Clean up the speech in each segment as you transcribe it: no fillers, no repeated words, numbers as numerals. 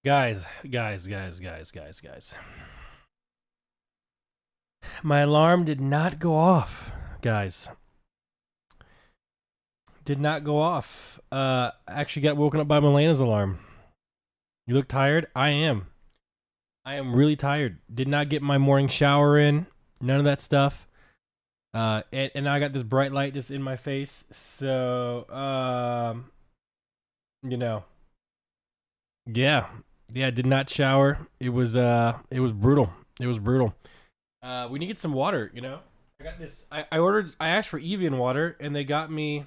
Guys. My alarm did not go off, guys. Did not go off. Actually got woken up by Malena's alarm. You look tired? I am. I am really tired. Did not get my morning shower in. None of that stuff. And I got this bright light just in my face. So, you know, yeah, did not shower. It was brutal. It was brutal. We need to get some water. I got this. I asked for Evian water, and they got me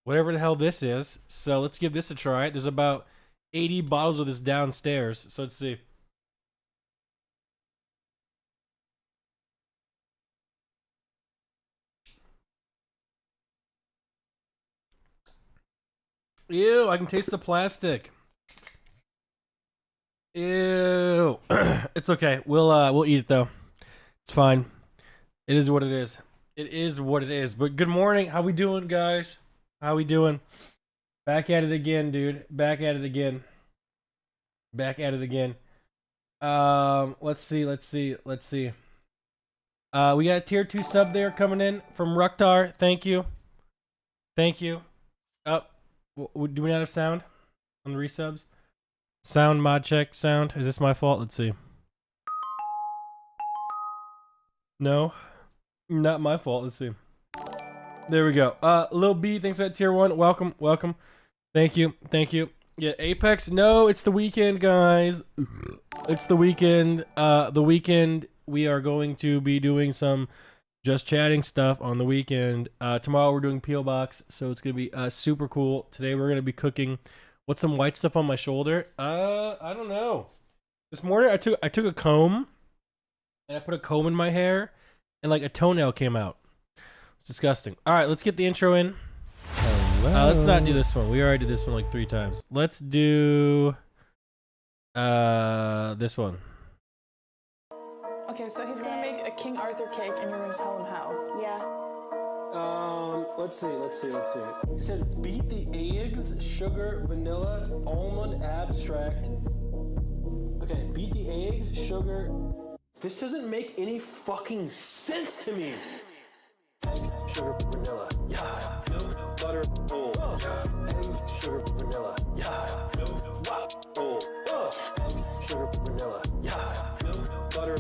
whatever the hell this is. So let's give this a try. There's about 80 bottles of this downstairs. So let's see. Ew, I can taste the plastic. Ew. It's okay. We'll eat it though. It's fine. It is what it is. It is what it is. But good morning. How we doing, guys? How we doing? Back at it again, dude. Back at it again. Back at it again. Let's see. We got a tier 2 sub there coming in from Ruktar. Thank you. Do we not have sound on the resubs? Sound mod check. Sound. Is this my fault? Let's see. No, not my fault. Let's see. There we go. Lil B, thanks for that tier 1. Welcome. Thank you. Yeah, Apex. No, it's the weekend, guys. It's the weekend. The weekend we are going to be doing some just chatting stuff on the weekend. Tomorrow we're doing Peel Box, so it's gonna be super cool. Today we're gonna be cooking. What's some white stuff on my shoulder? I don't know. This morning I took a comb and I put a comb in my hair and like a toenail came out. It's disgusting. All right, let's get the intro in. Let's not do this one. We already did this one like 3 times. Let's do this one. Okay, so he's gonna make a King Arthur cake and you're gonna tell him how. Yeah. Let's see. It says beat the eggs, sugar, vanilla, almond abstract. Okay, beat the eggs, sugar. This doesn't make any fucking sense to me. Sugar, vanilla, yeah. Butter, egg, sugar, vanilla, yeah. Sugar, vanilla, yeah. Butter,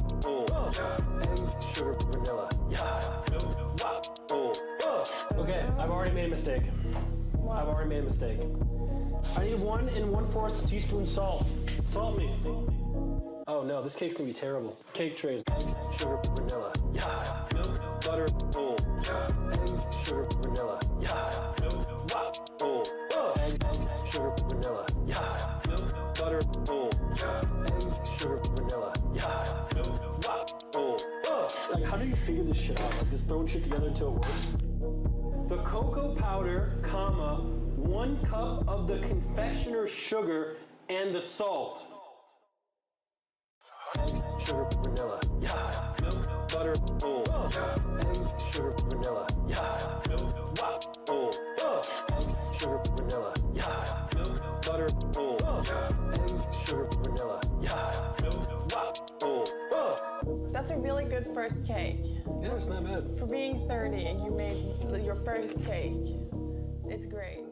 egg, sugar, vanilla, yeah. Okay, I've already made a mistake. I need 1 1/4 teaspoon salt. Salt me. Oh no, this cake's gonna be terrible. Cake trays. Sugar, vanilla, yeah. Butter, egg, sugar, vanilla, yeah. Egg, sugar, vanilla, yeah. Butter, egg, sugar, vanilla, yeah. Like, how do you figure this shit out? Like, just throwing shit together until it works? The cocoa powder, 1 cup of the confectioner's sugar and the salt. Sugar, vanilla, yeah. Butter, egg, sugar, vanilla, yeah. Sugar, vanilla, yeah. Butter, egg, sugar, vanilla, yeah. That's a really good first cake. Yeah, it's not bad. For being 30 and you made your first cake, it's great.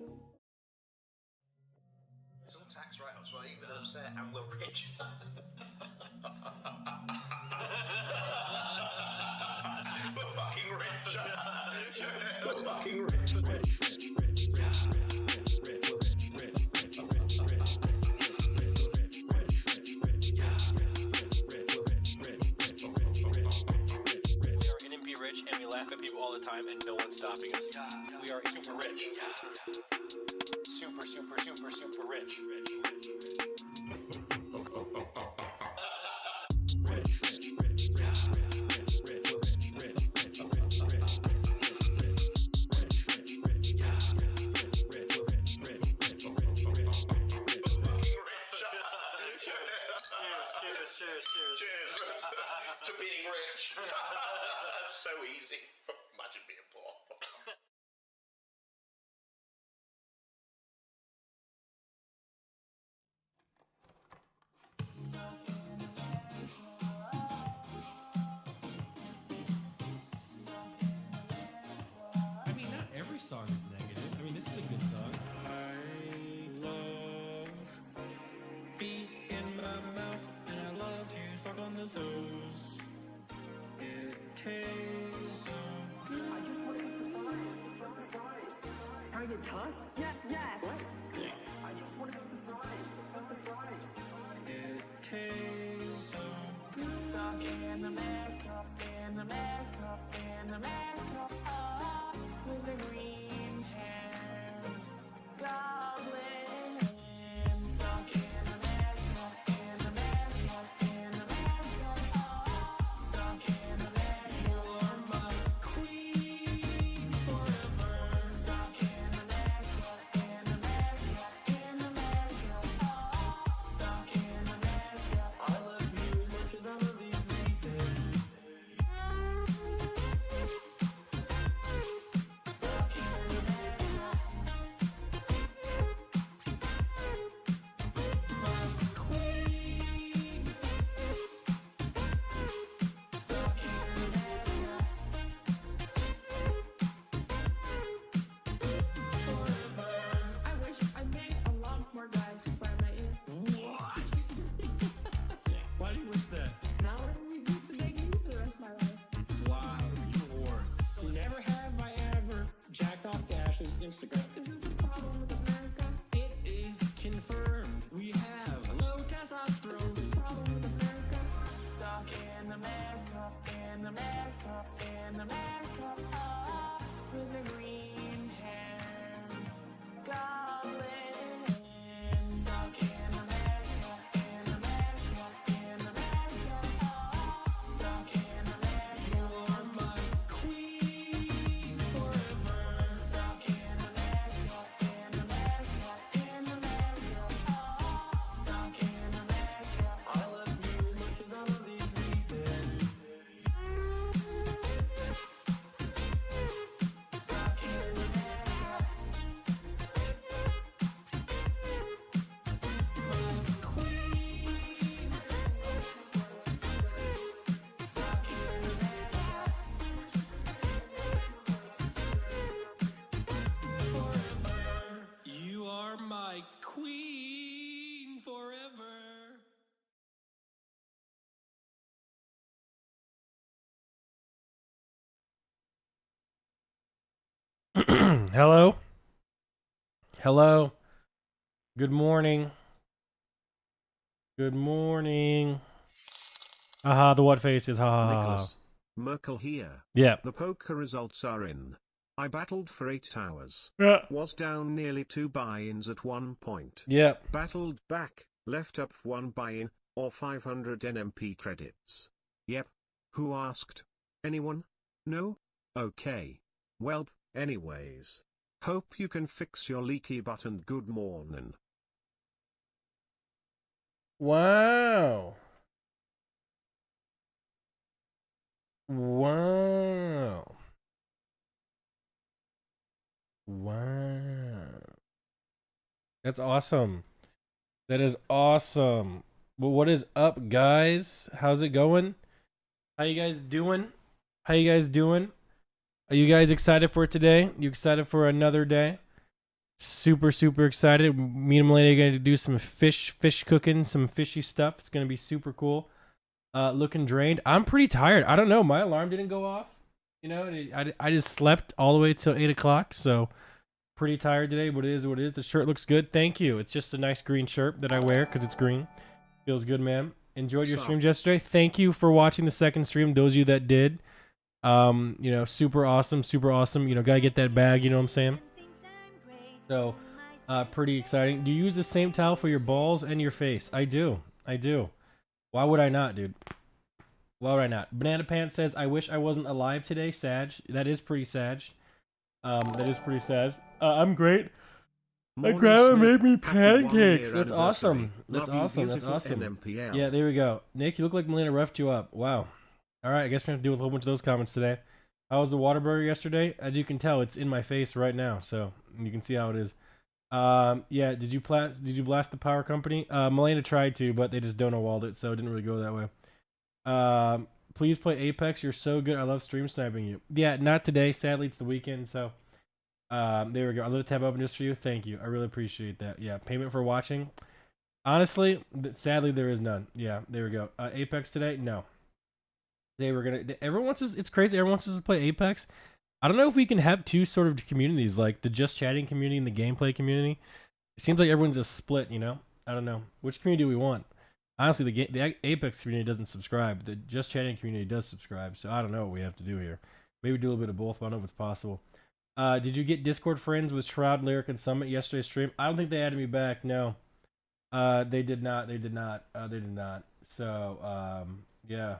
It's all tax write-offs, right? Even upset and we're rich. We're fucking rich. We're fucking rich. And we laugh at people all the time and no one's stopping us. We are super rich. Super rich. Cheers to being rich. So easy. Imagine being poor. every song is negative. I mean, this is a good song. I love beat in my mouth, and I love to suck on the toes. It tastes so good. I just want to eat the fries. Trying to get tough? Yeah, yes. What? I just want to eat the fries. It tastes so good. Stuck in America, oh, with a green hair goblin. Stuck in America, oh, stuck in America. You are my queen forever. Stuck in America, oh, stuck in America. I love you as much as I love these faces. Stuck in America. My queen. Stuck in America. I wish I made a lot more guys before I met you. Why do you wish that? Now I only need to make you for the rest of my life. Wow, you whore. Never have I ever jacked off to Ashley's Instagram. This is the problem with America. It is confirmed we have low testosterone. The problem with America. Stuck in America, oh, with a green hair goblin. Stuck in America, oh, stuck in America. You are my queen forever. Stuck in America, oh, stuck in America. I love you as much as I love these faces. Stuck in America. My queen. Stuck in America. Forever. You are my queen forever. Hello? Hello? Good morning. Good morning. Aha, the what faces, ha ha ha. Nicholas. Merkel here. Yeah. The poker results are in. I battled for 8 hours. Yeah. Was down nearly 2 buy-ins at one point. Yeah. Battled back, left up 1 buy-in, or 500 NMP credits. Yep. Who asked? Anyone? No? Okay. Well, anyways. Hope you can fix your leaky button. Good morning. Wow. Wow. Wow. That's awesome. That is awesome. Well, what is up, guys? How's it going? How you guys doing? How you guys doing? Are you guys excited for today? You excited for another day? Super, super excited. Me and Malena are going to do some fish cooking, some fishy stuff. It's going to be super cool. Looking drained. I'm pretty tired. I don't know. My alarm didn't go off. You know, I just slept all the way till 8 o'clock. So pretty tired today. What it is, what it is. The shirt looks good. Thank you. It's just a nice green shirt that I wear because it's green. Feels good, man. Enjoyed your streams yesterday. Thank you for watching the second stream. Those of you that did. You know, super awesome, super awesome. You know, gotta get that bag, you know what I'm saying? So, pretty exciting. Do you use the same towel for your balls and your face? I do. Why would I not, dude? Why would I not? Banana Pants says, I wish I wasn't alive today, Sag. That is pretty Sag. That is pretty sad. I'm great. My Morning, grandma Smith. made me Happy 1 pancakes. year That's anniversary. awesome. That's Love you, awesome. That's beautiful awesome. NMPL. Yeah, there we go. Nick, you look like Malena roughed you up. Wow. All right, I guess we have to deal with a whole bunch of those comments today. How was the Whataburger yesterday? As you can tell, it's in my face right now, so you can see how it is. Yeah, did you blast the power company? Malena tried to, but they just Donald it, so it didn't really go that way. Please play Apex. You're so good. I love stream sniping you. Yeah, not today. Sadly, it's the weekend, so There we go. A little tab open just for you. Thank you. I really appreciate that. Yeah, payment for watching. Honestly, sadly there is none. Yeah, there we go. Apex today? No. Today we're gonna. Everyone wants us. It's crazy. Everyone wants us to play Apex. I don't know if we can have two sort of communities, like the just chatting community and the gameplay community. It seems like everyone's just split. You know. I don't know which community do we want. Honestly, the Apex community doesn't subscribe. The just chatting community does subscribe. So I don't know what we have to do here. Maybe do a little bit of both. But I don't know if it's possible. Did you get Discord friends with Shroud, Lyric, and Summit yesterday's stream? I don't think they added me back. No. They did not. They did not. They did not. So, yeah.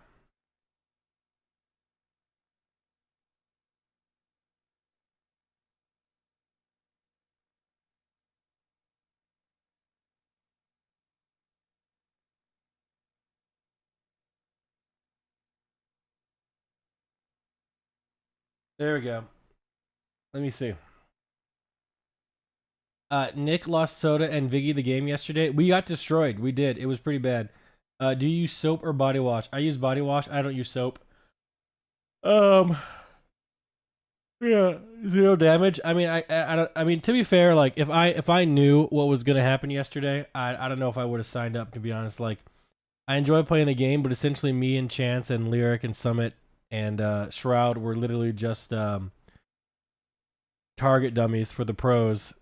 There we go. Let me see. Nick lost Soda and Viggy the game yesterday. We got destroyed. We did. It was pretty bad. Do you use soap or body wash? I use body wash. I don't use soap. Yeah, 0 damage. I mean, I mean, to be fair, like if I knew what was gonna happen yesterday, I don't know if I would have signed up. To be honest, like I enjoy playing the game, but essentially me and Chance and Lyric and Summit and Shroud were literally just target dummies for the pros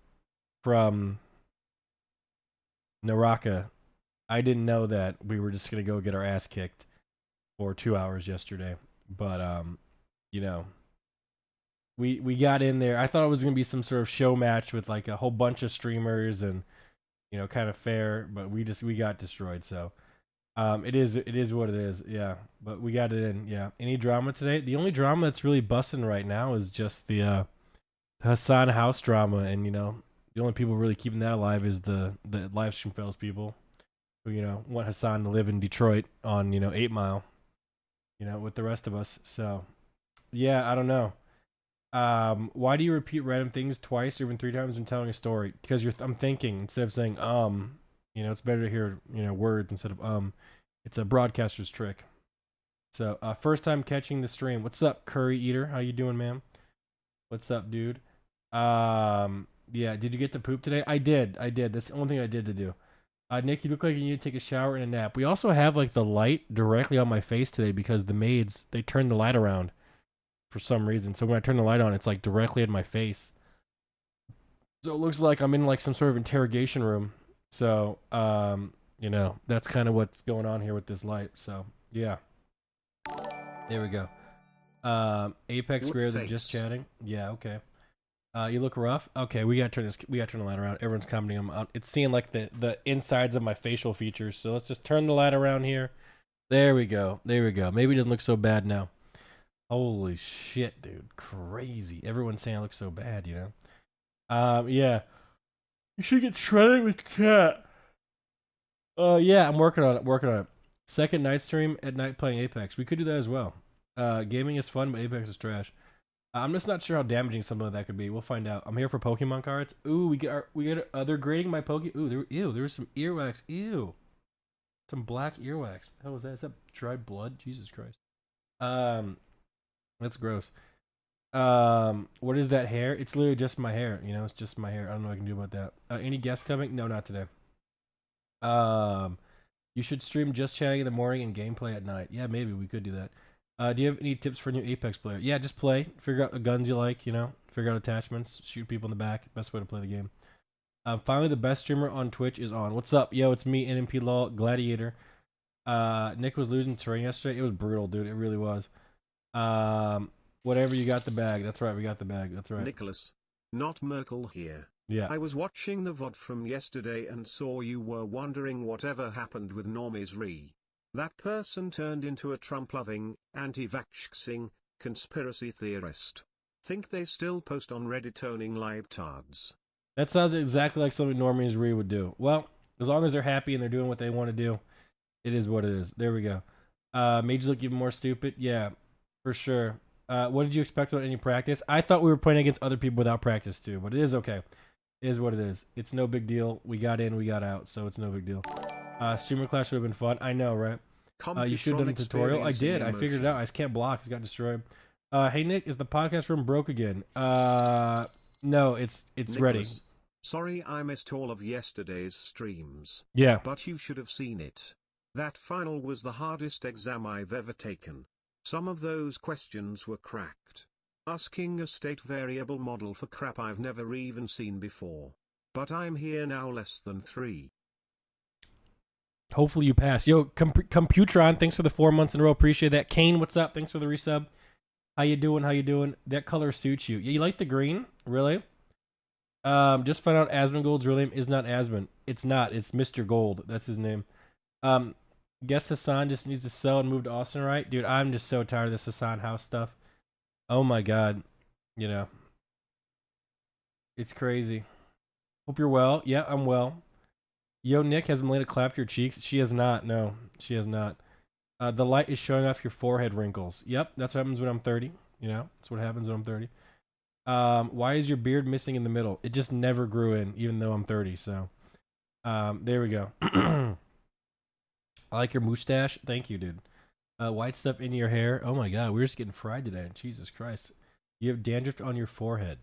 from Naraka. I didn't know that we were just gonna go get our ass kicked for 2 hours yesterday, but you know. We got in there. I thought it was gonna be some sort of show match with like a whole bunch of streamers and you know kind of fair, but we got destroyed. So it is what it is. Yeah, but we got it in. Yeah. Any drama today? The only drama that's really busting right now is just the Hassan House drama, and you know the only people really keeping that alive is the live stream fails people who you know want Hassan to live in Detroit on 8 Mile, with the rest of us. So yeah, I don't know. Why do you repeat random things twice or even 3 times when telling a story? Because I'm thinking instead of saying it's better to hear words instead of It's a broadcaster's trick. So first time catching the stream. What's up, Curry Eater? How you doing, ma'am? What's up, dude? Yeah, did you get to poop today? I did. That's the only thing I did to do. Nick, you look like you need to take a shower and a nap. We also have like the light directly on my face today because the maids, they turned the light around for some reason. So when I turn the light on, it's like directly in my face. So it looks like I'm in like some sort of interrogation room. So, that's kind of what's going on here with this light. So, yeah. There we go. Apex greater than just chatting. Yeah, okay. You look rough. Okay, we gotta turn the light around. Everyone's commenting on. It's seeing like the insides of my facial features. So let's just turn the light around here. There we go. Maybe it doesn't look so bad now. Holy shit, dude. Crazy. Everyone's saying I look so bad, yeah. You should get shredded with cat. Yeah, I'm working on it. Second night stream at night playing Apex. We could do that as well. Gaming is fun, but Apex is trash. I'm just not sure how damaging something like that could be. We'll find out. I'm here for Pokemon cards. Ooh, we get they're grading my Ooh, there was some earwax. Ew. Some black earwax. What the hell was that? Is that dried blood? Jesus Christ. That's gross. What is that hair? It's literally just my hair. It's just my hair. I don't know what I can do about that. Any guests coming? No, not today. You should stream just chatting in the morning and gameplay at night. Yeah, maybe we could do that. Do you have any tips for a new Apex player? Yeah, just play. Figure out the guns you like, figure out attachments, shoot people in the back. Best way to play the game. Finally, the best streamer on Twitch is on. What's up? Yo, it's me, Nmplol, Gladiator. Nick was losing terrain yesterday. It was brutal, dude. It really was. Whatever, you got the bag. That's right, we got the bag. That's right. Nicholas, not Merkel here. Yeah. I was watching the VOD from yesterday and saw you were wondering whatever happened with Normies Re. That person turned into a Trump-loving, anti-vaxxing, conspiracy theorist. Think they still post on Reddit owning libtards. That sounds exactly like something Normies Re would do. Well, as long as they're happy and they're doing what they want to do, it is what it is. There we go. Made you look even more stupid? Yeah, for sure. What did you expect without any practice? I thought we were playing against other people without practice too, but it is okay. It is what it is. It's no big deal. We got in, we got out, so it's no big deal. Streamer class would have been fun. I know, right? You should have done a tutorial. I did. I figured it out. I just can't block. It got destroyed. Hey, Nick, is the podcast room broke again? No, it's ready. Nicholas, sorry I missed all of yesterday's streams. Yeah. But you should have seen it. That final was the hardest exam I've ever taken. Some of those questions were cracked. Asking a state variable model for crap I've never even seen before. But I'm here now, less than 3. Hopefully you pass. Yo, Computron, thanks for the 4 months in a row. Appreciate that. Kane, what's up? Thanks for the resub. How you doing? How you doing? That color suits you. Yeah, you like the green? Really? Just found out Asmongold's real name is not Asmon. It's not. It's Mr. Gold. That's his name. Guess Hassan just needs to sell and move to Austin, right? Dude, I'm just so tired of this Hassan house stuff. Oh my god. You know. It's crazy. Hope you're well. Yeah, I'm well. Yo, Nick, has Malena clapped your cheeks? She has not. No, she has not. The light is showing off your forehead wrinkles. Yep, that's what happens when I'm 30. You know, that's what happens when I'm 30. Why is your beard missing in the middle? It just never grew in, even though I'm 30. So, there we go. I like your mustache. Thank you, dude. White stuff in your hair. Oh my god, we're just getting fried today. Jesus Christ. You have dandruff on your forehead.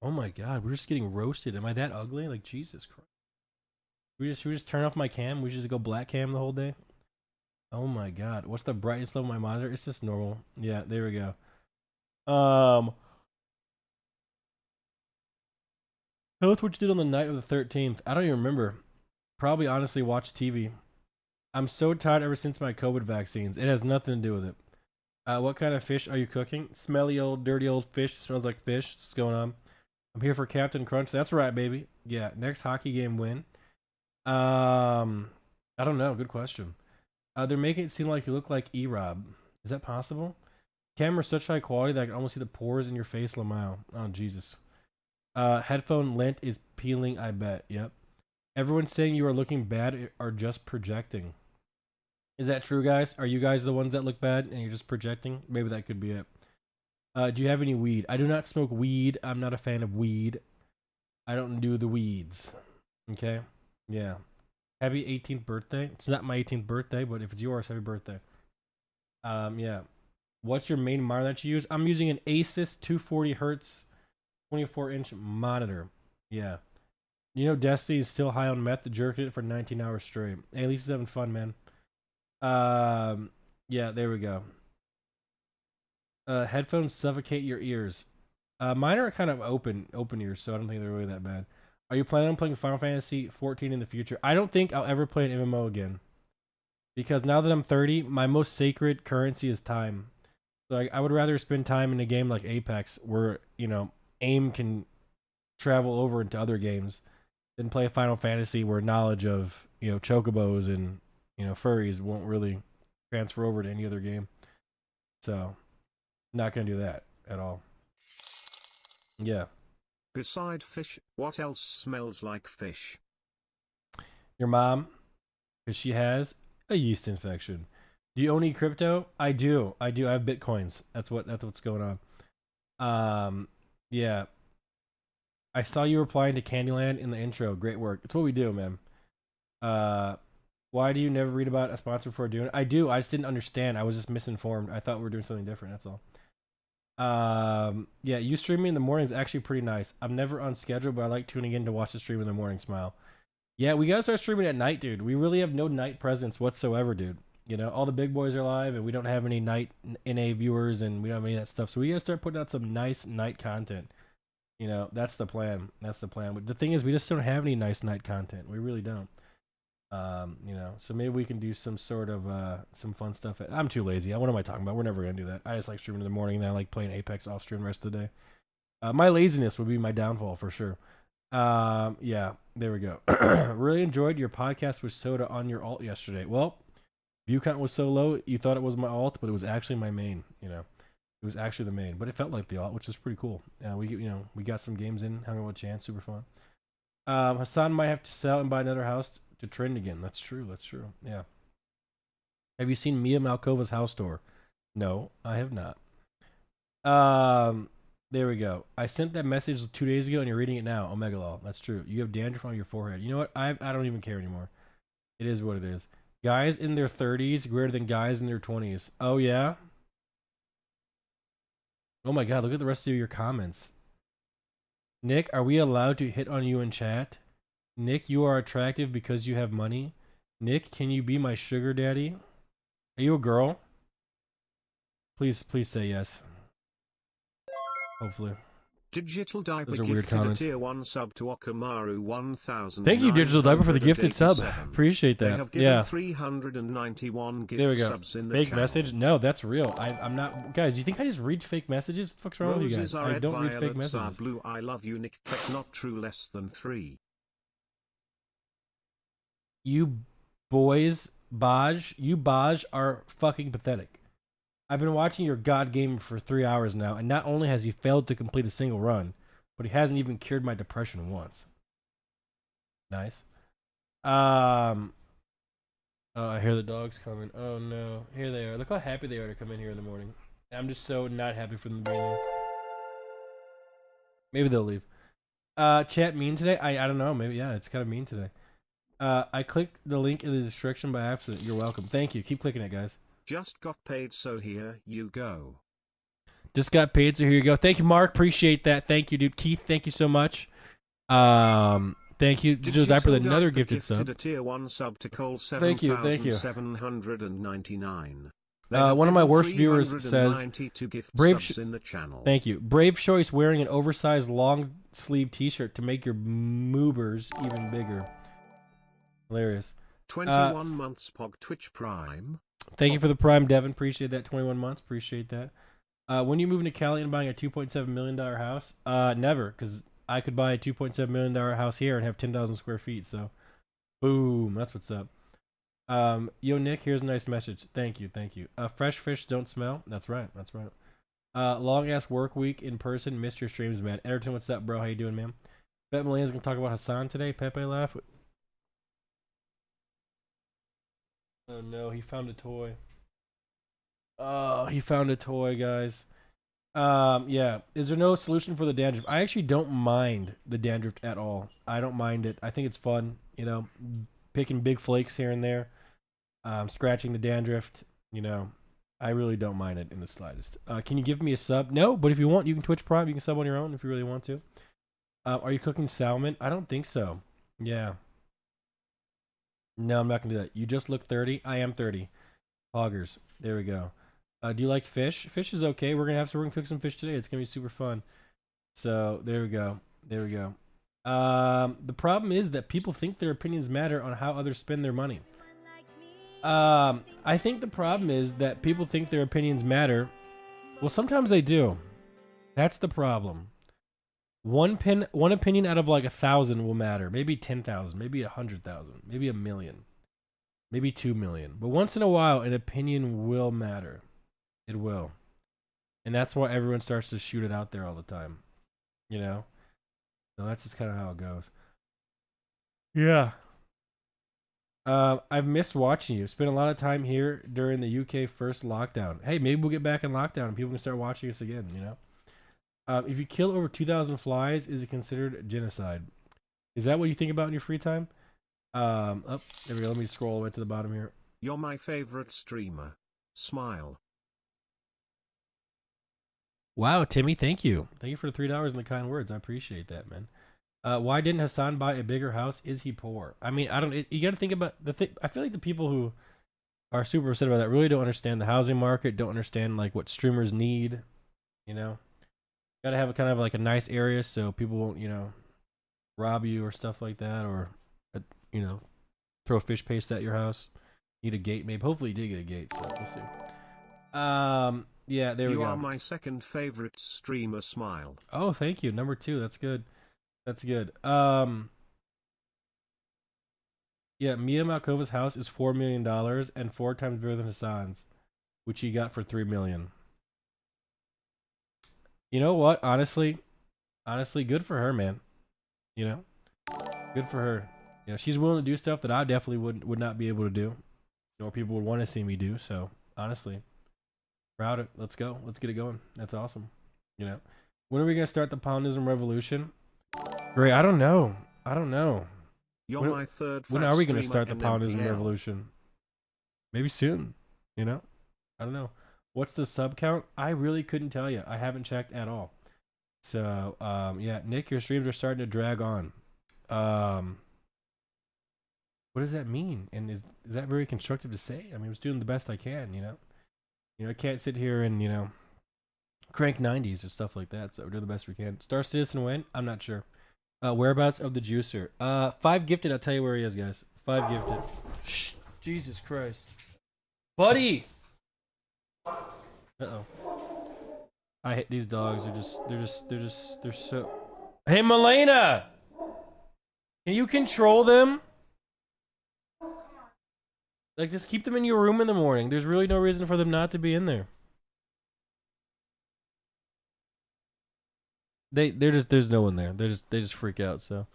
Oh my god, we're just getting roasted. Am I that ugly? Like, Jesus Christ. Should we just turn off my cam? We should just go black cam the whole day? Oh my god. What's the brightness level of my monitor? It's just normal. Yeah, there we go. Tell us what you did on the night of the 13th. I don't even remember. Probably honestly watched TV. I'm so tired ever since my COVID vaccines. It has nothing to do with it. What kind of fish are you cooking? Smelly old, dirty old fish. Smells like fish. What's going on? I'm here for Captain Crunch. That's right, baby. Yeah, next hockey game win. I don't know. Good question. They're making it seem like you look like E-Rob. Is that possible? Camera's such high quality that I can almost see the pores in your face, Lamau. Oh, Jesus. Headphone lint is peeling, I bet. Yep. Everyone's saying you are looking bad or just projecting. Is that true, guys? Are you guys the ones that look bad and you're just projecting? Maybe that could be it. Do you have any weed? I do not smoke weed. I'm not a fan of weed. I don't do the weeds. Okay? Yeah. Happy 18th birthday. It's not my 18th birthday, but if it's yours, happy birthday. Yeah. What's your main monitor that you use? I'm using an Asus 240 Hertz 24-inch monitor. Yeah. You know Destiny is still high on meth, jerked it for 19 hours straight. Hey, at least he's having fun, man. Yeah, there we go. Headphones suffocate your ears. Mine are kind of open ears, so I don't think they're really that bad. Are you planning on playing Final Fantasy 14 in the future? I don't think I'll ever play an MMO again. Because now that I'm 30, my most sacred currency is time. So I would rather spend time in a game like Apex where, you know, aim can travel over into other games than play Final Fantasy where knowledge of, you know, chocobos and, you know, furries won't really transfer over to any other game. So, not going to do that at all. Yeah. Beside fish, what else smells like fish? Your mom, because she has a yeast infection. Do you own any crypto? I do. I have Bitcoins. That's what's going on. Yeah. I saw you replying to Candyland in the intro. Great work. It's what we do, man. Why do you never read about a sponsor before doing it? I do. I just didn't understand. I was just misinformed. I thought we were doing something different. That's all. Yeah, you streaming in the morning is actually pretty nice. I'm never on schedule, but I like tuning in to watch the stream in the morning. Smile. Yeah, we gotta start streaming at night, dude. We really have no night presence whatsoever, dude. You know, all the big boys are live, and we don't have any night NA viewers, and we don't have any of that stuff. So we gotta start putting out some nice night content. You know, that's the plan. That's the plan. But the thing is, we just don't have any nice night content. We really don't. You know, so maybe we can do some sort of some fun stuff. I'm too lazy. What am I talking about? We're never gonna do that. I just like streaming in the morning, and then I like playing Apex off stream the rest of the day. My laziness would be my downfall for sure. Yeah, there we go. Really enjoyed your podcast with Soda on your alt yesterday. Well, view count was so low, you thought it was my alt, but it was actually my main. You know, it was actually the main, but it felt like the alt, which is pretty cool. We got some games in, hung out with Chance, super fun. Hassan might have to sell and buy another house to trend again. That's true. Yeah. Have you seen Mia Malkova's house tour? No, I have not. There we go. I sent that message 2 days ago and you're reading it now. Omegalol. That's true. You have dandruff on your forehead. You know what? I don't even care anymore. It is what it is. Guys in their 30s greater than guys in their 20s. Oh, yeah? Oh my god, look at the rest of your comments. Nick, are we allowed to hit on you in chat? Nick, you are attractive because you have money. Nick, can you be my sugar daddy? Are you a girl? Please say yes. Hopefully. Digital Diaper Those are weird gifted comments. a tier 1 sub to Okamaru 1000. Thank you, Digital Diaper, for the gifted sub. Appreciate They that. have given Yeah. 391 gift There we go. subs in the Fake channel. message? No, that's real. I'm not. Guys, do you think I just read fake messages? What the fuck's wrong with you guys? Roses are I red, don't read fake violets are messages. blue. I love you, Nick. Check not true. Less than 3. You boys, Baj are fucking pathetic. I've been watching your God Gamer for 3 hours now, and not only has he failed to complete a single run, but he hasn't even cured my depression once. Nice. Oh, I hear the dogs coming. Oh no, here they are. Look how happy they are to come in here in the morning. I'm just so not happy for them to be in here. Maybe they'll leave. Chat mean today? I don't know. Maybe, yeah, it's kind of mean today. I clicked the link in the description by accident. You're welcome. Thank you. Keep clicking it, guys. Just got paid, so here you go. Just got paid, so here you go. Thank you, Mark. Appreciate that. Thank you, dude. Keith, thank you so much. Thank you, Digital Diaper, with another gifted sub. A tier 1 sub to Cole Thank you, thank you. 7,799. One of my worst viewers says, Brave subs in the channel. Thank you. Brave choice wearing an oversized long sleeve t-shirt to make your moobers even bigger. Hilarious. 21 months Pog Twitch Prime. Thank you for the Prime, Devin. Appreciate that. 21 months. Appreciate that. When you moving to Cali and buying a $2.7 million house? Never, because I could buy a $2.7 million house here and have 10,000 square feet. So, boom. That's what's up. Yo, Nick, here's a nice message. Thank you. Thank you. Fresh fish don't smell. That's right. That's right. Long ass work week in person. Missed your streams, man. Edgerton, what's up, bro? How you doing, man? Bet Malena's going to talk about Hassan today. Pepe laugh. Oh, no. He found a toy. Oh, he found a toy, guys. Yeah. Is there no solution for the dandruff? I actually don't mind the dandruff at all. I don't mind it. I think it's fun, you know, picking big flakes here and there, scratching the dandruff, you know. I really don't mind it in the slightest. Can you give me a sub? No, but if you want, you can Twitch Prime. You can sub on your own if you really want to. Are you cooking salmon? I don't think so. Yeah. No, I'm not going to do that. You just look 30. I am 30. Hoggers. There we go. Do you like fish? Fish is okay. We're gonna cook some fish today. It's gonna be super fun. So there we go. There we go. The problem is that people think their opinions matter on how others spend their money. I think the problem is that people think their opinions matter. Well, sometimes they do. That's the problem. One opinion out of like 1,000 will matter. Maybe 10,000. Maybe 100,000. Maybe 1 million. Maybe 2 million. But once in a while, an opinion will matter. It will. And that's why everyone starts to shoot it out there all the time. You know? So that's just kind of how it goes. Yeah. I've missed watching you. Spent a lot of time here during the UK first lockdown. Hey, maybe we'll get back in lockdown and people can start watching us again, you know? If you kill over 2,000 flies, is it considered genocide? Is that what you think about in your free time? There we go. Let me scroll all the way to the bottom here. You're my favorite streamer. Smile. Wow, Timmy, thank you. Thank you for the $3 and the kind words. I appreciate that, man. Why didn't Hassan buy a bigger house? Is he poor? I mean, you got to think about the thing. I feel like the people who are super upset about that really don't understand the housing market, don't understand like what streamers need, you know? Got to have a kind of like a nice area so people won't, you know, rob you or stuff like that, or, you know, throw fish paste at your house. Need a gate, maybe. Hopefully you did get a gate, so we'll see. Yeah, there we go. You are my second favorite streamer. Smile. Oh, thank you. Number 2. That's good. That's good. Yeah, Mia Malkova's house is $4 million and 4 times bigger than Hassan's, which he got for $3 million. You know what? Honestly, good for her, man. You know, good for her. You know, she's willing to do stuff that I definitely would not be able to do, or people would want to see me do. So honestly, proud of it. Let's go. Let's get it going. That's awesome. You know, when are we gonna start the Poundism revolution? Great. I don't know. You're my third. When are we gonna start the Nmplol. Poundism revolution? Maybe soon. You know, I don't know. What's the sub count? I really couldn't tell you. I haven't checked at all. So, yeah, Nick, your streams are starting to drag on. What does that mean? And is that very constructive to say? I mean, I was doing the best I can, you know? I can't sit here and, crank 90s or stuff like that. So we're doing the best we can. Star Citizen win? I'm not sure. Whereabouts of the juicer? 5 gifted. I'll tell you where he is, guys. 5 gifted. Shh. Jesus Christ. Buddy! Uh-oh. I hate these dogs. They're so... Hey, Malena! Can you control them? Like, just keep them in your room in the morning. There's really no reason for them not to be in there. There's no one there. They just freak out, so.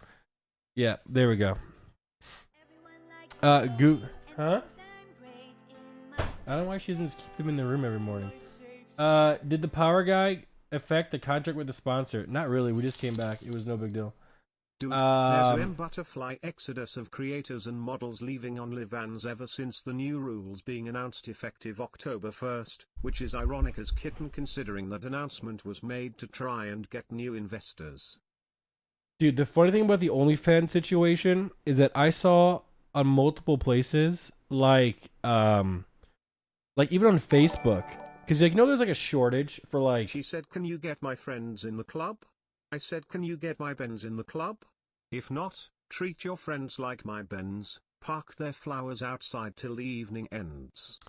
Yeah, there we go. Huh? I don't know why she doesn't just keep them in the room every morning. Did the power guy affect the contract with the sponsor? Not really. We just came back. It was no big deal. Dude, there's a butterfly exodus of creators and models leaving OnlyFans ever since the new rules being announced effective October 1st, which is ironic as kitten considering that announcement was made to try and get new investors. Dude, the funny thing about the OnlyFans situation is that I saw on multiple places, like even on Facebook, because there's like a shortage for like. She said, "Can you get my friends in the club?" I said, "Can you get my Bens in the club? If not, treat your friends like my Bens, park their flowers outside till the evening ends."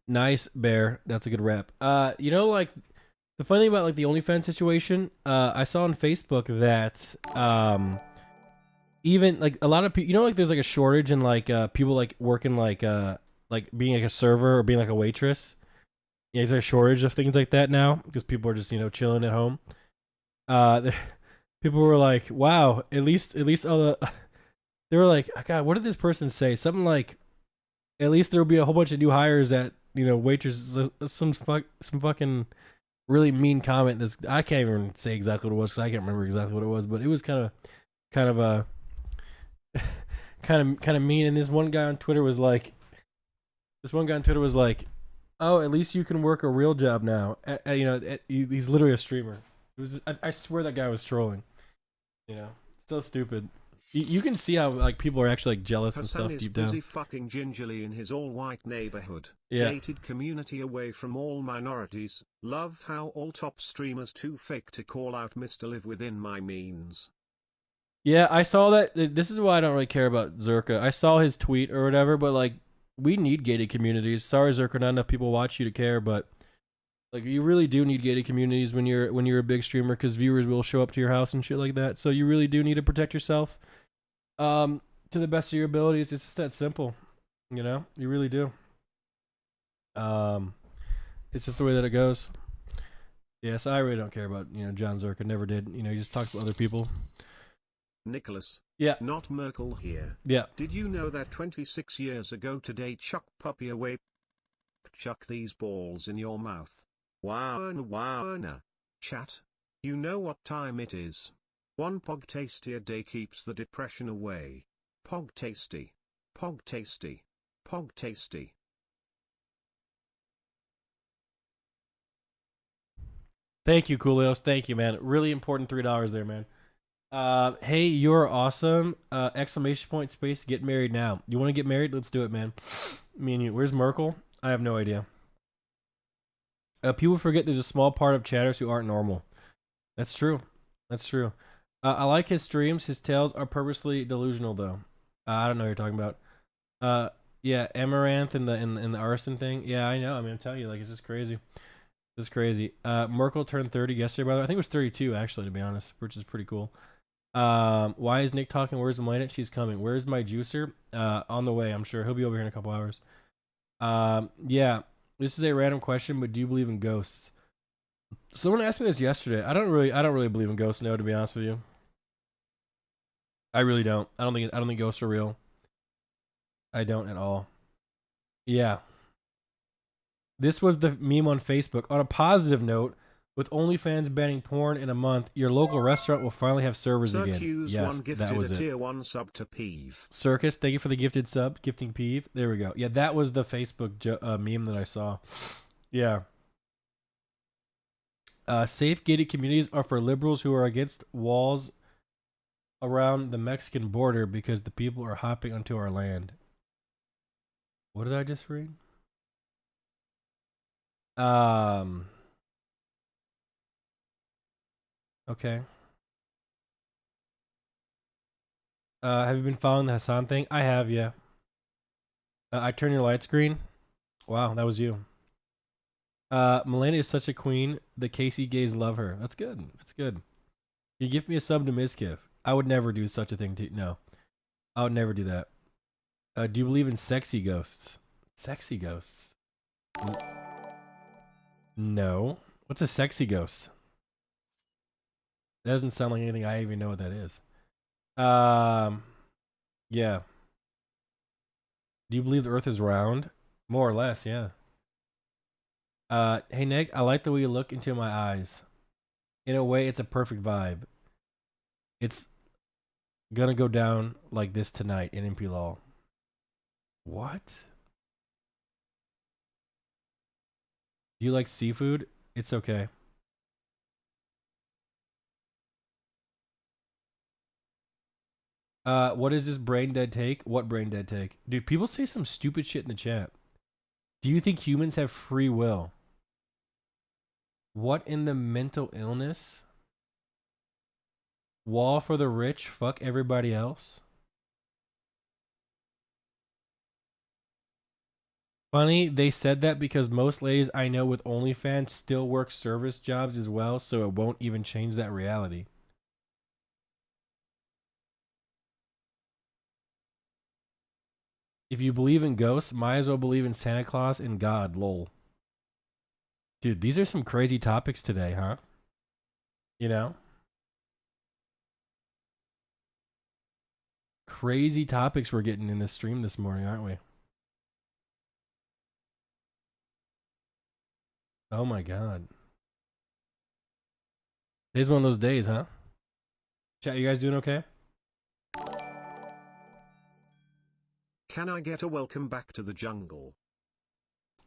Nice, Bear. That's a good rap. Like, the funny thing about, like, the OnlyFans situation, I saw on Facebook that, even, like, a lot of people, like, there's, like, a shortage in, like, people, like, working, like, being, like, a server or being, like, a waitress. Yeah, there's a shortage of things like that now, because people are just, chilling at home. People were like, wow, at least all the... They were like, God, what did this person say? Something like, at least there will be a whole bunch of new hires at, waitresses. Some fucking really mean comment. I can't even say exactly what it was because I can't remember exactly what it was, but it was kind of mean. And this one guy on Twitter was like, oh, at least you can work a real job now. He's literally a streamer. It was. I swear that guy was trolling. So stupid. You can see how like people are actually like jealous and stuff deep down. Hassan is busy fucking gingerly in his all-white neighborhood. Yeah. Gated community away from all minorities. Love how all top streamers too fake to call out Mr. Live within my means. Yeah, I saw that. This is why I don't really care about Zerka. I saw his tweet or whatever, but like we need gated communities. Sorry, Zerka, not enough people watch you to care, but like you really do need gated communities when you're a big streamer because viewers will show up to your house and shit like that. So you really do need to protect yourself. To the best of your abilities. It's just that simple. You really do. It's just the way that it goes. Yeah, so I really don't care about, John Zerka. Never did. He just talks to other people. Nicholas. Yeah. Not Merkel here. Yeah. Did you know that 26 years ago today chuck puppy away? Chuck these balls in your mouth. Wow. Chat. You know what time it is. One pog tasty a day keeps the depression away. Pog tasty. Pog tasty. Pog tasty. Thank you, Coolios. Thank you, man. Really important $3 there, man. Hey, you're awesome. Exclamation point space. Get married now. You want to get married? Let's do it, man. Me and you. Where's Merkel? I have no idea. People forget there's a small part of chatters who aren't normal. That's true. That's true. I like his streams. His tales are purposely delusional, though. I don't know what you're talking about. Yeah, Amaranth and the arson thing. Yeah, I know. I mean, I'm telling you, like, it's just crazy. This is crazy. Merkel turned 30 yesterday, by the way. I think it was 32, actually, to be honest, which is pretty cool. Why is Nick talking? Where's Malena? She's coming. Where's my juicer? On the way, I'm sure. He'll be over here in a couple hours. Yeah, this is a random question, but do you believe in ghosts? Someone asked me this yesterday. I don't really believe in ghosts, no, to be honest with you. I really don't. I don't think ghosts are real. I don't at all. Yeah. This was the meme on Facebook. On a positive note, with OnlyFans banning porn in a month, your local restaurant will finally have servers again. Yes, that was it. Tier 1 sub to Peeve. Circus, thank you for the gifted sub. Gifting Peeve. There we go. Yeah, that was the Facebook meme that I saw. Yeah. Safe gated communities are for liberals who are against walls around the Mexican border because the people are hopping onto our land. What did I just read? Okay. Have you been following the Hassan thing? I have, yeah. I turn your light screen. Wow, that was you. Malena is such a queen. The Casey gays love her. That's good. That's good. You give me a sub to Mizkiff. I would never do such a thing to no. I would never do that. Do you believe in sexy ghosts? Sexy ghosts? No. What's a sexy ghost? That doesn't sound like anything I even know what that is. Yeah. Do you believe the earth is round? More or less, yeah. Hey Nick, I like the way you look into my eyes. In a way, it's a perfect vibe. It's gonna go down like this tonight in Nmplol. What? Do you like seafood? It's okay. What is this brain dead take? What brain dead take? Dude, people say some stupid shit in the chat. Do you think humans have free will? What in the mental illness? Wall for the rich, fuck everybody else? Funny, they said that because most ladies I know with OnlyFans still work service jobs as well, so it won't even change that reality. If you believe in ghosts, might as well believe in Santa Claus and God, lol. Dude, these are some crazy topics today, huh? You know? Crazy topics we're getting in this stream this morning, aren't we? Oh my god. Today's one of those days, huh? Chat, you guys doing okay? Can I get a welcome back to the jungle?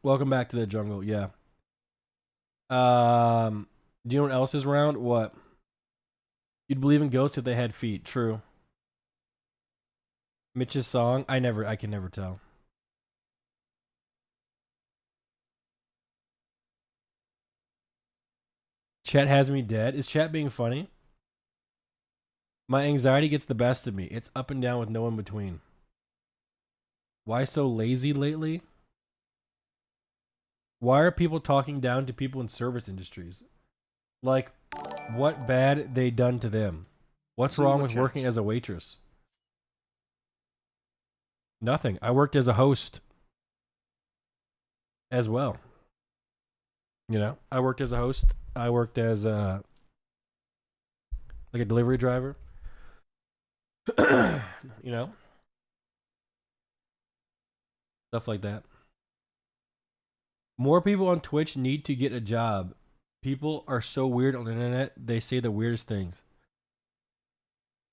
Welcome back to the jungle, yeah. Do you know what else is around? What? You'd believe in ghosts if they had feet. True. Mitch's song? I can never tell. Chat has me dead. Is chat being funny? My anxiety gets the best of me. It's up and down with no in between. Why so lazy lately? Why are people talking down to people in service industries? Like, what bad they done to them? What's wrong with working as a waitress? Nothing. I worked as a host as well. You know, I worked as a host. I worked as like a delivery driver. You know, stuff like that. More people on Twitch need to get a job. People are so weird on the internet. They say the weirdest things.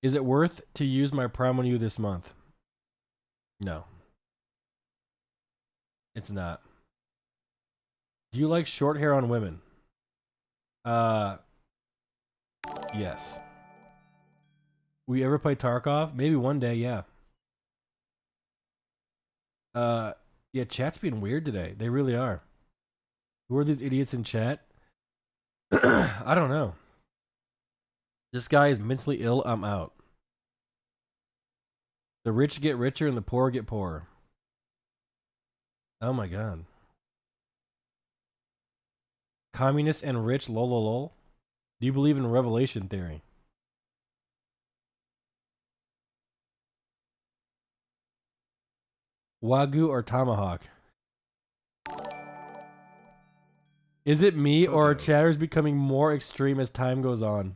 Is it worth to use my Prime on you this month? No. It's not. Do you like short hair on women? Yes. Will you ever play Tarkov? Maybe one day, yeah. Yeah, chat's being weird today. They really are. Who are these idiots in chat? I don't know. This guy is mentally ill. I'm out. The rich get richer and the poor get poorer. Oh my god. Communist and rich, lol, lol, lol. Do you believe in revelation theory? Wagyu or tomahawk? Is it me or are chatters becoming more extreme as time goes on?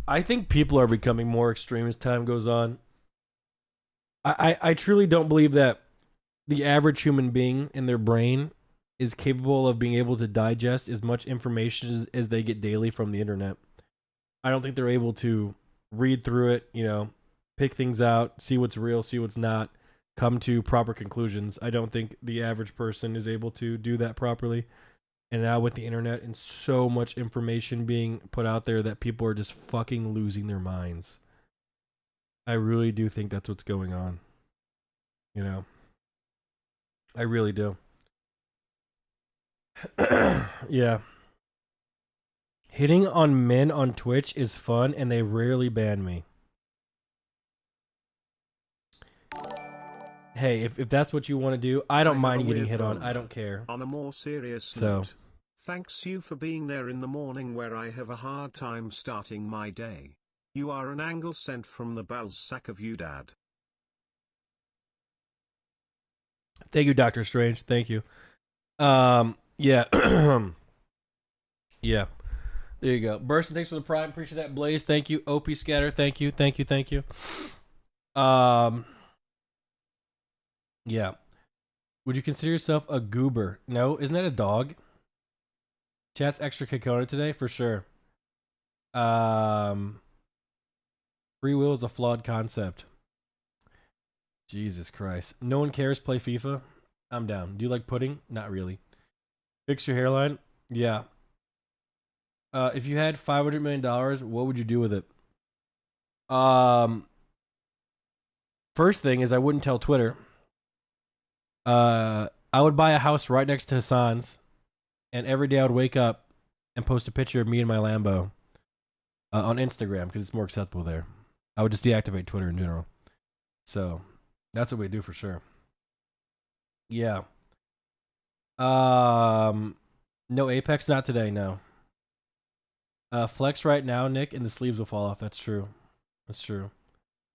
I think people are becoming more extreme as time goes on. I truly don't believe that the average human being in their brain is capable of being able to digest as much information as they get daily from the internet. I don't think they're able to read through it, you know, pick things out, see what's real, see what's not, come to proper conclusions. I don't think the average person is able to do that properly. And now with the internet and so much information being put out there that people are just fucking losing their minds. I really do think that's what's going on. You know? I really do. Yeah. Hitting on men on Twitch is fun and they rarely ban me. Hey, if that's what you want to do, I don't mind getting hit on. I don't care. On a more serious note, thanks you for being there in the morning where I have a hard time starting my day. You are an angle sent from the Balzac of you, Dad. Thank you, Doctor Strange. Thank you. Yeah. Yeah. There you go. Burston, thanks for the prime. Appreciate that. Blaze, thank you. OP Scatter, thank you. Thank you. Thank you. Yeah. Would you consider yourself a goober? No, isn't that a dog? Chat's extra Kekona today for sure. Free will is a flawed concept. Jesus Christ. No one cares. Play FIFA. I'm down. Do you like pudding? Not really. Fix your hairline? Yeah. If you had $500 million, what would you do with it? First thing is I wouldn't tell Twitter. I would buy a house right next to Hassan's, and every day I would wake up and post a picture of me and my Lambo on Instagram because it's more acceptable there. I would just deactivate Twitter in general. So that's what we do for sure. Yeah. No Apex, not today. No. Flex right now, Nick, and the sleeves will fall off. That's true. That's true.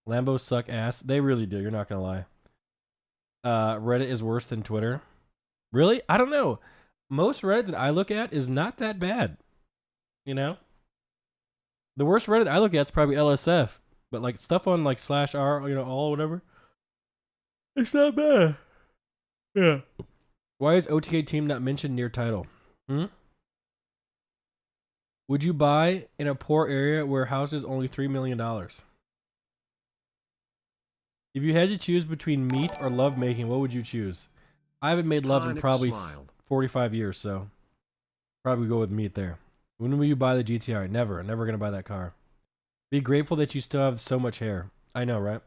Lambos suck ass. They really do. You're not gonna lie. Reddit is worse than Twitter. Really? I don't know. Most Reddit that I look at is not that bad. You know? The worst Reddit I look at is probably LSF. But like stuff on like /r, you know, all whatever. It's not bad. Yeah. Why is OTK team not mentioned near title? Would you buy in a poor area where houses only $3 million? If you had to choose between meat or love making, what would you choose? I haven't made love in probably 45 years, so probably go with meat there. When will you buy the GTR? Never. Never going to buy that car. Be grateful that you still have so much hair. I know, right?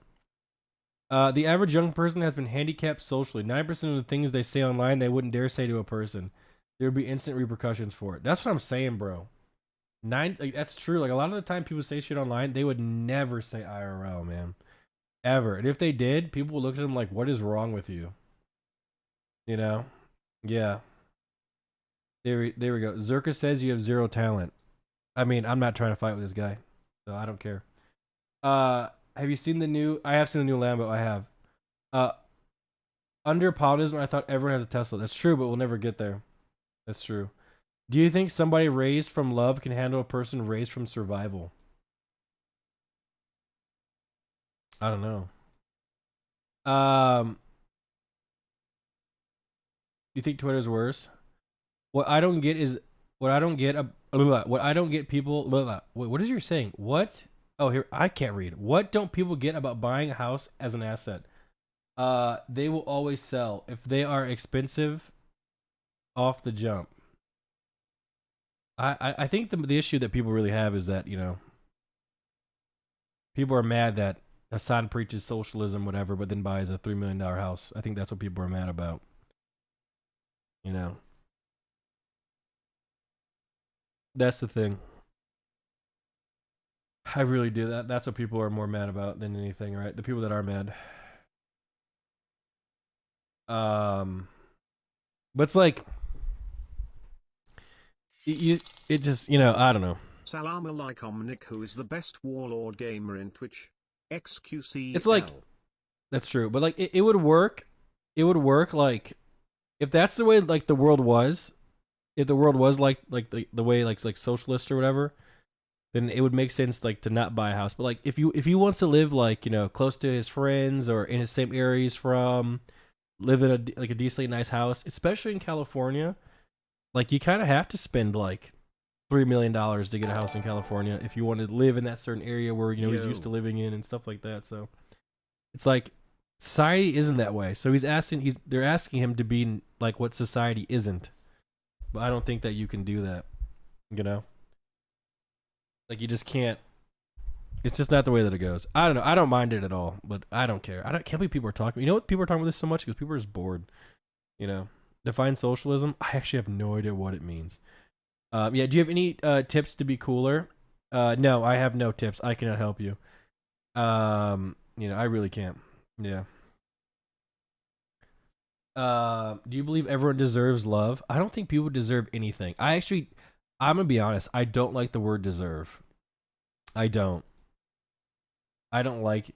The average young person has been handicapped socially. 9% of the things they say online, they wouldn't dare say to a person. There would be instant repercussions for it. That's what I'm saying, bro. That's true. Like, a lot of the time people say shit online, they would never say IRL, man. Ever. And if they did, people would look at them like, what is wrong with you? You know? Yeah. There we go. Zerka says you have zero talent. I mean, I'm not trying to fight with this guy, so I don't care. Have you seen the new... I have seen the new Lambo. I have. Under Poundism, I thought everyone has a Tesla. That's true, but we'll never get there. That's true. Do you think somebody raised from love can handle a person raised from survival? I don't know. You think Twitter's worse? What I don't get people. What is you saying? What? Oh, here I can't read. What don't people get about buying a house as an asset? They will always sell if they are expensive off the jump. I think the issue that people really have is that, you know, people are mad that Hassan preaches socialism, whatever, but then buys a $3 million house. I think that's what people are mad about. You know, that's the thing. I really do that. That's what people are more mad about than anything, right? The people that are mad. But it's like, it just, you know, I don't know. Salam alaikum, Nick, who is the best warlord gamer in Twitch. XQC. It's like, that's true, but like it would work. It would work like if that's the way like the world was. If the world was like the way like socialist or whatever, then it would make sense like to not buy a house. But like if he wants to live like, you know, close to his friends or in his same area he's from, live in a decently nice house, especially in California, like you kind of have to spend like $3 million to get a house in California if you want to live in that certain area where, you know, he's used to living in and stuff like that. So it's like society isn't that way. So they're asking him to be like what society isn't. but I don't think that you can do that. You know, like you just can't. It's just not the way that it goes. I don't know. I don't mind it at all, but I don't care. Can't believe people are talking. You know what? People are talking about this so much because people are just bored. You know, define socialism. I actually have no idea what it means. Yeah. Do you have any tips to be cooler? No, I have no tips. I cannot help you. You know, I really can't. Yeah. Do you believe everyone deserves love? I don't think people deserve anything. I'm gonna be honest. I don't like the word deserve. I don't like,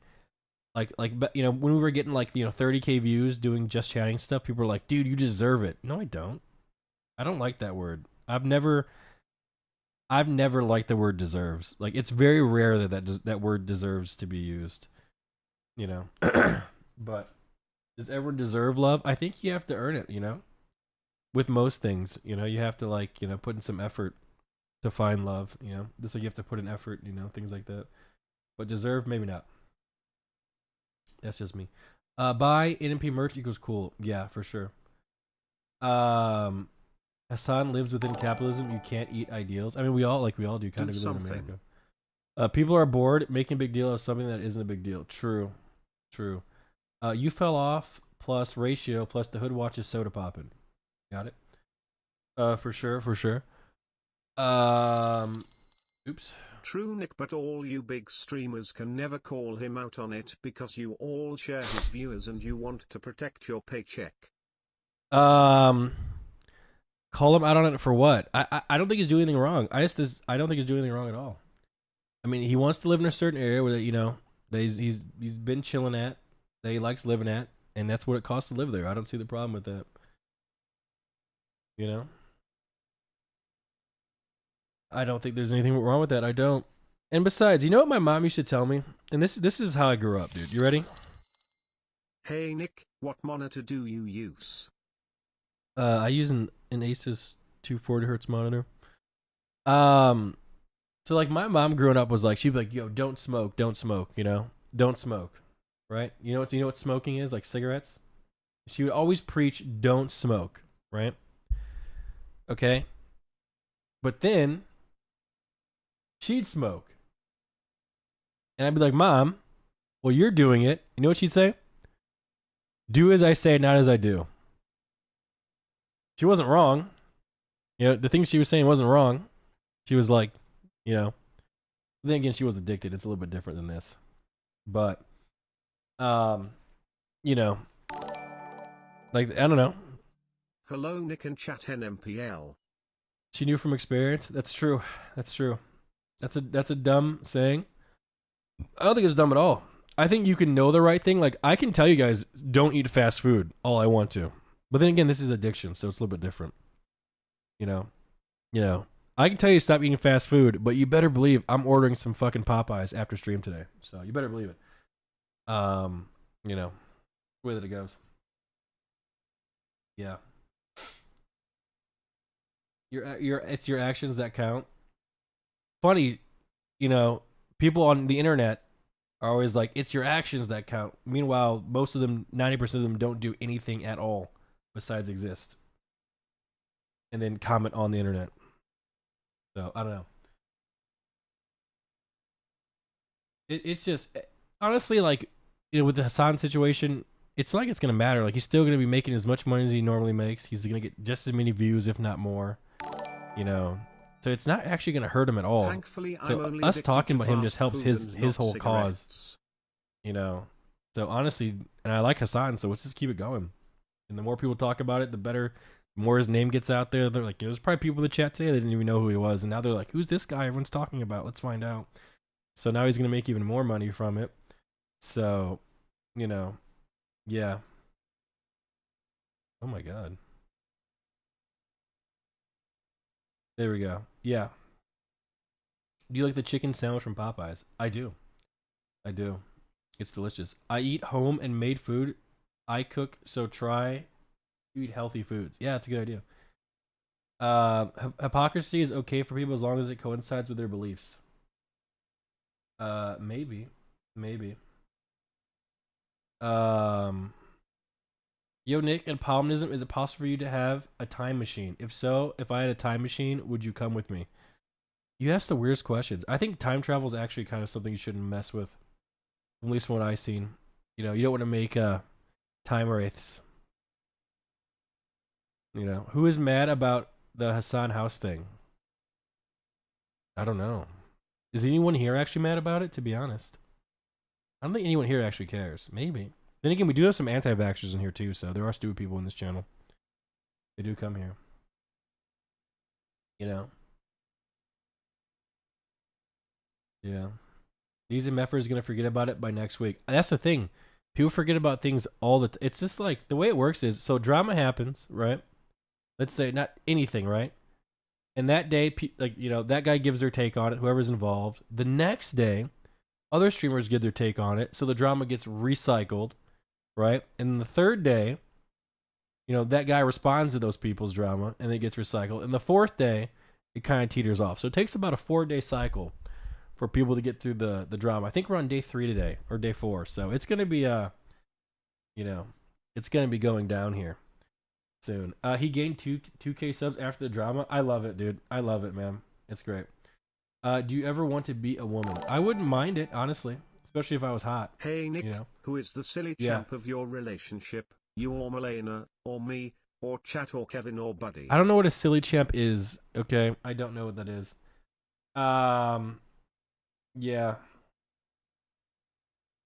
but you know, when we were getting like, you know, 30K views doing just chatting stuff, people were like, dude, you deserve it. No, I don't. I don't like that word. I've never liked the word deserves. Like, it's very rare that word deserves to be used, you know. But does everyone deserve love? I think you have to earn it, you know. With most things, you know, you have to, like, you know, put in some effort to find love, you know. Just like you have to put in effort, you know, things like that. But deserve, maybe not. That's just me. Buy NMP merch equals cool. Yeah, for sure. Hassan lives within capitalism. You can't eat ideals. I mean, we all do kind of live in America. People are bored making a big deal of something that isn't a big deal. True. You fell off plus ratio plus the hood watches soda popping. Got it. For sure. Oops. True, Nick, but all you big streamers can never call him out on it because you all share his viewers and you want to protect your paycheck. Call him out on it for what? I don't think he's doing anything wrong. I don't think he's doing anything wrong at all. I mean, he wants to live in a certain area where, you know, that he's been chilling at, that he likes living at, and that's what it costs to live there. I don't see the problem with that. You know? I don't think there's anything wrong with that. I don't. And besides, you know what my mom used to tell me? And this is how I grew up, dude. You ready? Hey Nick, what monitor do you use? I use an Asus 240 hertz monitor. So like my mom growing up was like, she'd be like, yo, don't smoke, you know? Don't smoke. Right? You know what smoking is? Like cigarettes? She would always preach don't smoke, right? Okay? But then she'd smoke. And I'd be like, Mom, well, you're doing it. You know what she'd say? Do as I say, not as I do. She wasn't wrong. You know, the things she was saying wasn't wrong. She was like, you know, then again, she was addicted. It's a little bit different than this. But, you know, like, I don't know. Hello, Nick and chat Nmplol. She knew from experience. That's true. That's a dumb saying. I don't think it's dumb at all. I think you can know the right thing. Like, I can tell you guys, don't eat fast food all I want to. But then again, this is addiction, so it's a little bit different. You know, I can tell you stop eating fast food, but you better believe I'm ordering some fucking Popeyes after stream today. So you better believe it. You know, the way that it goes. Yeah. It's your actions that count. Funny, you know, people on the internet are always like, it's your actions that count. Meanwhile, most of them, 90% of them, don't do anything at all besides exist. And then comment on the internet. So, I don't know. It's just, honestly, like, you know, with the Hassan situation, it's like it's going to matter. Like, he's still going to be making as much money as he normally makes. He's going to get just as many views, if not more. You know, so it's not actually going to hurt him at all. Thankfully, so us talking about him just helps his whole cause. You know, so honestly, and I like Hassan, so let's just keep it going. And the more people talk about it, the better. The more his name gets out there, they're like, there's probably people in the chat today that didn't even know who he was, and now they're like, who's this guy everyone's talking about? Let's find out. So now he's going to make even more money from it. So, you know, yeah. Oh my God. There we go. Yeah. Do you like the chicken sandwich from Popeyes? I do. It's delicious. I eat home and made food. I cook, so try to eat healthy foods. Yeah, it's a good idea. Hypocrisy is okay for people as long as it coincides with their beliefs. Maybe. Yeah, Yo, Nick, and Palminism, is it possible for you to have a time machine? If so, if I had a time machine, would you come with me? You ask the weirdest questions. I think time travel is actually kind of something you shouldn't mess with. At least from what I've seen. You know, you don't want to make time wraiths. You know, who is mad about the Hassan House thing? I don't know. Is anyone here actually mad about it, to be honest? I don't think anyone here actually cares. Maybe. Then again, we do have some anti-vaxxers in here too, so there are stupid people in this channel. They do come here. You know? Yeah. These MFers are going to forget about it by next week. That's the thing. People forget about things all the it's just like, the way it works is, so drama happens, right? Let's say, not anything, right? And that day, like, you know, that guy gives their take on it, whoever's involved. The next day, other streamers give their take on it, so the drama gets recycled, right? And the third day, you know, that guy responds to those people's drama, and it gets recycled. And the fourth day, it kind of teeters off. So it takes about a 4-day cycle for people to get through the drama. I think we're on day 3 today, or day 4. So it's going to be, you know, it's going to be going down here soon. He gained 2K subs after the drama. I love it, dude. I love it, man. It's great. Do you ever want to be a woman? I wouldn't mind it, honestly, especially if I was hot. Hey Nick, you know? who is the silly champ of your relationship? You or Malena, or me, or Chat, or Kevin, or Buddy? I don't know what a silly champ is. Okay, I don't know what that is. Yeah.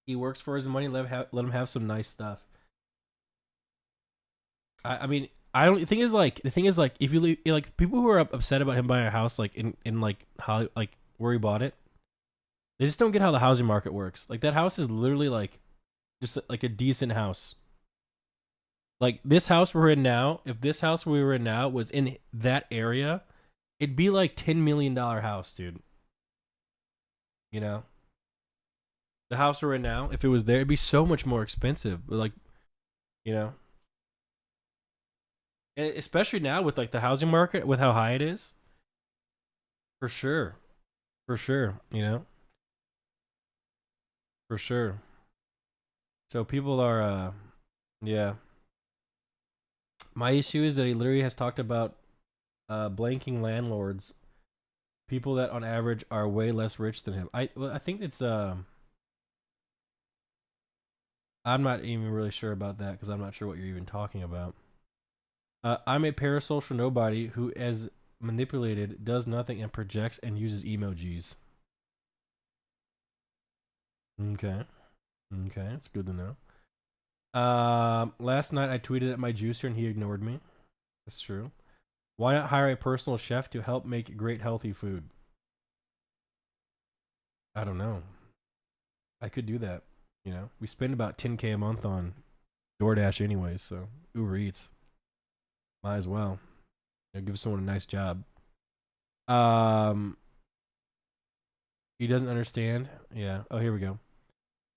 He works for his money. Let him have some nice stuff. I mean, I don't. The thing is, like, if you leave, like, people who are upset about him buying a house, like in like how, like, where he bought it, they just don't get how the housing market works. Like, that house is literally like just like a decent house. Like, this house we're in now, if this house we were in now was in that area, it'd be like $10 million house, dude. You know, the house we're in now, if it was there, it'd be so much more expensive. But, like, you know. And especially now with, like, the housing market, with how high it is. For sure. For sure, you know. For sure. So people are, yeah. My issue is that he literally has talked about blanking landlords, people that on average are way less rich than him. I think it's, I'm not even really sure about that, because I'm not sure what you're even talking about. I'm a parasocial nobody who is manipulated, does nothing, and projects and uses emojis. Okay. Okay, it's good to know. Last night I tweeted at my juicer and he ignored me. That's true. Why not hire a personal chef to help make great healthy food? I don't know. I could do that. You know, we spend about 10K a month on DoorDash anyways, so Uber Eats. Might as well. You know, give someone a nice job. He doesn't understand. Yeah. Oh, here we go.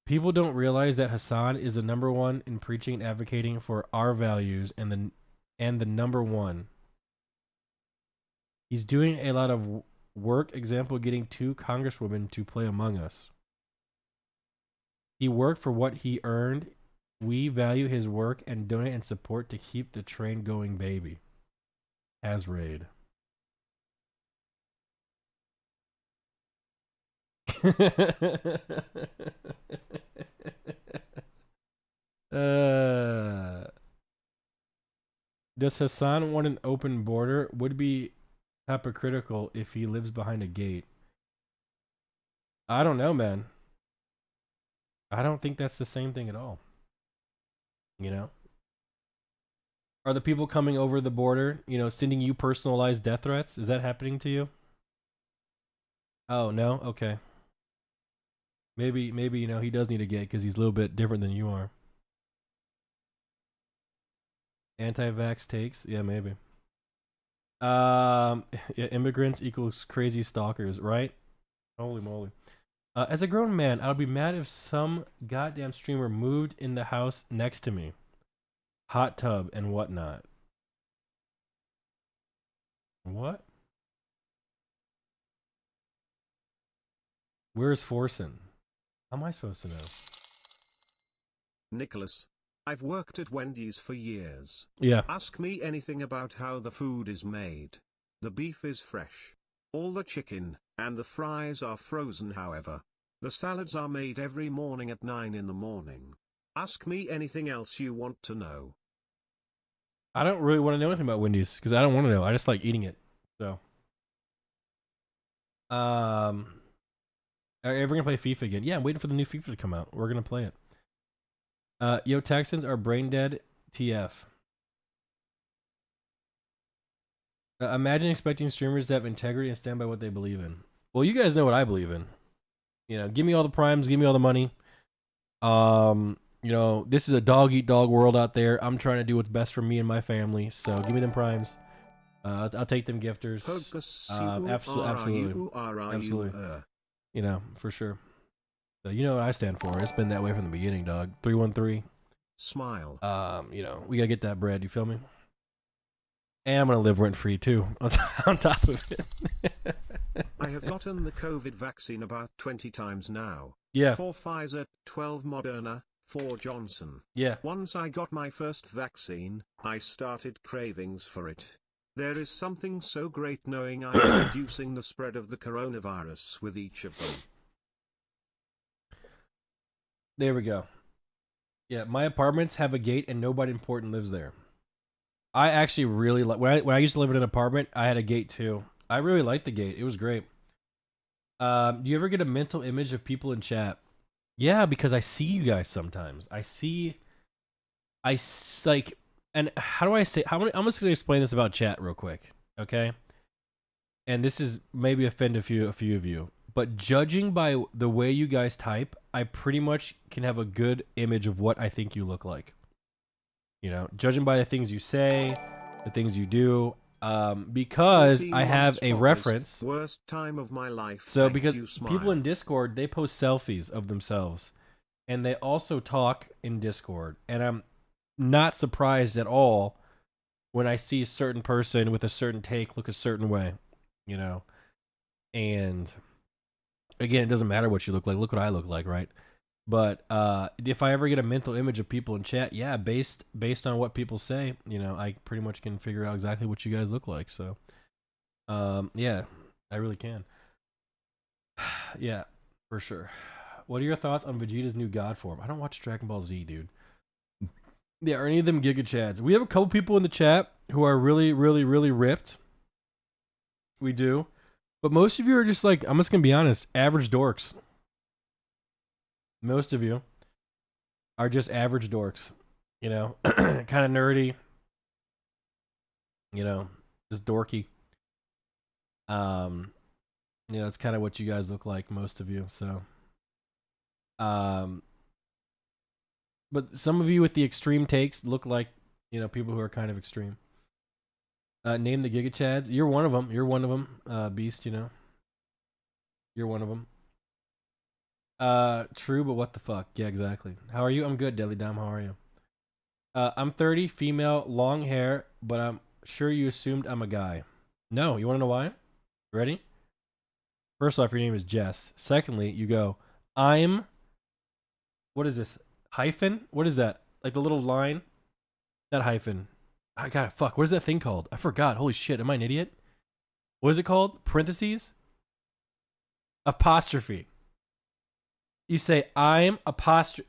People don't realize that Hassan is the number one in preaching and advocating for our values, and the number one. He's doing a lot of work. Example, getting 2 congresswomen to play Among Us. He worked for what he earned. We value his work and donate and support to keep the train going, baby. As raid. Does Hassan want an open border? Would be hypocritical if he lives behind a gate. I don't know, man. I don't think that's the same thing at all. You know? Are the people coming over the border, you know, sending you personalized death threats? Is that happening to you? Oh, no? Okay. Maybe, you know, he does need a gate because he's a little bit different than you are. Anti-vax takes? Yeah, maybe. Yeah, immigrants equals crazy stalkers, right? Holy moly. As a grown man, I would be mad if some goddamn streamer moved in the house next to me. Hot tub and whatnot. What? Where's Forsen? How am I supposed to know? Nicholas, I've worked at Wendy's for years. Yeah. Ask me anything about how the food is made. The beef is fresh. All the chicken, and the fries are frozen however. The salads are made every morning at 9 in the morning. Ask me anything else you want to know. I don't really want to know anything about Wendy's because I don't want to know. I just like eating it. So, are you ever gonna play FIFA again? Yeah, I'm waiting for the new FIFA to come out. We're gonna play it. Yo, Texans are brain dead. TF. Imagine expecting streamers to have integrity and stand by what they believe in. Well, you guys know what I believe in. You know, give me all the primes, give me all the money. You know, this is a dog eat dog world out there. I'm trying to do what's best for me and my family. So give me them primes. I'll take them gifters. Absolutely. You know, for sure. So you know what I stand for. It's been that way from the beginning, dog. 313. Smile. You know, we gotta get that bread. You feel me? And I'm gonna live rent free too. On top of it. I have gotten the COVID vaccine about 20 times now. Yeah. 4 Pfizer, 12 Moderna, 4 Johnson. Yeah. Once I got my first vaccine, I started cravings for it. There is something so great knowing I'm reducing the spread of the coronavirus with each of them. There we go. Yeah, my apartments have a gate and nobody important lives there. I actually really like when I used to live in an apartment, I had a gate too. I really liked the gate. It was great. Do you ever get a mental image of people in chat? Yeah, because I see you guys sometimes. Like, and how do I say? I'm just gonna explain this about chat real quick, okay? And this is maybe offend a few of you, but judging by the way you guys type, I pretty much can have a good image of what I think you look like. You know, judging by the things you say, the things you do. Because I have a reference. Worst time of my life. So because people in Discord, they post selfies of themselves and they also talk in Discord, and I'm not surprised at all when I see a certain person with a certain take look a certain way, you know. And again, it doesn't matter what you look like. Look what I look like, right? But if I ever get a mental image of people in chat, yeah, based on what people say, you know, I pretty much can figure out exactly what you guys look like. So, yeah, I really can. Yeah, for sure. What are your thoughts on Vegeta's new god form? I don't watch Dragon Ball Z, dude. Yeah, are any of them Giga Chads? We have a couple people in the chat who are really, really, really ripped. We do. But most of you are just like, I'm just going to be honest, average dorks. Most of you are just average dorks, you know, kind of nerdy, you know, just dorky. You know, that's kind of what you guys look like, most of you. So, but some of you with the extreme takes look like, you know, people who are kind of extreme. Name the Giga Chads. You're one of them. You're one of them, Beast. You know, you're one of them. True, but what the fuck? Yeah, exactly. How are you? I'm good, Deadly Dom. How are you? I'm 30, female, long hair, but I'm sure you assumed I'm a guy. No, you want to know why? Ready? First off, your name is Jess. Secondly, you go, I'm. What is this? Hyphen? What is that? Like the little line? That hyphen. I got it. Fuck. What is that thing called? I forgot. Holy shit. Am I an idiot? What is it called? Parentheses? Apostrophe. You say I apostrophe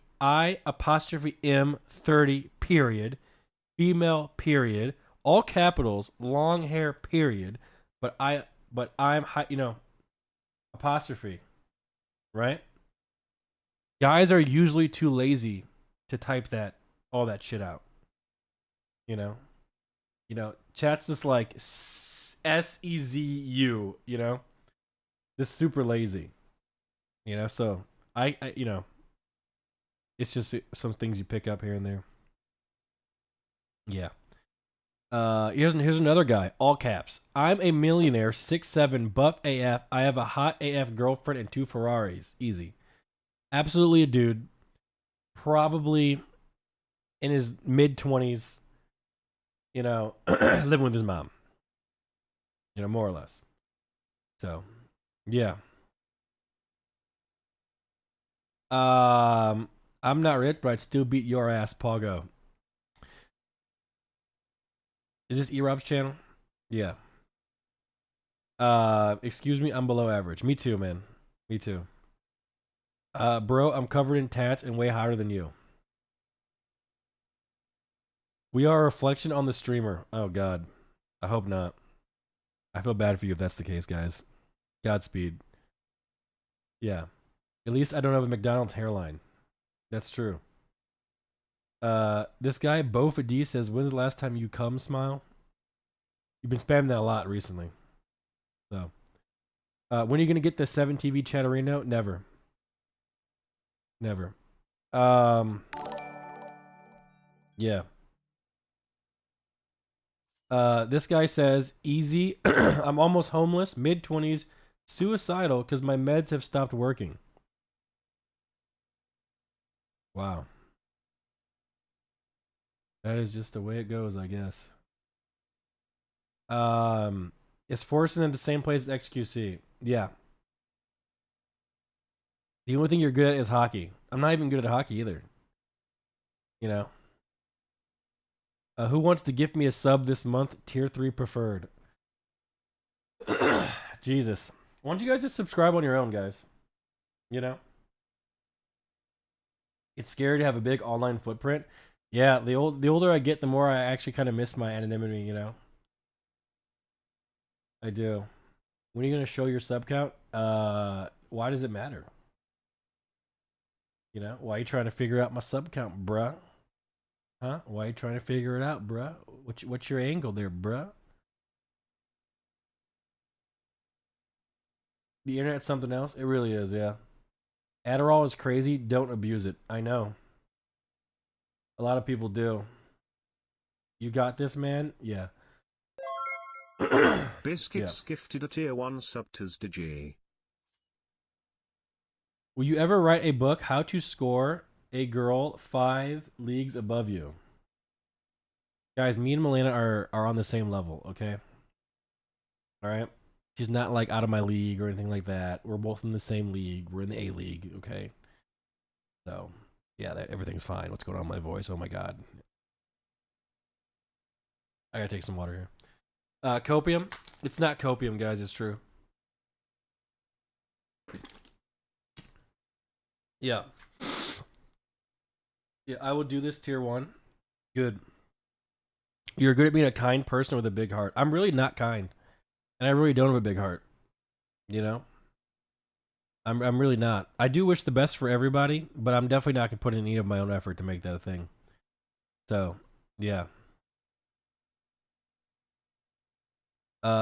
M 30 period, female period, all capitals, long hair period, but I'm you know, apostrophe, right? Guys are usually too lazy to type all that shit out. You know, chat's just like SEZU, you know, just super lazy, you know. So I you know, it's just some things you pick up here and there. Yeah. Here's another guy, all caps. I'm a millionaire, 6'7", buff AF. I have a hot AF girlfriend and 2 Ferraris. Easy. Absolutely a dude. Probably in his mid-20s, you know, living with his mom. You know, more or less. So, yeah. I'm not rich, but I'd still beat your ass, Pogo. Is this E-Rob's channel? Yeah. Excuse me, I'm below average. Me too, man. Me too. Bro, I'm covered in tats and way hotter than you. We are a reflection on the streamer. Oh, God. I hope not. I feel bad for you if that's the case, guys. Godspeed. Yeah. At least I don't have a McDonald's hairline. That's true. This guy, VODs, says, when's the last time you come, Smile? You've been spamming that a lot recently. So. When are you going to get the 7TV Chatterino? Never. Never. Yeah. This guy says, easy. I'm almost homeless, mid-20s, suicidal because my meds have stopped working. Wow. That is just the way it goes, I guess. Is Forsen at the same place as XQC? Yeah. The only thing you're good at is hockey. I'm not even good at hockey either. You know? Who wants to gift me a sub this month? Tier 3 preferred. Jesus. Why don't you guys just subscribe on your own, guys? You know? It's scary to have a big online footprint. Yeah, the older I get, the more I actually kind of miss my anonymity, you know? I do. When are you going to show your sub count? Why does it matter? You know? Why are you trying to figure out my sub count, bruh? Huh? Why are you trying to figure it out, bruh? What's your angle there, bruh? The internet's something else? It really is, yeah. Adderall is crazy. Don't abuse it. I know. A lot of people do. You got this, man? Yeah. Biscuits gifted a tier 1 sub to SDG. Will you ever write a book, How to Score a Girl 5 Leagues Above You? Guys, me and Malena are on the same level, okay? Alright? She's not like out of my league or anything like that. We're both in the same league. We're in the A league, okay? So, yeah, everything's fine. What's going on with my voice? Oh my god. I gotta take some water here. Copium? It's not copium, guys. It's true. Yeah. Yeah, I will do this tier 1. Good. You're good at being a kind person with a big heart. I'm really not kind. And I really don't have a big heart. You know? I'm really not. I do wish the best for everybody, but I'm definitely not going to put in any of my own effort to make that a thing. So, yeah.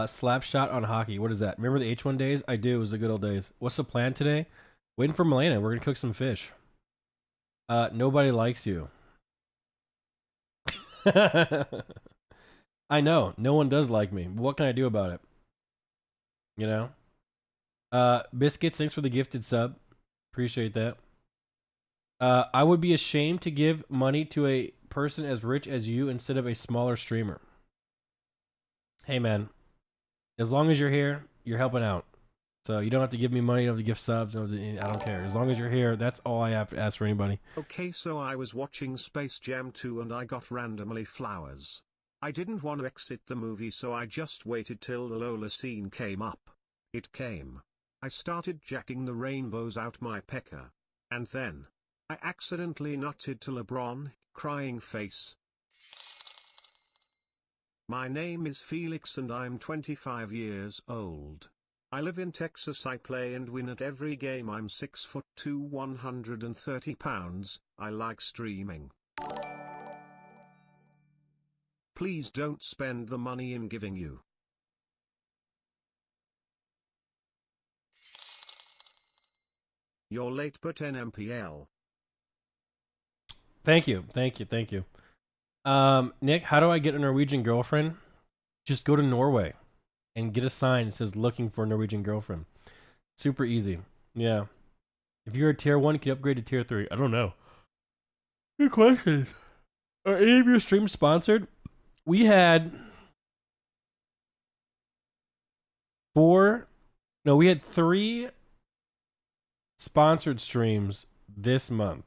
Slap shot on hockey. What is that? Remember the H1 days? I do. It was the good old days. What's the plan today? Waiting for Malena. We're going to cook some fish. Nobody likes you. I know. No one does like me. What can I do about it? You know? Biscuits, thanks for the gifted sub. Appreciate that. I would be ashamed to give money to a person as rich as you instead of a smaller streamer. Hey, man. As long as you're here, you're helping out. So you don't have to give me money, you don't have to give subs, I don't care. As long as you're here, that's all I have to ask for anybody. Okay, so I was watching Space Jam 2 and I got randomly flowers. I didn't want to exit the movie, so I just waited till the Lola scene came up. It came. I started jacking the rainbows out my pecker. And then I accidentally nutted to LeBron, crying face. My name is Felix and I'm 25 years old. I live in Texas. I play and win at every game. I'm 6'2", 130 pounds. I like streaming. Please don't spend the money in giving you. You're late but Nmplol. Thank you. Nick, how do I get a Norwegian girlfriend? Just go to Norway and get a sign that says looking for a Norwegian girlfriend. Super easy. Yeah. If you're a tier 1, can you upgrade to tier 3? I don't know. Good questions. Are any of your streams sponsored? We had 3 sponsored streams this month.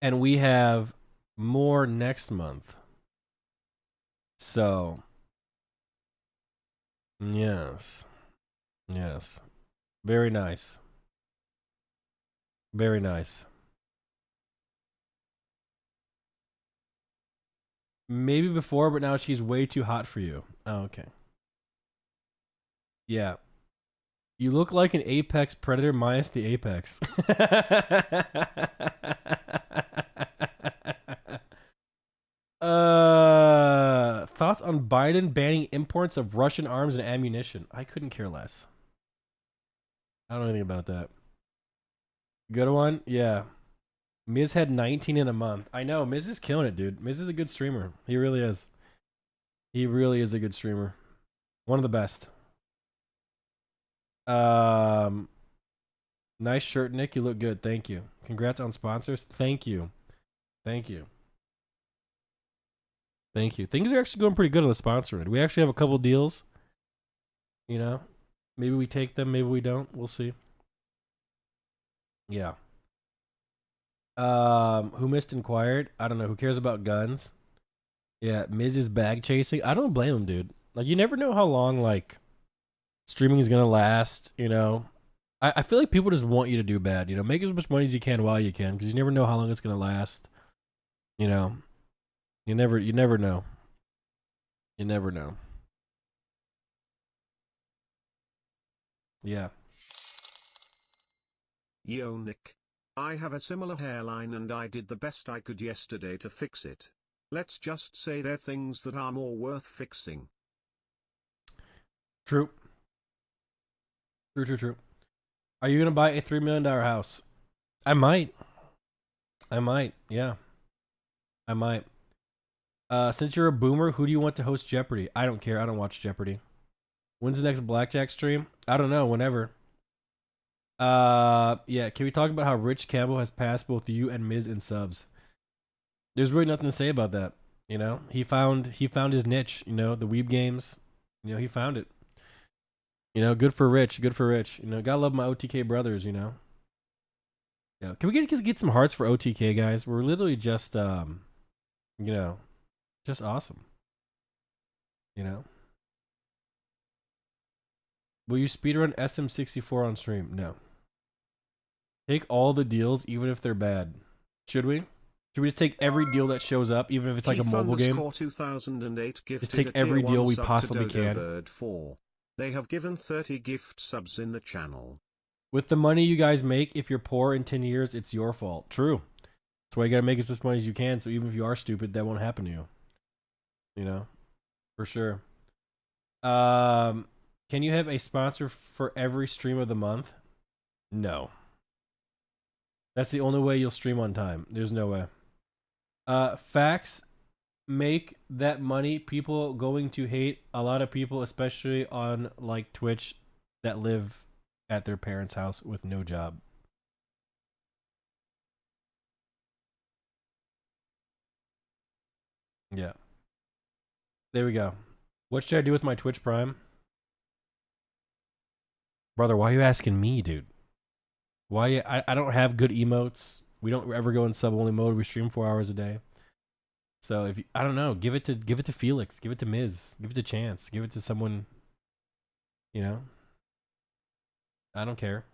And we have more next month. So, yes. Yes. Very nice. Very nice. Maybe before, but now she's way too hot for you. Oh, okay. Yeah. You look like an apex predator minus the apex. Thoughts on Biden banning imports of Russian arms and ammunition? I couldn't care less. I don't know anything about that. Good one? Yeah. Miz had 19 in a month. I know. Miz is killing it, dude. Miz is a good streamer. He really is. He really is a good streamer. One of the best. Nice shirt, Nick. You look good. Thank you. Congrats on sponsors. Thank you. Thank you. Thank you. Things are actually going pretty good on the sponsor end. We actually have a couple deals. You know, maybe we take them, maybe we don't. We'll see. Yeah. Who missed inquired? I don't know. Who cares about guns? Yeah, Miz is bag chasing. I don't blame him, dude. Like, you never know how long like streaming is gonna last. You know, I feel like people just want you to do bad. You know, make as much money as you can while you can, because you never know how long it's gonna last. You know, you never know. You never know. Yeah. Yo Nick. I have a similar hairline and I did the best I could yesterday to fix it. Let's just say there are things that are more worth fixing. True. True. Are you gonna buy a $3 million house? I might. Yeah. I might. Since you're a boomer, who do you want to host Jeopardy? I don't care. I don't watch Jeopardy. When's the next blackjack stream? I don't know. Whenever. Yeah. Can we talk about how Rich Campbell has passed both you and Miz in subs? There's really nothing to say about that. You know, he found his niche. You know, the weeb games. You know, he found it. You know, good for Rich. Good for Rich. You know, gotta love my OTK brothers. You know. Yeah. Can we get some hearts for OTK guys? We're literally just you know, just awesome. You know. Will you speedrun SM64 on stream? No. Take all the deals, even if they're bad. Should we? Should we just take every deal that shows up, even if it's like a mobile game? 2008 just take every deal we possibly can. Bird 4. They have given 30 gift subs in the channel. With the money you guys make, if you're poor in 10 years, it's your fault. True. That's why you gotta make as much money as you can, so even if you are stupid, that won't happen to you. You know? For sure. Can you have a sponsor for every stream of the month? No. That's the only way you'll stream on time. There's no way. Facts make that money. People going to hate a lot of people, especially on like Twitch, that live at their parents' house with no job. Yeah. There we go. What should I do with my Twitch Prime? Brother, why are you asking me, dude? Why? I don't have good emotes. We don't ever go in sub-only mode. We stream 4 hours a day. So if you, I don't know, give it to Felix, give it to Miz, give it to Chance, give it to someone, you know. I don't care.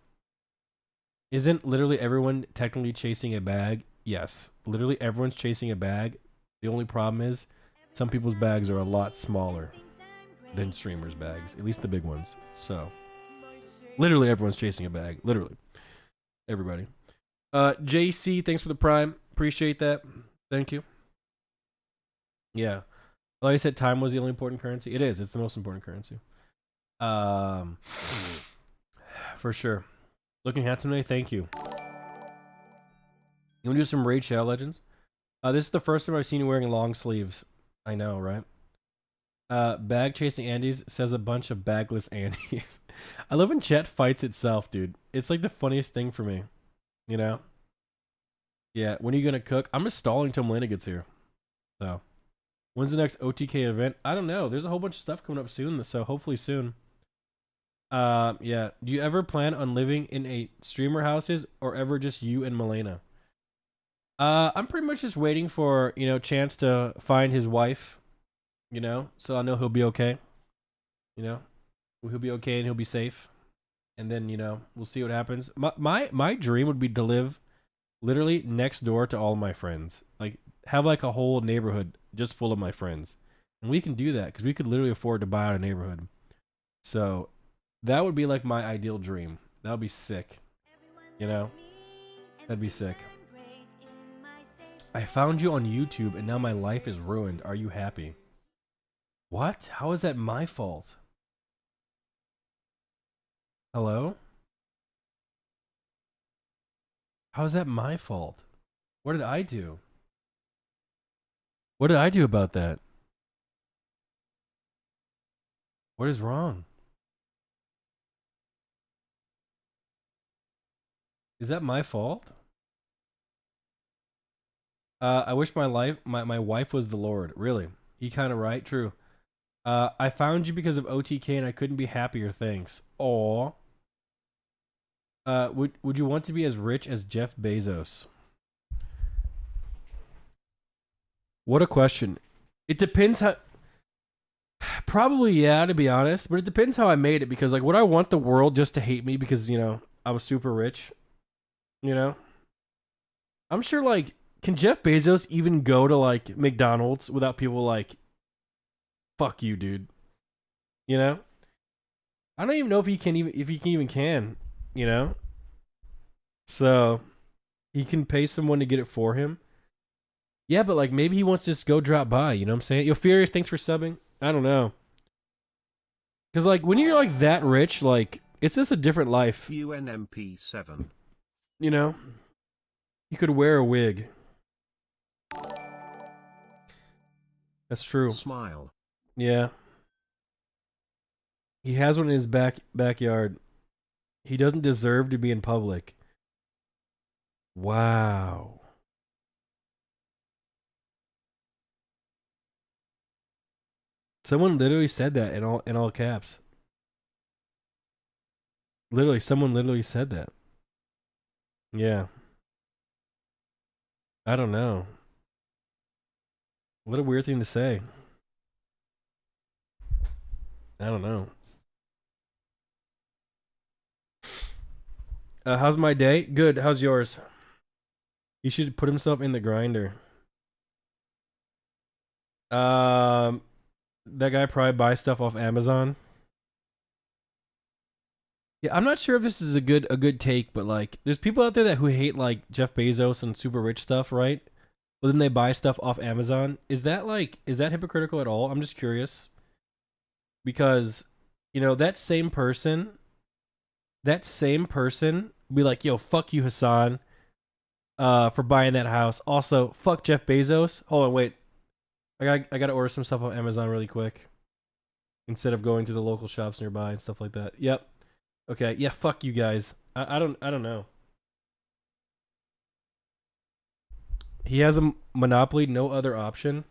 Isn't literally everyone technically chasing a bag? Yes, literally everyone's chasing a bag. The only problem is some people's bags are a lot smaller than streamers' bags, at least the big ones. So literally everyone's chasing a bag. Literally everybody. JC, thanks for the Prime. Appreciate that. Thank you. Yeah. Like I said, time was the only important currency. It is. It's the most important currency. For sure. Looking handsome today. Thank you. You want to do some Raid Shadow Legends? This is the first time I've seen you wearing long sleeves. I know, right? Bag chasing Andes says a bunch of bagless Andes. I love when chat fights itself, dude. It's like the funniest thing for me. You know? Yeah, when are you gonna cook? I'm just stalling till Malena gets here. So, when's the next OTK event? I don't know. There's a whole bunch of stuff coming up soon, so hopefully soon. Yeah. Do you ever plan on living in a streamer houses or ever just you and Malena? I'm pretty much just waiting for, you know, Chance to find his wife, you know, so I know he'll be okay. You know, he'll be okay and he'll be safe. And then, you know, we'll see what happens. My dream would be to live literally next door to all my friends. Like, have like a whole neighborhood just full of my friends. And we can do that because we could literally afford to buy out a neighborhood. So that would be like my ideal dream. That would be sick. You know? That'd be sick. I found you on YouTube and now my life is ruined. Are you happy? What? How is that my fault? Hello? How is that my fault? What did I do? What did I do about that? What is wrong? Is that my fault? I wish my wife was the Lord. Really? He kind of right? True. I found you because of OTK and I couldn't be happier. Thanks. Aw. Would you want to be as rich as Jeff Bezos? What a question. It depends how. Probably, yeah, to be honest, but it depends how I made it because, like, would I want the world just to hate me because, you know, I was super rich? You know? I'm sure, like, can Jeff Bezos even go to, like, McDonald's without people, like, fuck you, dude? You know? I don't even know if he can even, you know? So, he can pay someone to get it for him. Yeah, but, like, maybe he wants to just go drop by, you know what I'm saying? Yo, Furious, thanks for subbing. I don't know. Because, like, when you're, like, that rich, like, it's just a different life. UNMP7. You know? You could wear a wig. That's true. Smile. Yeah. He has one in his backyard. He doesn't deserve to be in public. Wow. Someone literally said that in all caps. Literally, someone literally said that. Yeah. I don't know. What a weird thing to say. I don't know. How's my day? Good. How's yours? He should put himself in the grinder. That guy probably buys stuff off Amazon. Yeah, I'm not sure if this is a good take, but like, there's people out there that who hate like Jeff Bezos and super rich stuff, right? But then they buy stuff off Amazon. Is that hypocritical at all? I'm just curious because, you know, that same person be like, yo, fuck you, Hassan, for buying that house. Also, fuck Jeff Bezos. Hold on, wait. I gotta order some stuff on Amazon really quick instead of going to the local shops nearby and stuff like that. Yep. Okay. Yeah. Fuck you guys. I don't know. He has a monopoly. No other option.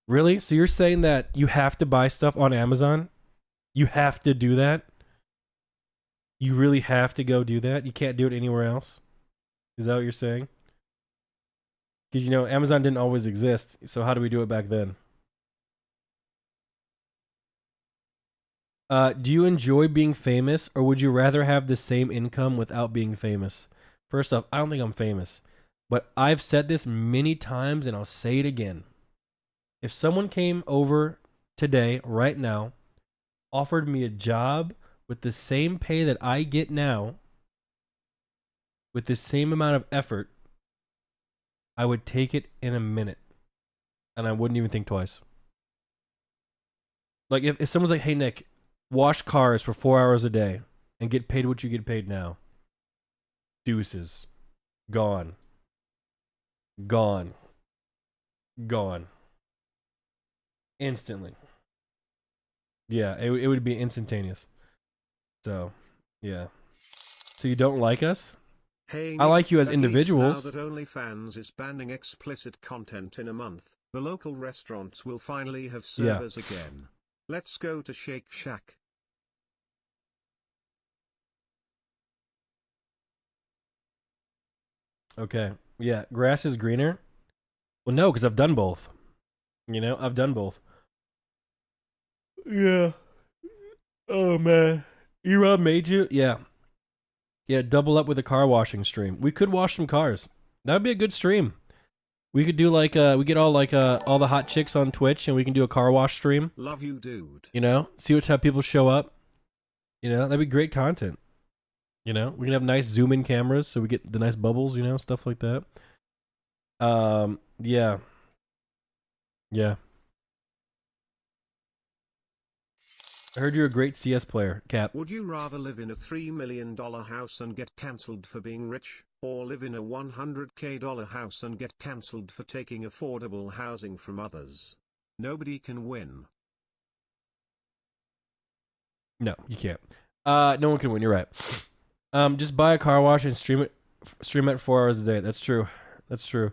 Really? So you're saying that you have to buy stuff on Amazon? You have to do that? You really have to go do that? You can't do it anywhere else? Is that what you're saying? Because, you know, Amazon didn't always exist. So how do we do it back then? Do you enjoy being famous, or would you rather have the same income without being famous? First off, I don't think I'm famous. But I've said this many times, and I'll say it again. If someone came over today, right now, offered me a job with the same pay that I get now, with the same amount of effort, I would take it in a minute. And I wouldn't even think twice. Like, if someone's like, hey, Nick, wash cars for 4 hours a day and get paid what you get paid now. Deuces. Gone. Gone. Gone. Instantly. Yeah, it would be instantaneous. So, yeah. So you don't like us? Hey, I like you as at least individuals. now that OnlyFans is banning explicit content in a month, the local restaurants will finally have servers again. Let's go to Shake Shack. Okay. Yeah, grass is greener. Well, no, because I've done both. You know, I've done both. Yeah. Oh man. E-Rob made you? Yeah. Yeah, double up with a car washing stream. We could wash some cars. That would be a good stream. We could do like we get all all the hot chicks on Twitch and we can do a car wash stream. Love you, dude. You know, see what's how people show up. You know, that'd be great content. You know, we can have nice zoom in cameras so we get the nice bubbles, you know, stuff like that. Yeah. Yeah. I heard you're a great CS player, Cap. Would you rather live in a $3 million house and get cancelled for being rich, or live in a $100K house and get cancelled for taking affordable housing from others? Nobody can win. No, you can't. No one can win. You're right. Just buy a car wash and stream it 4 hours a day. That's true. That's true.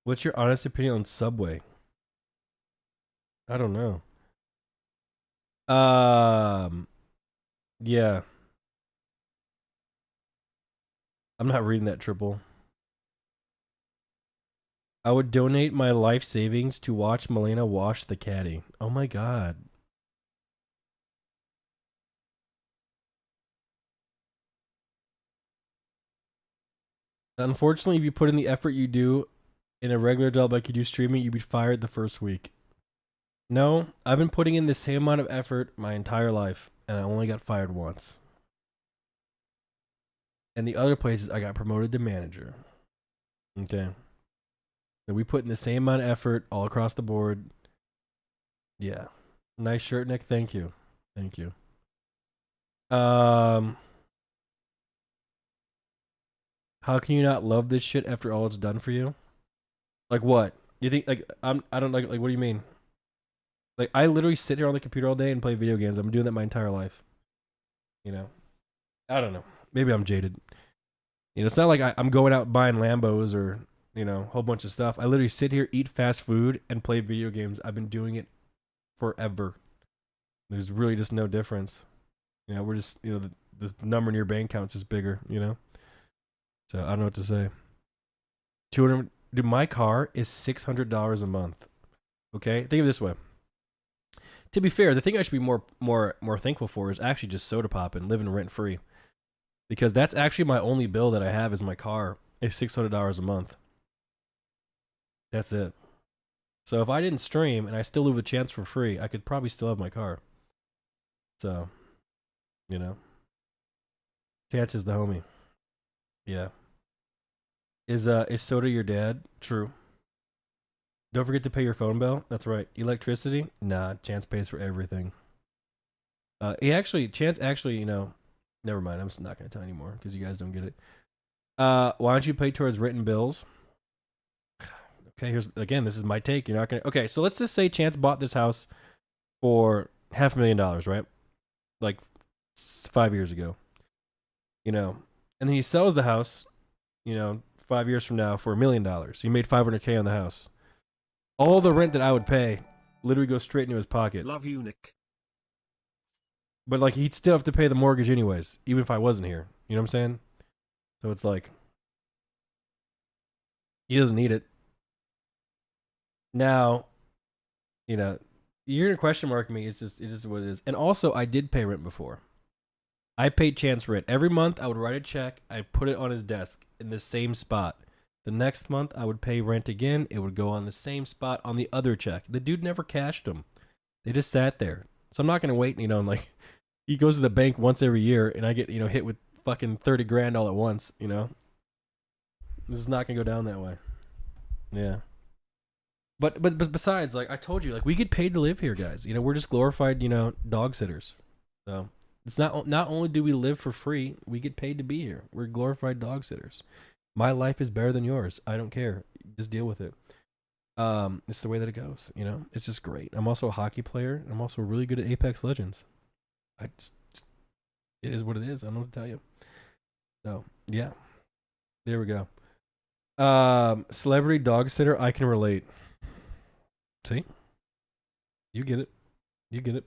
What's your honest opinion on Subway? I don't know. Yeah. I'm not reading that, Triple. I would donate my life savings to watch Malena wash the caddy. Oh my god. Unfortunately, if you put in the effort you do in a regular job like you do streaming, you'd be fired the first week. No, I've been putting in the same amount of effort my entire life, and I only got fired once. And the other places, I got promoted to manager. Okay. So we put in the same amount of effort all across the board. Yeah. Nice shirt, Nick. Thank you. Thank you. How can you not love this shit after all it's done for you? Like what? You think like I don't like what do you mean? Like I literally sit here on the computer all day and play video games. I'm doing that my entire life. You know? I don't know. Maybe I'm jaded. You know, it's not like I'm going out buying Lambos or, you know, a whole bunch of stuff. I literally sit here, eat fast food, and play video games. I've been doing it forever. There's really just no difference. You know, we're just, you know, the number in your bank account's just bigger, you know? So I don't know what to say. 200. Dude, my car is $600 a month. Okay? Think of it this way. To be fair, the thing I should be more thankful for is actually just soda pop and living rent free. Because that's actually my only bill that I have is my car. It's $600 a month. That's it. So if I didn't stream and I still live a chance for free, I could probably still have my car. So, you know. Chance is the homie. Yeah. Is soda your dad? True. Don't forget to pay your phone bill. That's right. Electricity? Nah, Chance pays for everything. Chance actually, you know, never mind. I'm just not going to tell anymore because you guys don't get it. Why don't you pay towards written bills? Okay, this is my take. You're not going to. Okay, so let's just say Chance bought this house for $500,000, right? Like 5 years ago. You know, and then he sells the house, you know, 5 years from now for $1 million. He made $500K on the house. All the rent that I would pay literally goes straight into his pocket. Love you, Nick. But like he'd still have to pay the mortgage anyways, even if I wasn't here. You know what I'm saying? So it's like he doesn't need it. Now, you know, you're gonna question mark me. It's just what it is. And also, I did pay rent before. I paid Chance rent every month. I would write a check. I'd put it on his desk in the same spot. The next month, I would pay rent again. It would go on the same spot on the other check. The dude never cashed them. They just sat there. So I'm not gonna wait. You know, and like he goes to the bank once every year, and I get hit with fucking 30 grand all at once. You know, this is not gonna go down that way. Yeah. But besides, like I told you, like we get paid to live here, guys. You know, we're just glorified, dog sitters. So it's not only do we live for free, we get paid to be here. We're glorified dog sitters. My life is better than yours. I don't care. Just deal with it. It's the way that it goes. You know, it's just great. I'm also a hockey player. I'm also really good at Apex Legends. It is what it is. I don't know what to tell you. So yeah, there we go. Celebrity dog sitter. I can relate. See, you get it. You get it.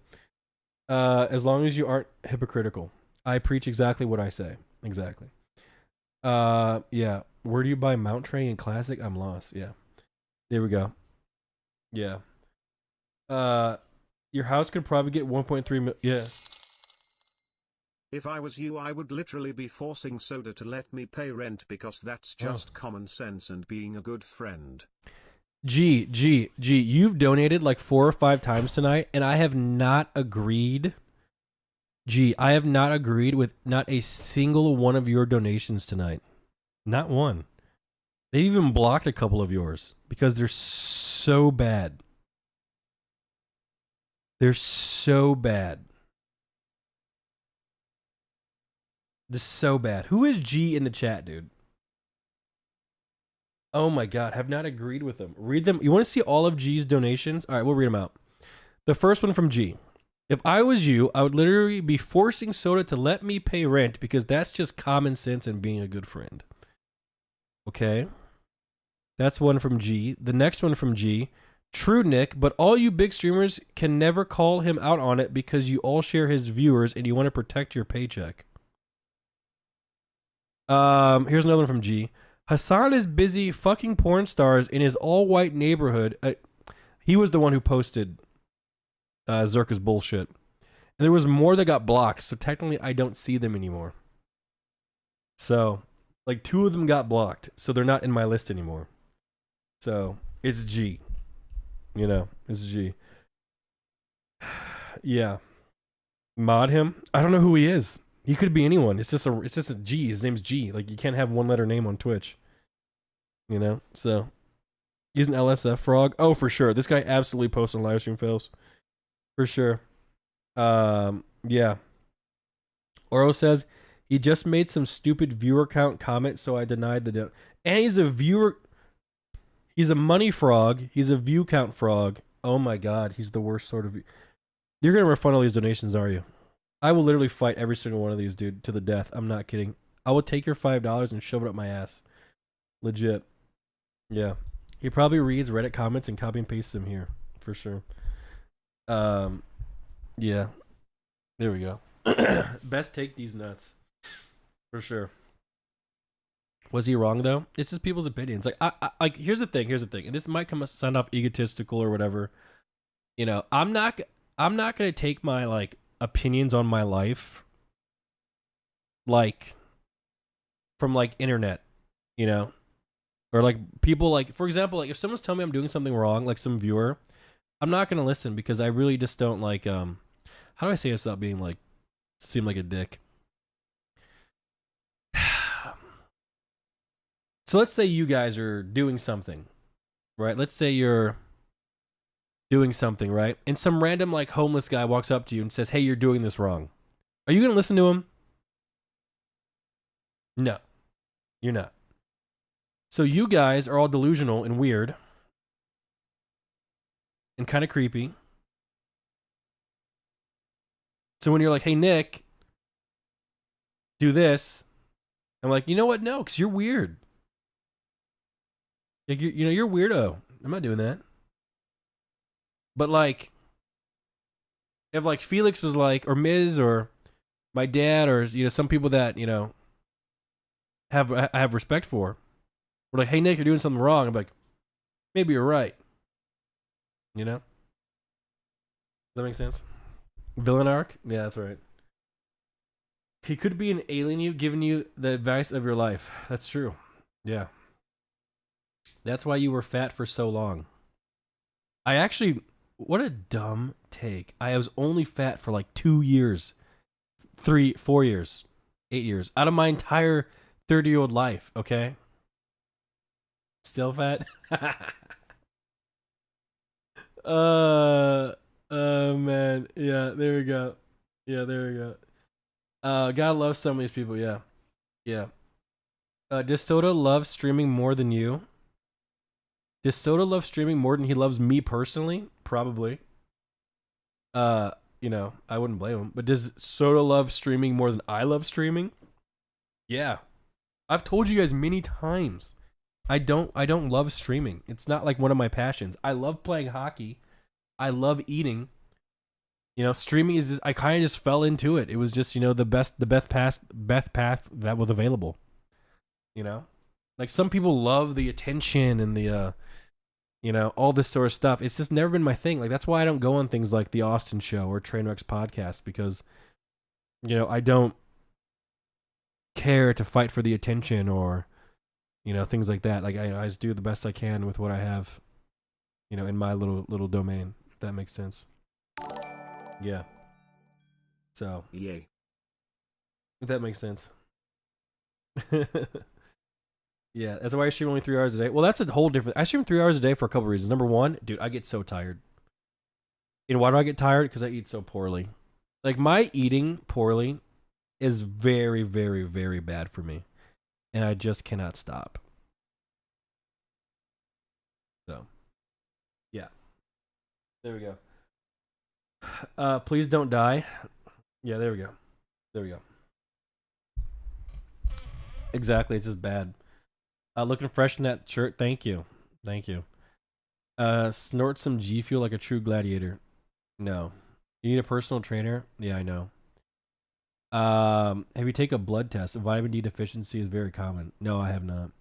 As long as you aren't hypocritical. I preach exactly what I say. exactly. Yeah. Where do you buy Mount Train and Classic? I'm lost. Yeah. There we go. Yeah. Your house could probably get 1.3 million. Yeah. If I was you, I would literally be forcing Soda to let me pay rent because that's just common sense and being a good friend. G, you've donated like 4 or 5 times tonight, and I have not agreed. I have not agreed with not a single one of your donations tonight. Not one. They even blocked a couple of yours because they're so bad. They're so bad. They're so bad. Who is G in the chat, dude? Oh my god, have not agreed with them. Read them. You want to see all of G's donations? All right, we'll read them out. The first one from G. If I was you, I would literally be forcing Soda to let me pay rent because that's just common sense and being a good friend. Okay. That's one from G. The next one from G. True, Nick, but all you big streamers can never call him out on it because you all share his viewers and you want to protect your paycheck. Here's another one from G. Hassan is busy fucking porn stars in his all-white neighborhood. He was the one who posted Zerka's bullshit. And there was more that got blocked, so technically I don't see them anymore. So, like 2 of them got blocked, so they're not in my list anymore. So, it's G. You know, it's G. Yeah. Mod him? I don't know who he is. He could be anyone. It's just a G. His name's G. Like, you can't have one letter name on Twitch. You know? So, he's an LSF frog. Oh, for sure. This guy absolutely posts on live stream fails. For sure. Yeah. Oro says, he just made some stupid viewer count comment, so I denied the and he's a viewer. He's a money frog. He's a view count frog. Oh my god, he's the worst sort of. You're gonna refund all these donations, are you? I will literally fight every single one of these, dude, to the death. I'm not kidding. I will take your $5 and shove it up my ass. Legit. Yeah. He probably reads Reddit comments and copy and pastes them here. For sure. Yeah. There we go. Best take these nuts. For sure. Was he wrong though? It's just people's opinions. Like here's the thing, and this might sound off egotistical or whatever. You know, I'm not gonna take my like opinions on my life like from like internet, you know? Or like people like, for example, like if someone's telling me I'm doing something wrong, like some viewer, I'm not gonna listen because I really just don't like how do I say this without being like seem like a dick? So let's say you guys are doing something, right? Let's say you're doing something, right? And some random like homeless guy walks up to you and says, "Hey, you're doing this wrong." Are you gonna listen to him? No, you're not. So you guys are all delusional and weird and kind of creepy. So when you're like, "Hey, Nick, do this," I'm like, "You know what? No, because you're weird. Like, you're a weirdo. I'm not doing that." But like, if like Felix was like, or Miz, or my dad, or some people that I have respect for, we're like, "Hey Nick, you're doing something wrong." I'm like, "Maybe you're right." You know? Does that make sense? Villain arc? Yeah, that's right. He could be an alien you giving you the advice of your life. That's true. Yeah. That's why you were fat for so long. I actually, what a dumb take. I was only fat for like 2 years, 3, 4 years, 8 years out of my entire 30-year-old life. Okay. Still fat. Man. Yeah, there we go. Gotta love some of these people. Yeah. Does Soda love streaming more than you? Does Soda love streaming more than he loves me personally? Probably. I wouldn't blame him. But does Soda love streaming more than I love streaming? Yeah. I've told you guys many times. I don't love streaming. It's not like one of my passions. I love playing hockey. I love eating. Streaming is just, I kind of just fell into it. It was just, the best path that was available. Like some people love the attention and the, all this sort of stuff. It's just never been my thing. Like that's why I don't go on things like the Austin Show or Trainwreck's podcast because, I don't care to fight for the attention or, things like that. Like I just do the best I can with what I have, in my little domain. If that makes sense. Yeah. So. Yay. If that makes sense. Yeah, that's why I stream only 3 hours a day. Well, that's a whole different. I stream 3 hours a day for a couple reasons. Number one, dude, I get so tired. And why do I get tired? Because I eat so poorly. Like my eating poorly is very, very, very bad for me, and I just cannot stop. So, yeah. There we go. Please don't die. Yeah, there we go. There we go. Exactly, it's just bad. Looking fresh in that shirt. Thank you. Thank you. Snort some G Fuel like a true gladiator. No. You need a personal trainer? Yeah, I know. Have you taken a blood test? Vitamin D deficiency is very common. No, I have not.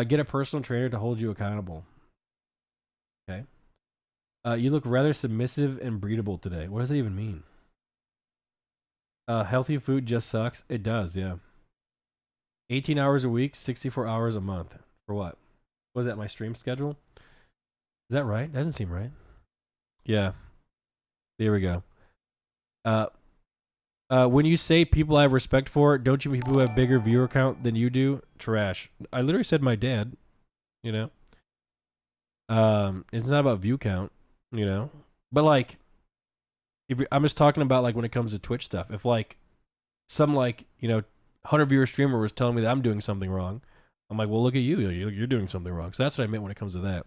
Get a personal trainer to hold you accountable. Okay. You look rather submissive and breedable today. What does that even mean? Healthy food just sucks. It does, yeah. 18 hours a week, 64 hours a month. For what? Was that my stream schedule? Is that right? That doesn't seem right. Yeah. There we go. When you say people I have respect for, don't you mean people who have bigger viewer count than you do? Trash. I literally said my dad, It's not about view count, But like, I'm just talking about like when it comes to Twitch stuff. If like some 100 viewer streamer was telling me that I'm doing something wrong, I'm like, well, look at you. You're doing something wrong. So that's what I meant when it comes to that.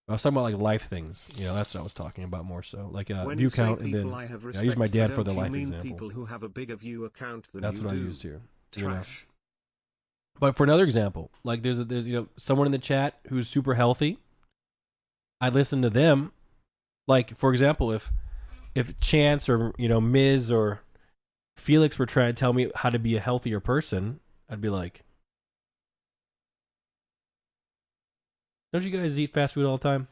I was talking about like life things. That's what I was talking about more so. Like view count, and then I use my dad for the life example. People who have a bigger viewer count than that's you what do. I used here. Trash. But for another example, like there's someone in the chat who's super healthy. I listen to them. Like for example, if Chance or Miz or Felix were trying to tell me how to be a healthier person, I'd be like, don't you guys eat fast food all the time?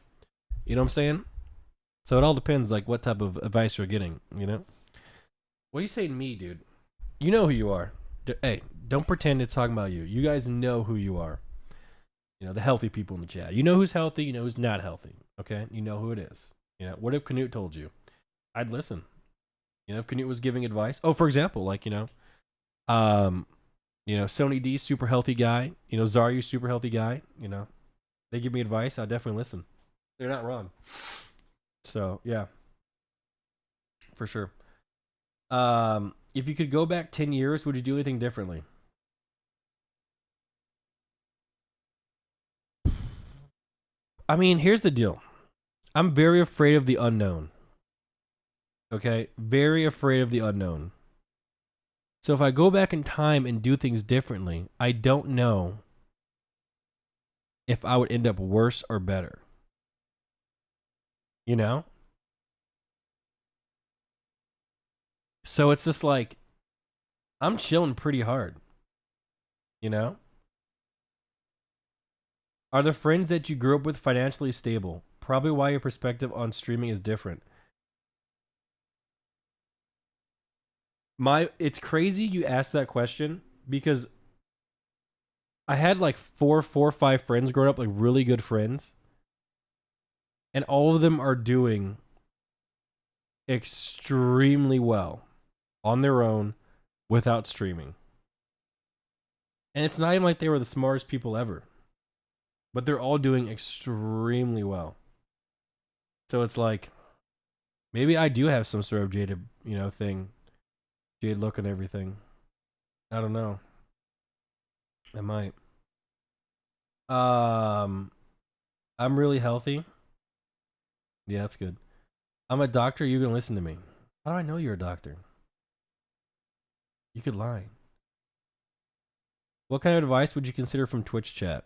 You know what I'm saying? So it all depends, like, what type of advice you're getting, What are you saying to me, dude? You know who you are. Hey, don't pretend it's talking about you. You guys know who you are. The healthy people in the chat. You know who's healthy, you know who's not healthy, okay? You know who it is. What if Canute told you? I'd listen. If Canute was giving advice. Oh, for example, like, Sony D, super healthy guy. Zaryu, super healthy guy. They give me advice, I'll definitely listen. They're not wrong. So, yeah. For sure. If you could go back 10 years, would you do anything differently? I mean, here's the deal. I'm very afraid of the unknown. Okay? Very afraid of the unknown. So if I go back in time and do things differently, I don't know if I would end up worse or better. So it's just like, I'm chilling pretty hard. Are the friends that you grew up with financially stable? Probably why your perspective on streaming is different. It's crazy you asked that question because I had like four or five friends growing up, like really good friends. And all of them are doing extremely well on their own without streaming. And it's not even like they were the smartest people ever. But they're all doing extremely well. So it's like, maybe I do have some sort of jaded, thing. Jade look and everything. I don't know. I might. I'm really healthy. Yeah, that's good. I'm a doctor. You can listen to me. How do I know you're a doctor? You could lie. What kind of advice would you consider from Twitch chat?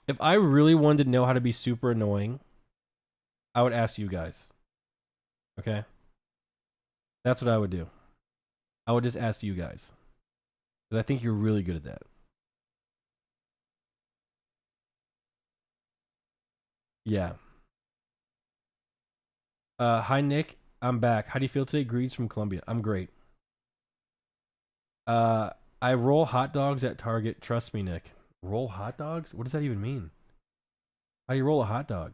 If I really wanted to know how to be super annoying, I would ask you guys. Okay? That's what I would do. I would just ask you guys. Because I think you're really good at that. Yeah. Hi Nick, I'm back. How do you feel today? Greetings from Colombia. I'm great. I roll hot dogs at Target. Trust me, Nick. Roll hot dogs? What does that even mean? How do you roll a hot dog?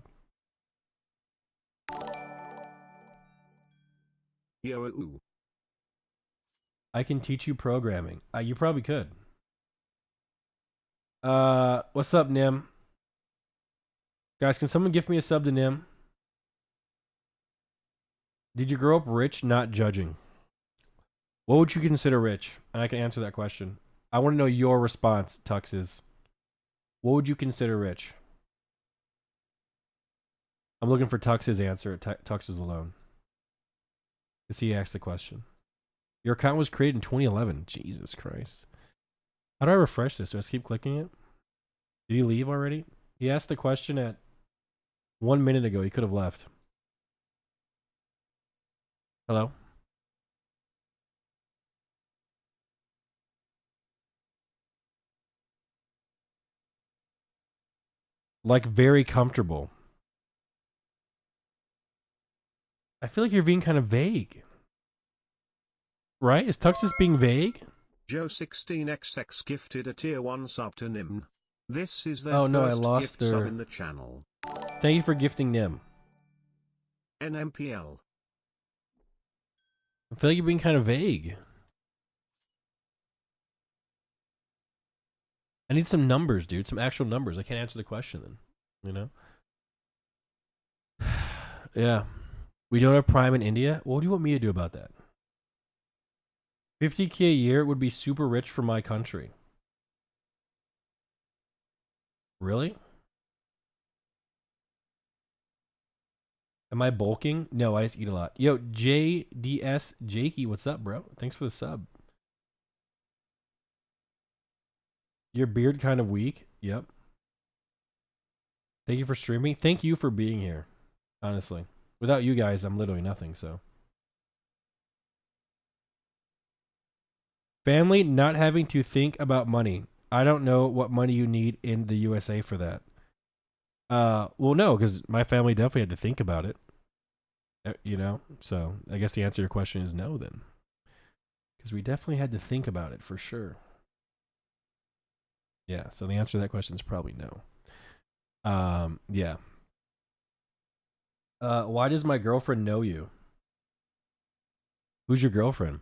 Yo, ooh. I can teach you programming. You probably could. What's up, Nim? Guys, can someone gift me a sub to Nim? Did you grow up rich? Not judging. What would you consider rich? And I can answer that question. I want to know your response, Tuxes. What would you consider rich? I'm looking for Tux's answer at Tux's alone. Because he asked the question. Your account was created in 2011. Jesus Christ. How do I refresh this? Do I just keep clicking it? Did he leave already? He asked the question at 1 minute ago. He could have left. Hello? Like, very comfortable. I feel like you're being kind of vague. Right? Is Tuxus being vague? Joe16xx gifted a tier 1 sub to Nim. This is their Oh no, I first lost gift sub their... in the channel. Thank you for gifting Nim. Nmplol. I feel like you're being kind of vague. I need some numbers, dude. Some actual numbers. I can't answer the question then. You know? Yeah. We don't have Prime in India? What do you want me to do about that? 50K a year would be super rich for my country. Really? Am I bulking? No, I just eat a lot. Yo, JDS Jakey, what's up, bro? Thanks for the sub. Your beard kind of weak. Yep. Thank you for streaming. Thank you for being here. Honestly. Without you guys, I'm literally nothing, so. Family not having to think about money. I don't know what money you need in the USA for that. Well, no, because my family definitely had to think about it. You know? So, I guess the answer to your question is no, then. Because we definitely had to think about it, for sure. Yeah, so the answer to that question is probably no. Yeah. Why does my girlfriend know you? Who's your girlfriend?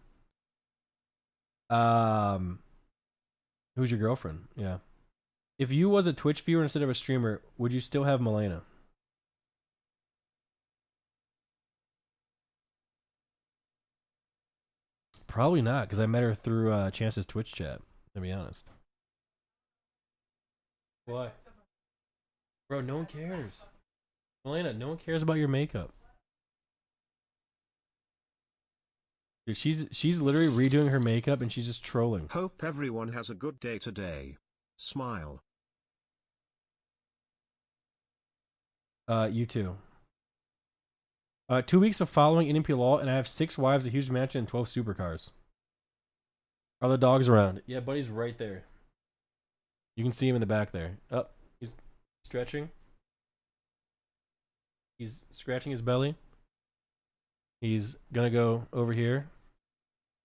Who's your girlfriend? Yeah. If you was a Twitch viewer instead of a streamer, would you still have Malena? Probably not, because I met her through Chance's Twitch chat, to be honest. Why? Bro, no one cares. Malena, no one cares about your makeup. Dude, she's literally redoing her makeup and she's just trolling. Hope everyone has a good day today. Smile. You too. 2 weeks of following Nmplol, and I have 6 wives, a huge mansion, and 12 supercars. Are the dogs around? Yeah, buddy's right there. You can see him in the back there. Oh, he's stretching. He's scratching his belly. He's gonna go over here.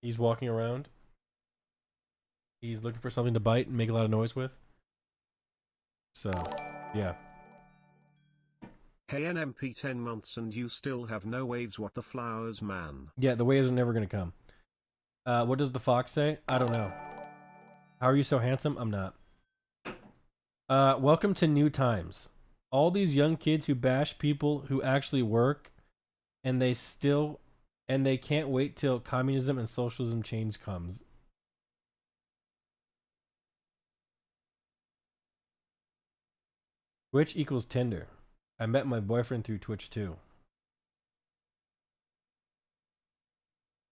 He's walking around. He's looking for something to bite and make a lot of noise with. So, yeah. Hey NMP 10 months and you still have no waves, what the flowers, man. Yeah, the waves are never gonna come. What does the fox say? I don't know. How are you so handsome? I'm not. Welcome to new times. All these young kids who bash people who actually work, and they can't wait till communism and socialism change comes. Twitch equals Tinder. I met my boyfriend through Twitch too.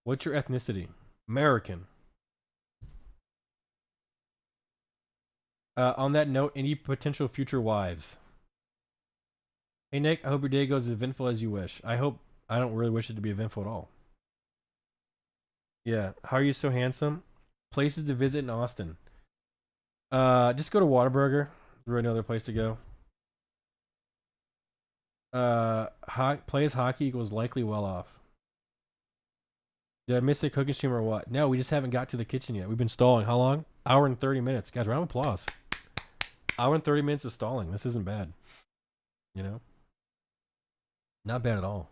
What's your ethnicity? American. On that note, any potential future wives? Hey Nick, I hope your day goes as eventful as you wish. I don't really wish it to be eventful at all. Yeah. How are you so handsome? Places to visit in Austin. Just go to Whataburger. Really no other place to go. Plays hockey equals likely well off. Did I miss a cooking stream or what? No, we just haven't got to the kitchen yet. We've been stalling. How long? Hour and 30 minutes. Guys, round of applause. Hour and 30 minutes of stalling. This isn't bad. You know? Not bad at all.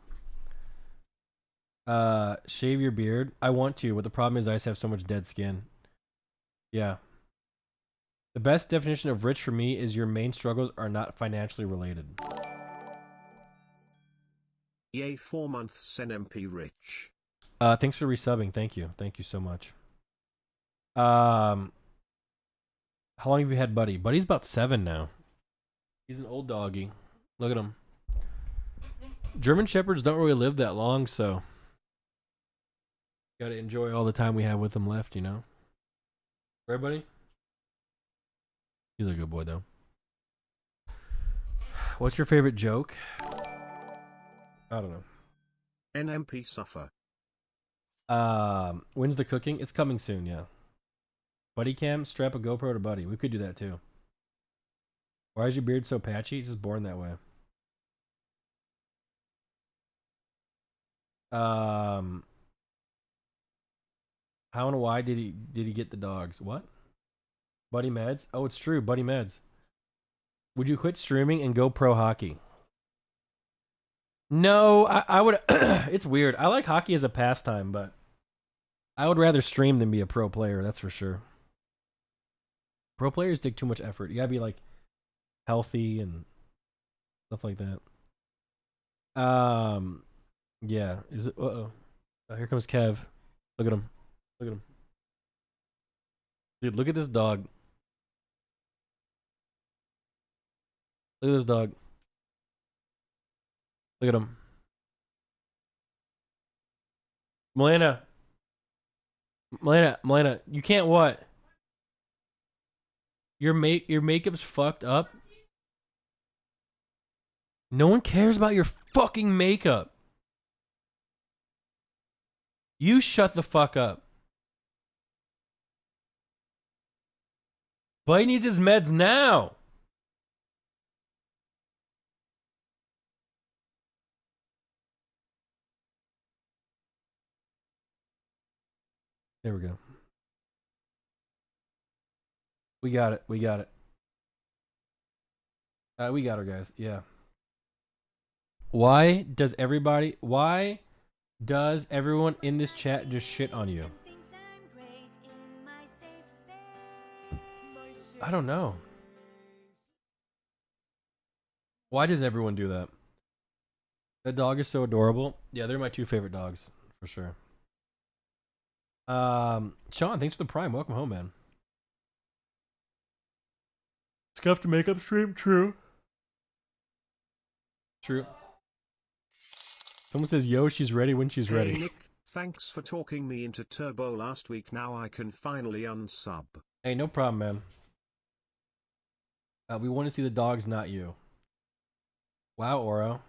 Shave your beard. I want to, but the problem is I just have so much dead skin. Yeah. The best definition of rich for me is your main struggles are not financially related. Yay, 4 months NMP rich. Thanks for resubbing. Thank you. Thank you so much. How long have you had Buddy? Buddy's about 7 now. He's an old doggy. Look at him. German Shepherds don't really live that long, so gotta enjoy all the time we have with them left, you know? Right, buddy? He's a good boy, though. What's your favorite joke? I don't know. NMP suffer. When's the cooking? It's coming soon, yeah. Buddy cam, strap a GoPro to Buddy. We could do that too. Why is your beard so patchy? It's just born that way. How and why did he get the dogs? What? Buddy Meds? Oh, it's true. Buddy Meds. Would you quit streaming and go pro hockey? No, I would. It's weird. I like hockey as a pastime, but I would rather stream than be a pro player. That's for sure. Pro players take too much effort. You gotta be like healthy and stuff like that. Yeah. Is it? Oh, here comes Kev. Look at him. Look at him. Dude, look at this dog. Look at this dog. Look at him. Malena, you can't what? Your makeup's fucked up. No one cares about your fucking makeup. You shut the fuck up. But he needs his meds now. There we go. We got it. We got it. We got her, guys. Yeah. Why does everyone in this chat just shit on you? I don't know. Why does everyone do that? That dog is so adorable. Yeah, they're my 2 favorite dogs, for sure. Sean, thanks for the prime. Welcome home, man. Scuffed makeup stream? True. True. Someone says, yo, she's ready when she's ready. Hey Nick, thanks for talking me into Turbo last week. Now I can finally unsub. Hey, no problem, man. We want to see the dogs, not you. Wow, Oro.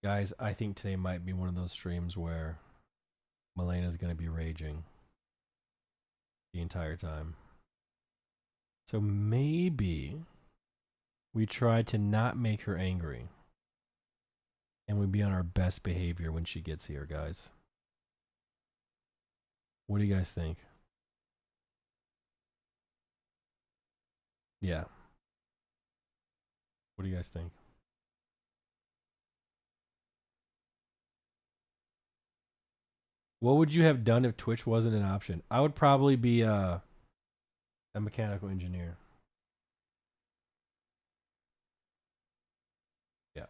Guys, I think today might be one of those streams where Malena's gonna be raging the entire time. So maybe we try to not make her angry. And we be on our best behavior when she gets here, guys. What do you guys think? Yeah. What do you guys think? What would you have done if Twitch wasn't an option? I would probably be a mechanical engineer. Yeah.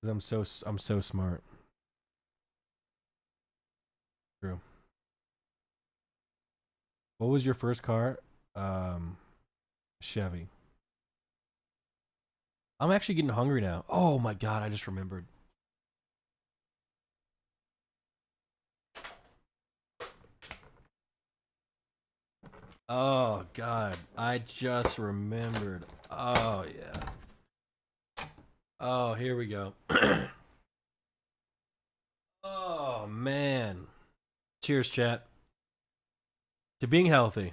'Cause I'm so smart. True. What was your first car? Chevy. I'm actually getting hungry now. Oh my god, I just remembered. Oh god, I just remembered. Oh yeah. Oh, here we go. Oh man. Cheers, chat. To being healthy.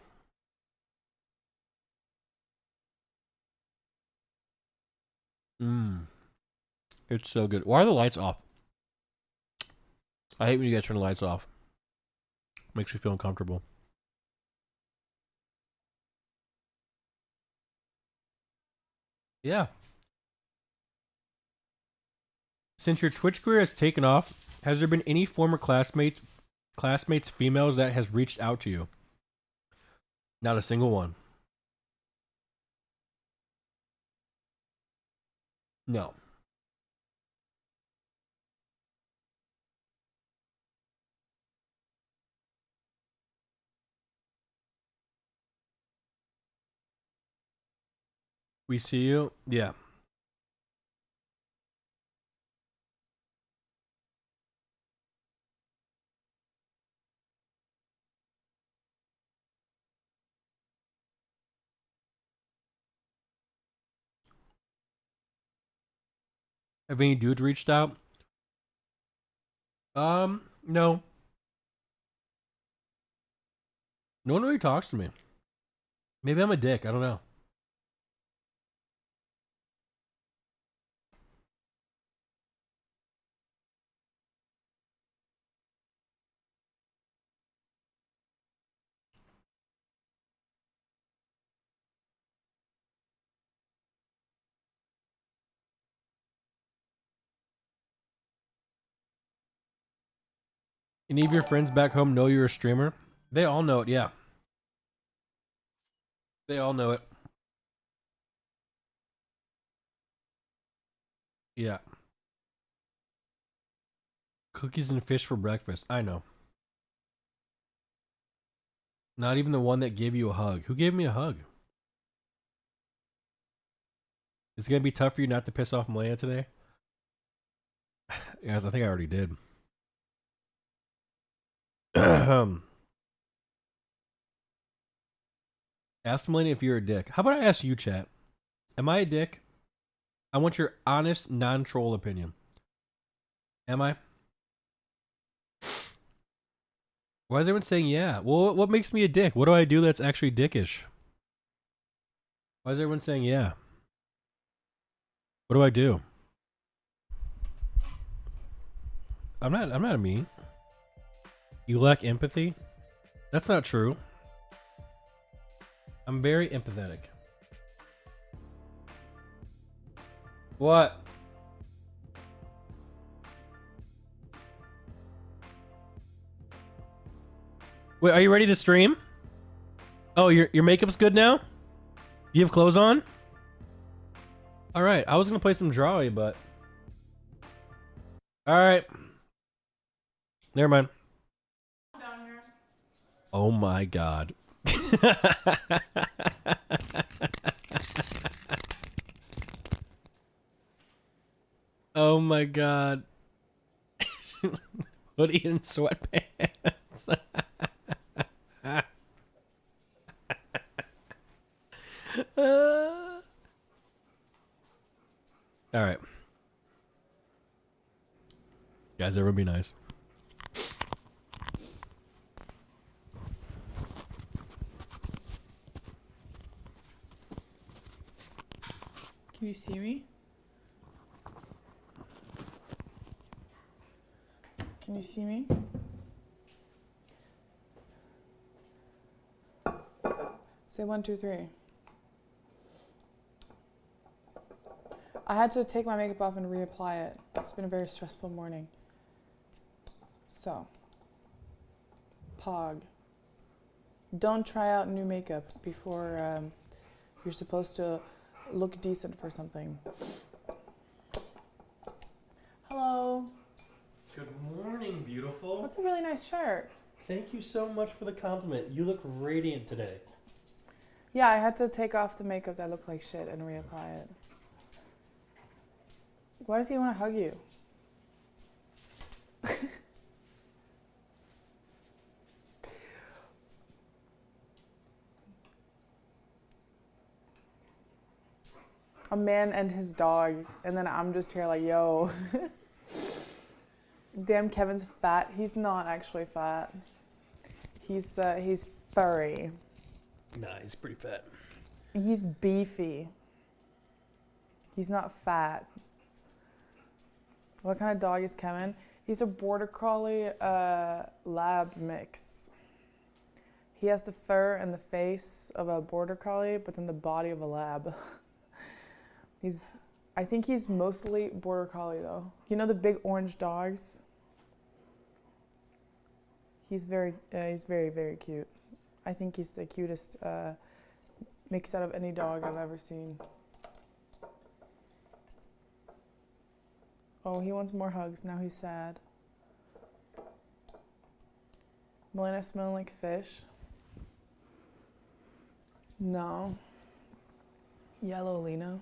It's so good. Why are the lights off? I hate when you guys turn the lights off. Makes me feel uncomfortable. Yeah. Since your Twitch career has taken off, has there been any former classmates females that has reached out to you? Not a single one. No. We see you? Yeah. Have any dudes reached out? No. No one really talks to me. Maybe I'm a dick. I don't know. Any of your friends back home know you're a streamer? They all know it, yeah. They all know it. Yeah. Cookies and fish for breakfast. I know. Not even the one that gave you a hug. Who gave me a hug? It's gonna be tough for you not to piss off Malena today. Guys, I think I already did. Ask Malena if you're a dick. How about I ask you, chat? Am I a dick? I want your honest, non-troll opinion. Am I? Why is everyone saying yeah? Well, what makes me a dick? What do I do that's actually dickish? Why is everyone saying yeah? What do I do? I'm not mean. You lack empathy? That's not true. I'm very empathetic. What? Wait, are you ready to stream? Oh, your makeup's good now? You have clothes on? Alright, I was gonna play some Drawy, but... Alright. Never mind. Oh my god. Oh my god. Hoodie and sweatpants. Alright. Guys, everyone be nice. Can you see me? Can you see me? Say 1, 2, 3. I had to take my makeup off and reapply it. It's been a very stressful morning. So, Pog. Don't try out new makeup before you're supposed to look decent for something. Hello. Good morning, beautiful. That's a really nice shirt. Thank you so much for the compliment. You look radiant today. Yeah, I had to take off the makeup that looked like shit and reapply it. Why does he want to hug you? A man and his dog, and then I'm just here like, yo. Damn, Kevin's fat. He's not actually fat. He's furry. Nah, he's pretty fat. He's beefy. He's not fat. What kind of dog is Kevin? He's a border collie lab mix. He has the fur and the face of a border collie, but then the body of a lab. I think he's mostly border collie though. You know the big orange dogs? He's very, very cute. I think he's the cutest mix out of any dog I've ever seen. Oh, he wants more hugs. Now he's sad. Malena smelling like fish? No. Yellow, Lena.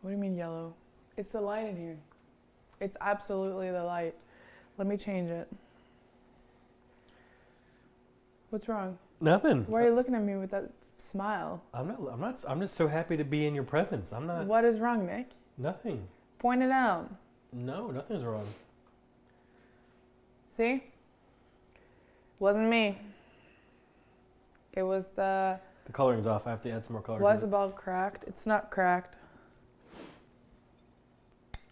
What do you mean yellow? It's the light in here. It's absolutely the light. Let me change it. What's wrong? Nothing. Why are you looking at me with that smile? I'm just so happy to be in your presence. I'm not. What is wrong, Nick? Nothing. Point it out. No, nothing's wrong. See? Wasn't me. It was the... The coloring's off. I have to add some more color. Was about cracked. It's not cracked.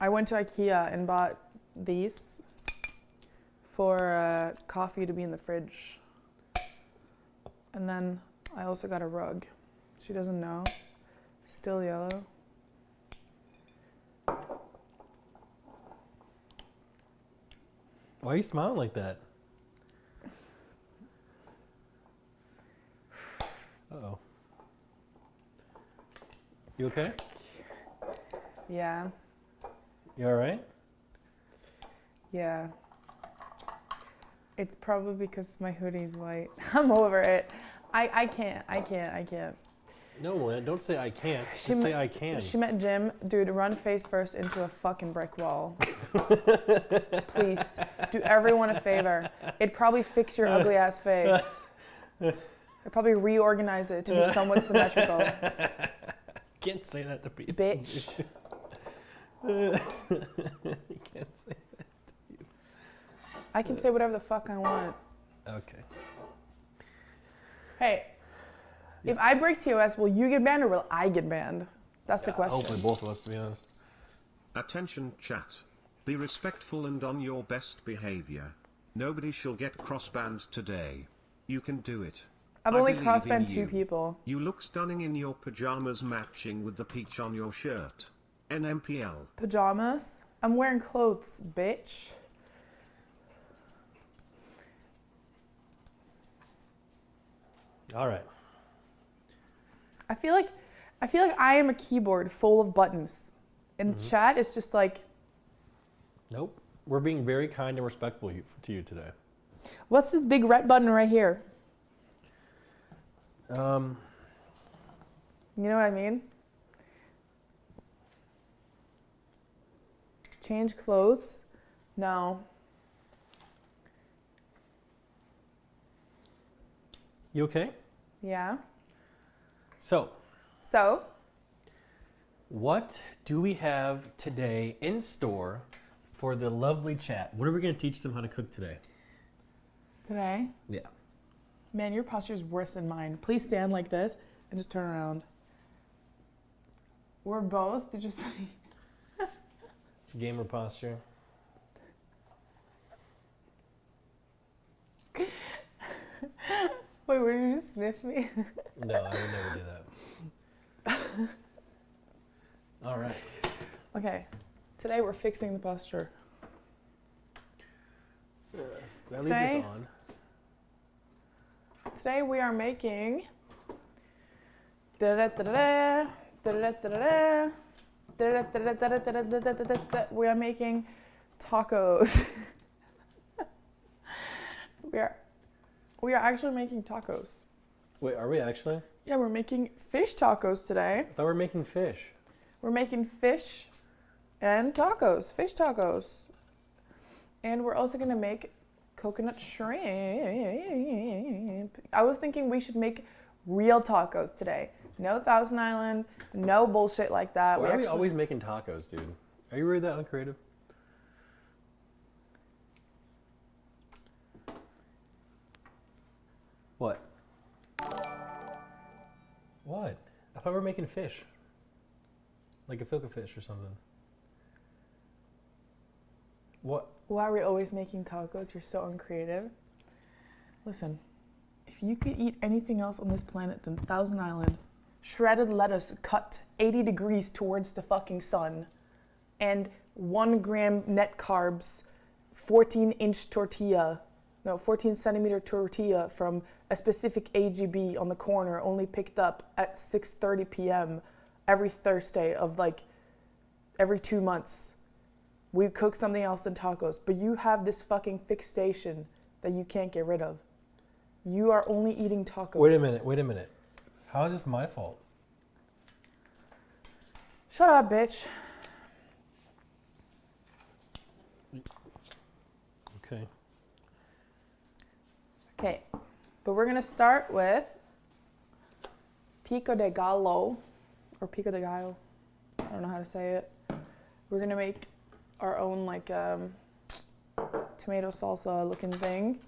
I went to IKEA and bought these for coffee to be in the fridge. And then I also got a rug. She doesn't know. Still yellow. Why are you smiling like that? Uh-oh. You okay? Yeah. You all right? Yeah. It's probably because my hoodie's white. I'm over it. I can't. No, man, don't say I can't. Just She say ma- I can. She met Jim. Dude, run face first into a fucking brick wall. Please, do everyone a favor. It'd probably fix your ugly ass face. It'd probably reorganize it to be somewhat symmetrical. Can't say that to people. Bitch. You can't say that. I can say whatever the fuck I want. Okay. Hey, if I break TOS, will you get banned or will I get banned? That's the question. Hopefully both of us, to be honest. Attention chat. Be respectful and on your best behavior. Nobody shall get cross-banned today. You can do it. I've I only believe cross-banned in 2 you. people. You look stunning in your pajamas matching with the peach on your shirt. Nmplol. Pajamas? I'm wearing clothes, bitch. All right. I feel like I am a keyboard full of buttons. And the chat is just like, Nope. We're being very kind and respectful to you today. what's this big red button right here? You know what I mean? Change clothes? No. You okay? Yeah. So, So, what do we have today in store for the lovely chat? What are we going to teach them how to cook today? today, Yeah. man, your posture is worse than mine. Please stand like this and just turn around. We're both just Gamer posture. Wait, would you just sniff me? No, I would never do that. All right. Okay. Today we're fixing the posture. Yes. Now leave Today- this on. Today we are making da-da-da-da-da, da-da-da-da-da, da-da-da-da-da-da-da-da-da-da. We are making tacos. We are actually making tacos. Wait, are we actually? Yeah, we're making fish tacos today. I thought we were making fish. We're making fish And tacos, fish tacos. And we're also gonna make coconut shrimp. I was thinking we should make real tacos today. No Thousand Island, no bullshit like that. Why are we always making tacos, dude? Are you really that uncreative? What? What? I thought we were making fish. Like a fillet fish or something. What? Why are we always making tacos? You're so uncreative. Listen, if you could eat anything else on this planet than Thousand Island, shredded lettuce cut 80 degrees towards the fucking sun, and 1 gram net carbs, 14 centimeter tortilla from a specific AGB on the corner, only picked up at 6:30 p.m. every Thursday of like every 2 months. We cook something else than tacos, but you have this fucking fixation that you can't get rid of. You are only eating tacos. Wait a minute. How is this my fault? Shut up, bitch. Okay. Okay, but we're gonna start with pico de gallo, or pico de gallo. I don't know how to say it. We're gonna make our own like tomato salsa looking thing,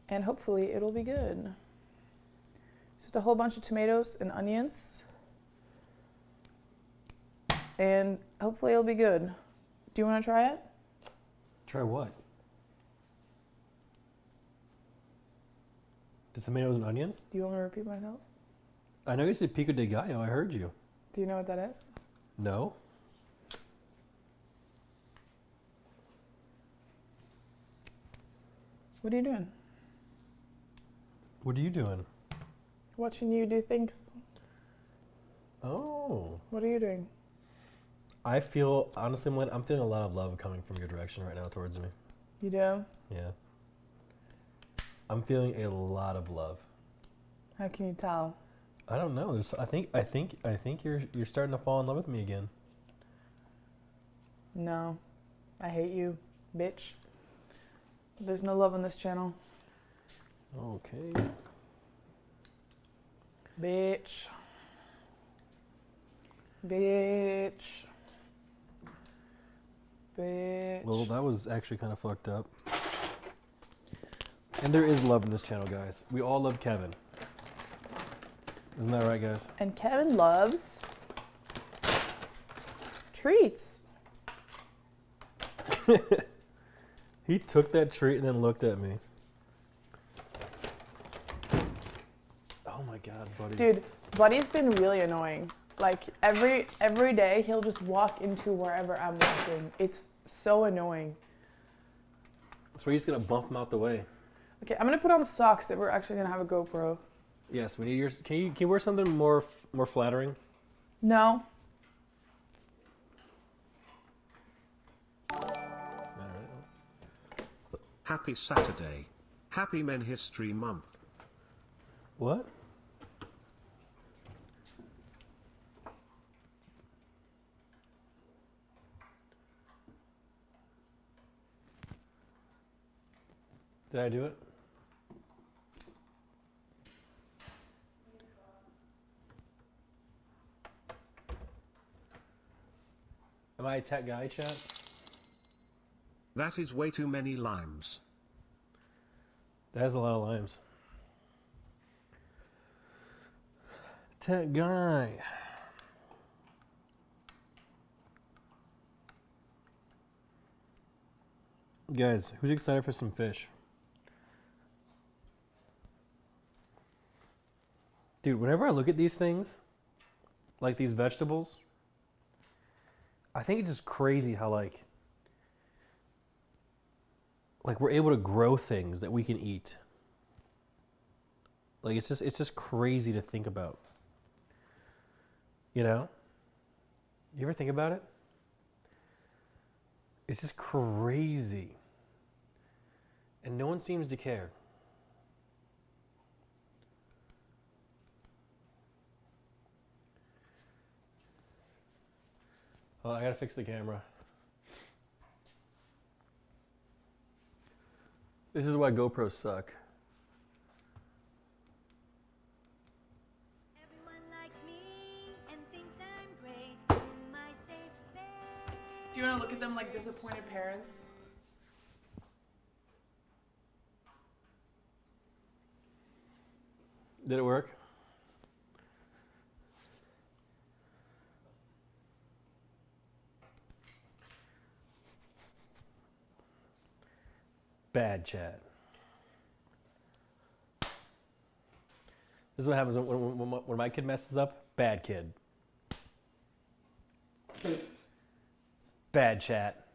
and hopefully it'll be good. Just a whole bunch of tomatoes and onions, and hopefully it'll be good. Do you want to try it? Try what? The tomatoes and onions? Do you want me to repeat myself? I know you said pico de gallo. I heard you. Do you know what that is? No. What are you doing? What are you doing? Watching you do things. Oh. What are you doing? I feel, honestly, Malena, I'm feeling a lot of love coming from your direction right now towards me. You do? Yeah. I'm feeling a lot of love. How can you tell? I don't know. I think you're starting to fall in love with me again. No. I hate you, bitch. There's no love on this channel. Okay. Bitch. Bitch. Bitch. Well, that was actually kind of fucked up. And there is love in this channel, guys. We all love Kevin. Isn't that right, guys? And Kevin loves treats. He took that treat and then looked at me. Oh my god, buddy. Dude, Buddy's been really annoying. Like every day he'll just walk into wherever I'm walking. It's so annoying. So we're just gonna bump him out the way. Okay, I'm gonna put on socks that we're actually gonna have a GoPro. Yes, we need yours. Can you wear something more flattering? No. All right. Happy Saturday. Happy Men History Month. What? Did I do it? Am I a tech guy, chat? That is way too many limes. That has a lot of limes. Tech guy. Guys, who's excited for some fish? Dude, whenever I look at these things, like these vegetables, I think it's just crazy how like we're able to grow things that we can eat. Like it's just crazy to think about. You know? You ever think about it? It's just crazy. And no one seems to care. Oh, I gotta fix the camera. This is why GoPros suck. Everyone likes me and thinks I'm great in my safe space. Do you want to look at them like disappointed parents? Did it work? Bad chat. This is what happens when my kid messes up. Bad kid. Bad chat.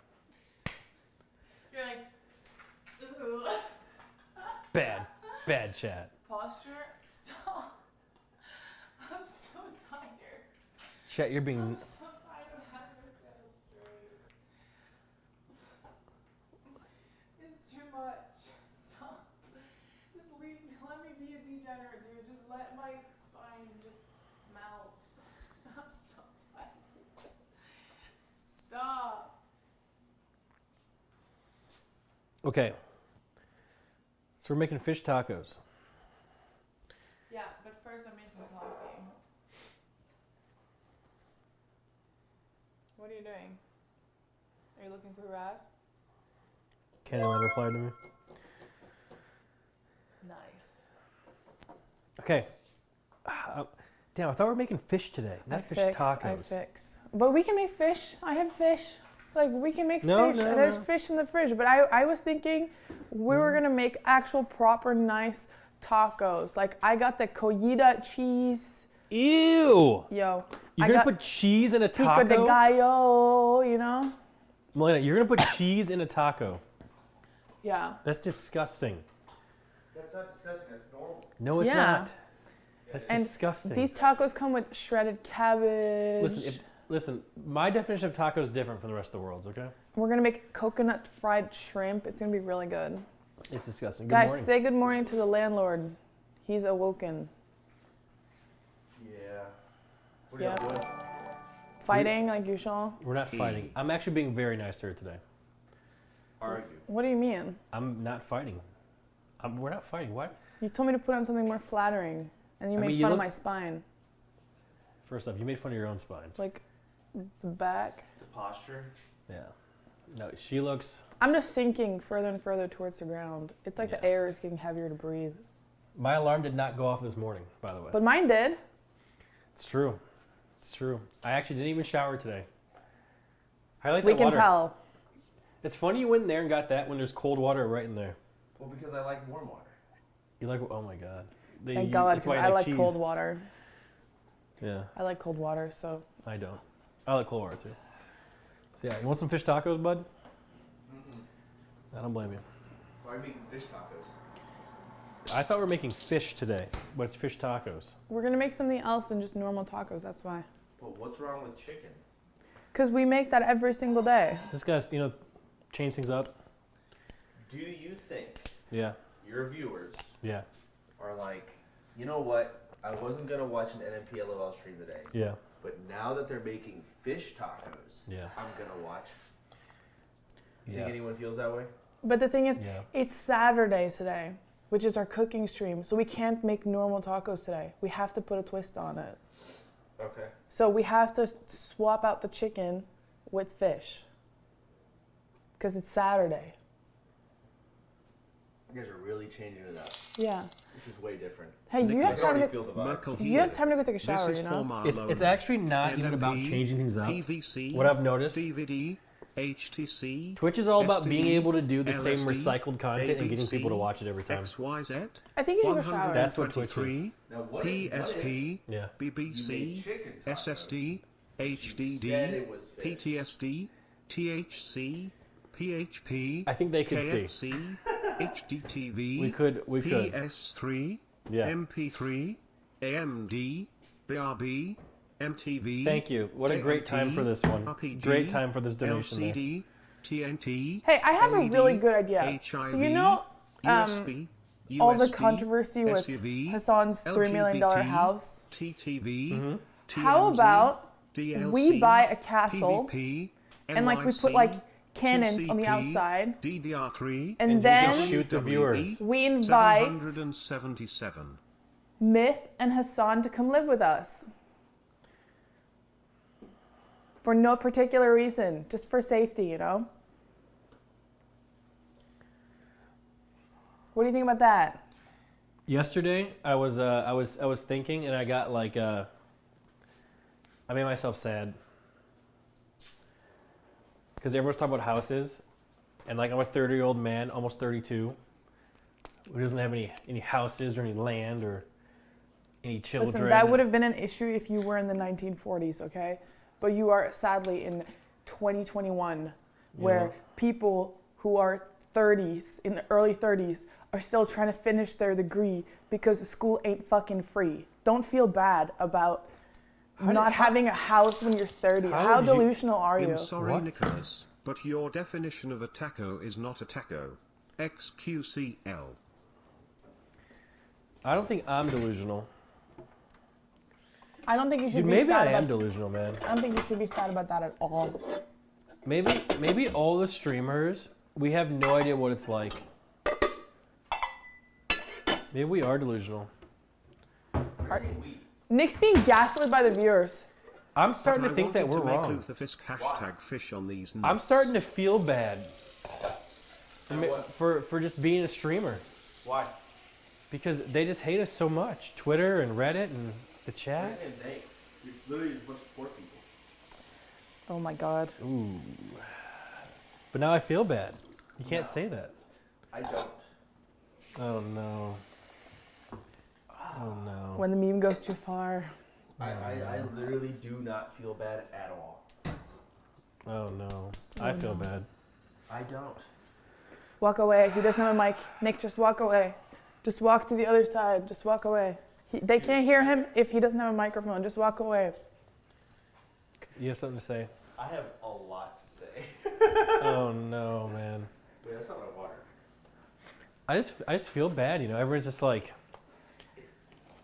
You're like, ooh. Bad chat. Posture? Stop. I'm so tired. Chat, you're being. I'm so tired of having to stand up straight. It's too much. Stop. Just leave. Let me be a degenerate, dude. Just let my spine just melt. I'm so tired. Stop. Okay. So we're making fish tacos. Yeah, but first I'm making coffee. What are you doing? Are you looking for Raz? Can't let her reply to me. Nice. Okay. Damn, I thought we were making fish today, not fish tacos. I fix. But we can make fish. I have fish. Like, we can make No, fish. no, There's no. fish in the fridge. But I was thinking we were going to make actual, proper, nice tacos. Like, I got the collita cheese. Ew! Yo. You're I gonna got put cheese in a pico de taco? gallo, you know? Malena, you're gonna put cheese in a taco. Yeah. That's disgusting. That's not disgusting. That's normal. No, it's Yeah. not. That's And disgusting. these tacos come with shredded cabbage. Listen, my definition of taco is different from the rest of the world's, okay? We're going to make coconut fried shrimp. It's going to be really good. It's disgusting. Good Guys, morning. say good morning to the landlord. He's awoken. Yeah. What are y'all Yep. doing? Fighting like usual. We're not fighting. I'm actually being very nice to her today. Argue. What do you mean? I'm not fighting. We're not fighting. What? You told me to put on something more flattering, and you I made mean, you fun of look- my spine. First off, you made fun of your own spine. Like the back. The posture. Yeah. No, she looks. I'm just sinking further and further towards the ground. It's like the Yeah. air is getting heavier to breathe. My alarm did not go off this morning, by the way. But mine did. It's true. It's true. I actually didn't even shower today. I like We that can water. tell. It's funny you went in there and got that when there's cold water right in there. Well, because I like warm water. You like? Oh my god. Thank God, that's why because you I like cheese. cold water. Yeah, I like cold water, so. I don't. I like cold water too. So yeah, you want some fish tacos, bud? I don't blame you. Why are you making fish tacos? I thought we were making fish today, but it's fish tacos. We're going to make something else than just normal tacos, that's why. Well, what's wrong with chicken? Because we make that every single day. This guy's, change things up. Do you think Yeah, your viewers yeah, are like, you know what? I wasn't gonna watch an Nmplol stream today, yeah, but now that they're making fish tacos, yeah, I'm gonna watch. You yeah. think anyone feels that way? But the thing is, Yeah. it's Saturday today, which is our cooking stream, so we can't make normal tacos today. We have to put a twist on it. Okay. So we have to swap out the chicken with fish. Because it's Saturday. You guys are really changing it up. Yeah. This is way different. Hey, you Nicholas have I time already to, feel the Merkel vibes. you have time to go take a This shower, is you for know? Marlon. It's actually not even about NMP, changing things up. PVC, What I've noticed, DVD, HTC, Twitch is all about being STD, able to do the same LSD, recycled content and getting ABC, people to watch it every time. XYZ, I think you should go shower. That's what Twitch is. 123, Now, what if PSP, Yeah. you BBC, made chicken tacos? SSD, You HDD, said it was fish. PTSD, THC, PHP, I think they could see. KFC, HDTV, We could. PS3, Yeah. MP3, AMD, BRB, MTV. Thank you. What a great time for this one. RPG, Great time for this donation there. LCD, TNT. Hey, I have a LED, really good idea. HIV, So you know USB, all the USD, controversy with SUV, Hassan's $3 million LGBT, house? TTV, Mm-hmm. TMZ, How about DLC, we buy a castle PVP, and like we put NYC, like cannons on the 2CP, outside, DDR3, and And you then can shoot the viewers. we invite 777. Myth and Hassan to come live with us. For no particular reason, just for safety, you know? What do you think about that? Yesterday, I was thinking, and I got like, I made myself sad because everyone's talking about houses, and like I'm a 30-year-old man, almost 32, who doesn't have any houses or any land or any children. Listen, that would have been an issue if you were in the 1940s, okay? But you are sadly in 2021, where people who are 30s, in the early 30s, are still trying to finish their degree because school ain't fucking free. Don't feel bad about not having a house when you're 30. How delusional are you? I'm sorry, What? Nicholas, but your definition of a taco is not a taco. XQCL. I don't think I'm delusional. I don't think you should Dude, be maybe sad I am about delusional, man. I don't think you should be sad about that at all. Maybe all the streamers, we have no idea what it's like. Maybe we are delusional. Nick's being gaslit by the viewers. I'm starting to I think that wanted we're to make wrong. Luther Fisk hashtag fish on these nuts. I'm starting to feel bad for just being a streamer Why? because they just hate us so much. Twitter and Reddit and the chat. You're literally just a bunch of poor people. Oh my god. Ooh. But now I feel bad. You can't No. say that. I don't. Oh no. Oh no. When the meme goes too far. I literally do not feel bad at all. Oh no. I feel bad. I don't. Walk away. He doesn't have a mic. Nick, just walk away. Just walk to the other side. Just walk away. They can't hear him if he doesn't have a microphone. Just walk away. You have something to say? I have a lot to say. Oh no, man. Wait, that's not my water. I just feel bad, you know. Everyone's just like,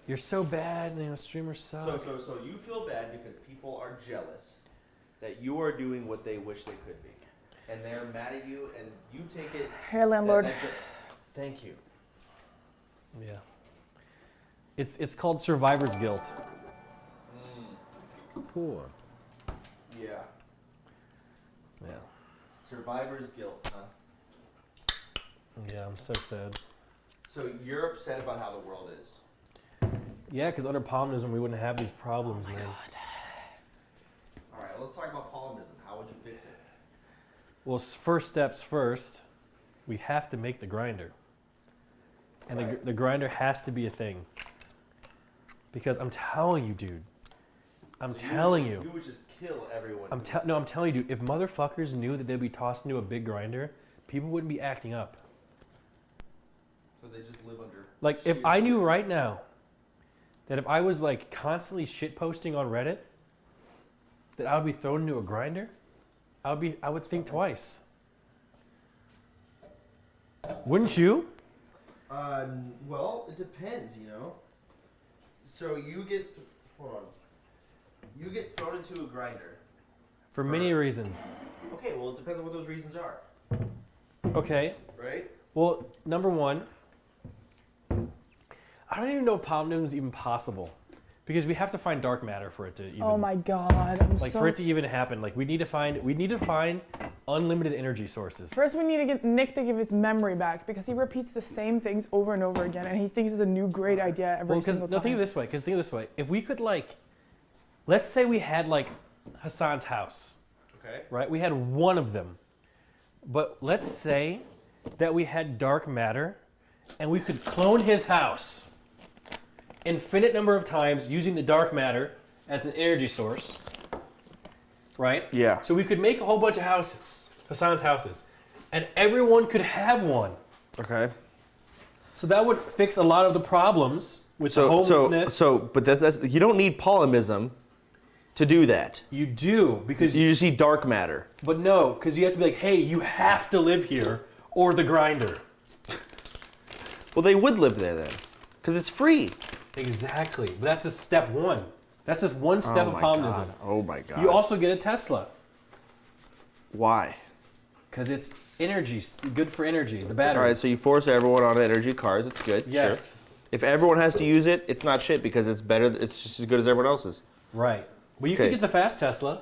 you're so bad, you know, streamers suck. So you feel bad because people are jealous that you are doing what they wish they could be, and they're mad at you, and you take it. Here, landlord. Thank you. Yeah. It's called survivor's guilt. Poor. Yeah. Yeah. Survivor's guilt, huh? Yeah, I'm so sad. So you're upset about how the world is. Yeah, because under Palminism we wouldn't have these problems, man. All right, let's talk about Palminism. How would you fix it? Well, first steps first, we have to make the grinder. And the grinder has to be a thing. Because I'm telling you, dude. I'm telling you. You would just kill everyone. I'm telling you, dude. If motherfuckers knew that they'd be tossed into a big grinder, people wouldn't be acting up. So they just live under. Like, if sheer I knew fear. right now that if I was like constantly shitposting on Reddit, that I would be thrown into a grinder, I would think twice. Wouldn't you? Well, it depends, you know. So you get, hold on. You get thrown into a grinder. For many reasons. Okay, well, it depends on what those reasons are, Okay. right? Well, number one, I don't even know if Palminism is even possible. Because we have to find dark matter for it to even Oh my god. I'm like so for it to even happen. Like we need to find unlimited energy sources. First, we need to get Nick to give his memory back because he repeats the same things over and over again, and he thinks it's a new great idea every Well, because single time. think of it this way. If we could like, let's say we had like Hassan's house, Okay. right? We had one of them, but let's say that we had dark matter, and we could clone his house infinite number of times using the dark matter as an energy source, right? Yeah. So we could make a whole bunch of houses, Hassan's houses, and everyone could have one. Okay. So that would fix a lot of the problems with the homelessness. But that's you don't need polymism to do that. You do, because You just need dark matter. but no, because you have to be like, hey, you have to live here or the grinder. Well, they would live there then, because it's free. Exactly, but that's just step one. That's just one step of Palminism. Oh my god. You also get a Tesla. Why? Because it's energy, good for energy, the All batteries. right, so you force everyone on energy cars. It's good. Yes. Sure. If everyone has to use it, it's not shit because it's better. It's just as good as everyone else's. Right. Well, you Okay. can get the fast Tesla.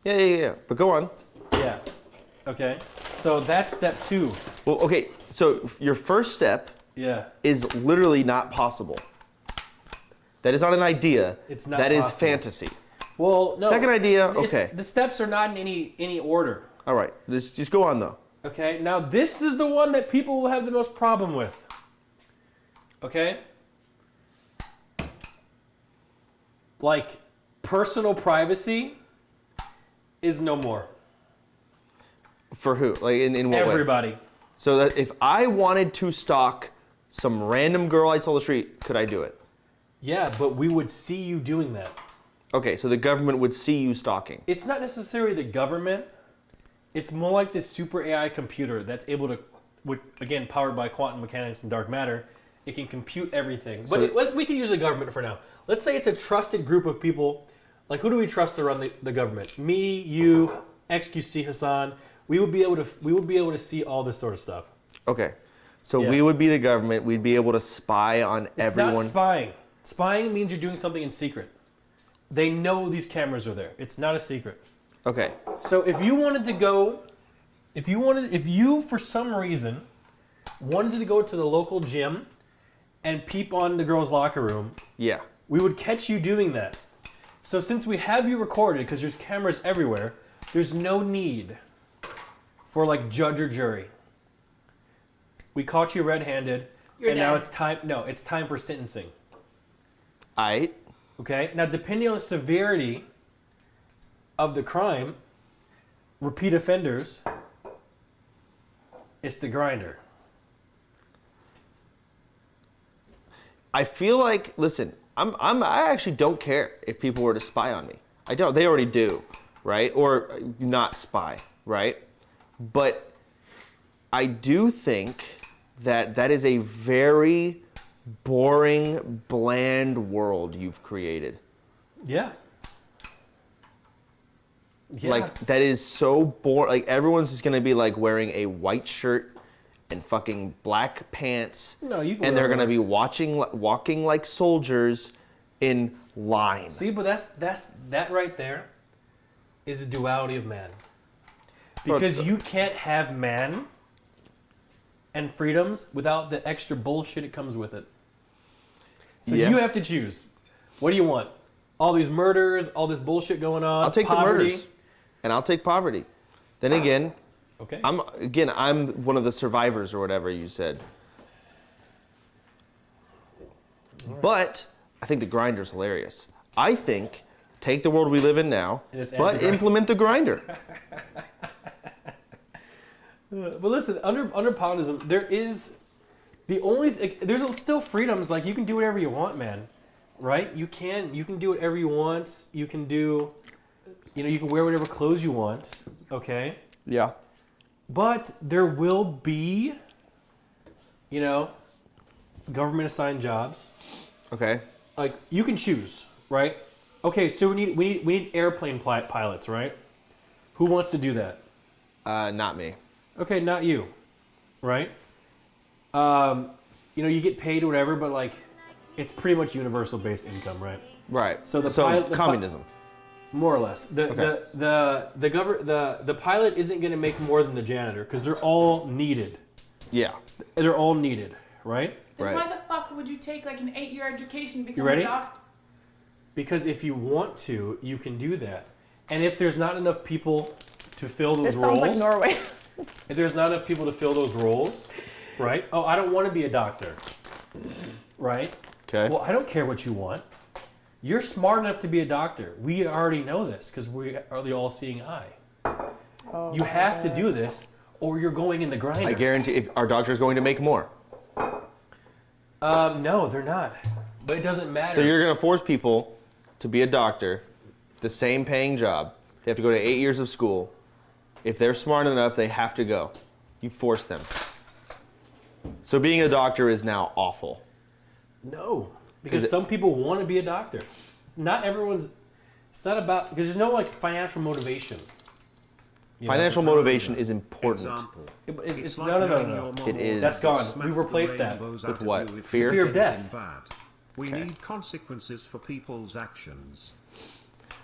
Yeah. But go on. Yeah. Okay. So that's step 2. Well, okay. So your first step Yeah. is literally not possible. That is not an idea. It's not That is possible. fantasy. Well, no. Second idea. it's- Okay. The steps are not in any order. All right. Just go on though. Okay. Now this is the one that people will have the most problem with. Okay. Like personal privacy is no more. For who? Like in what way? Everybody. So that if I wanted to stalk some random girl I saw on the street, could I do it? Yeah, but we would see you doing that. Okay, so the government would see you stalking. It's not necessarily the government. It's more like this super AI computer that's able to, again, powered by quantum mechanics and dark matter. It can compute everything. But we can use the government for now. Let's say it's a trusted group of people. Like, who do we trust to run the government? Me, you, XQC Hassan. We would be able to see all this sort of stuff. Okay, so Yeah. we would be the government. We'd be able to spy on It's everyone. not spying. Spying means you're doing something in secret. They know these cameras are there. It's not a secret. Okay, So if you wanted to go, if you for some reason wanted to go to the local gym and peep on the girls' locker room, yeah. we would catch you doing that. So since we have you recorded, because there's cameras everywhere, there's no need for like judge or jury. We caught you red-handed, You're and now dead. it's time. No, it's time for sentencing. I Okay. Now, depending on the severity of the crime, repeat offenders, it's the grinder. feel like, listen, I actually don't care if people were to spy on me. I don't. They already do, right? Or not spy, right? But I do think that is a very boring, bland world you've created. Yeah. Yeah. Like, that is so boring. Like, everyone's just gonna be like wearing a white shirt and fucking black pants. No, you can and they're wear- gonna be walking like soldiers in line. See, but that right there is the duality of man. Because you can't have man and freedoms without the extra bullshit it comes with it. So Yeah. you have to choose. What do you want? All these murders, all this bullshit going on. I'll take poverty. the murders, and I'll take poverty. Then again, Okay. I'm one of the survivors or whatever you said. But I think the grinder's hilarious. I think take the world we live in now, And just add but the grinder. implement the grinder. But listen, under Poundism, there is the only there's still freedoms. Like, you can do whatever you want, man. Right? You can do whatever you want. You can do, you can wear whatever clothes you want. Okay. Yeah. But there will be, government assigned jobs. Okay. Like, you can choose, right? Okay, so we need airplane pilots, right? Who wants to do that? Not me. Okay, not you, right? You get paid or whatever, but like, it's pretty much universal based income, right? Right. So the communism. More or less. Okay. The pilot isn't going to make more than the janitor because they're all needed. Yeah. They're all needed, right? Then Right. why the fuck would you take like an 8-year education to become ready? a doctor? Because if you want to, you can do that. And if there's not enough people to fill those This roles, sounds like Norway. if there's not enough people to fill those roles, right? Oh, I don't want to be a doctor, right? Okay. Well, I don't care what you want. You're smart enough to be a doctor. We already know this because we are the all-seeing eye. Oh, You have to do this, or you're going in the grinder. I guarantee if our doctor is going to make more. No, they're not. But it doesn't matter. So you're going to force people to be a doctor, the same paying job. They have to go to 8 years of school. If they're smart enough, they have to go. You force them. So being a doctor is now awful. No, because Is it- some people want to be a doctor. Not everyone's. It's not about because there's no like financial motivation. You know? Financial motivation is important. Example. It's like no. knowing your mom It is. That's gone. smacked We've replaced the that. rainbows With out of what? you if Fear? you Fear of did death. anything Bad. We Okay. need consequences for people's actions.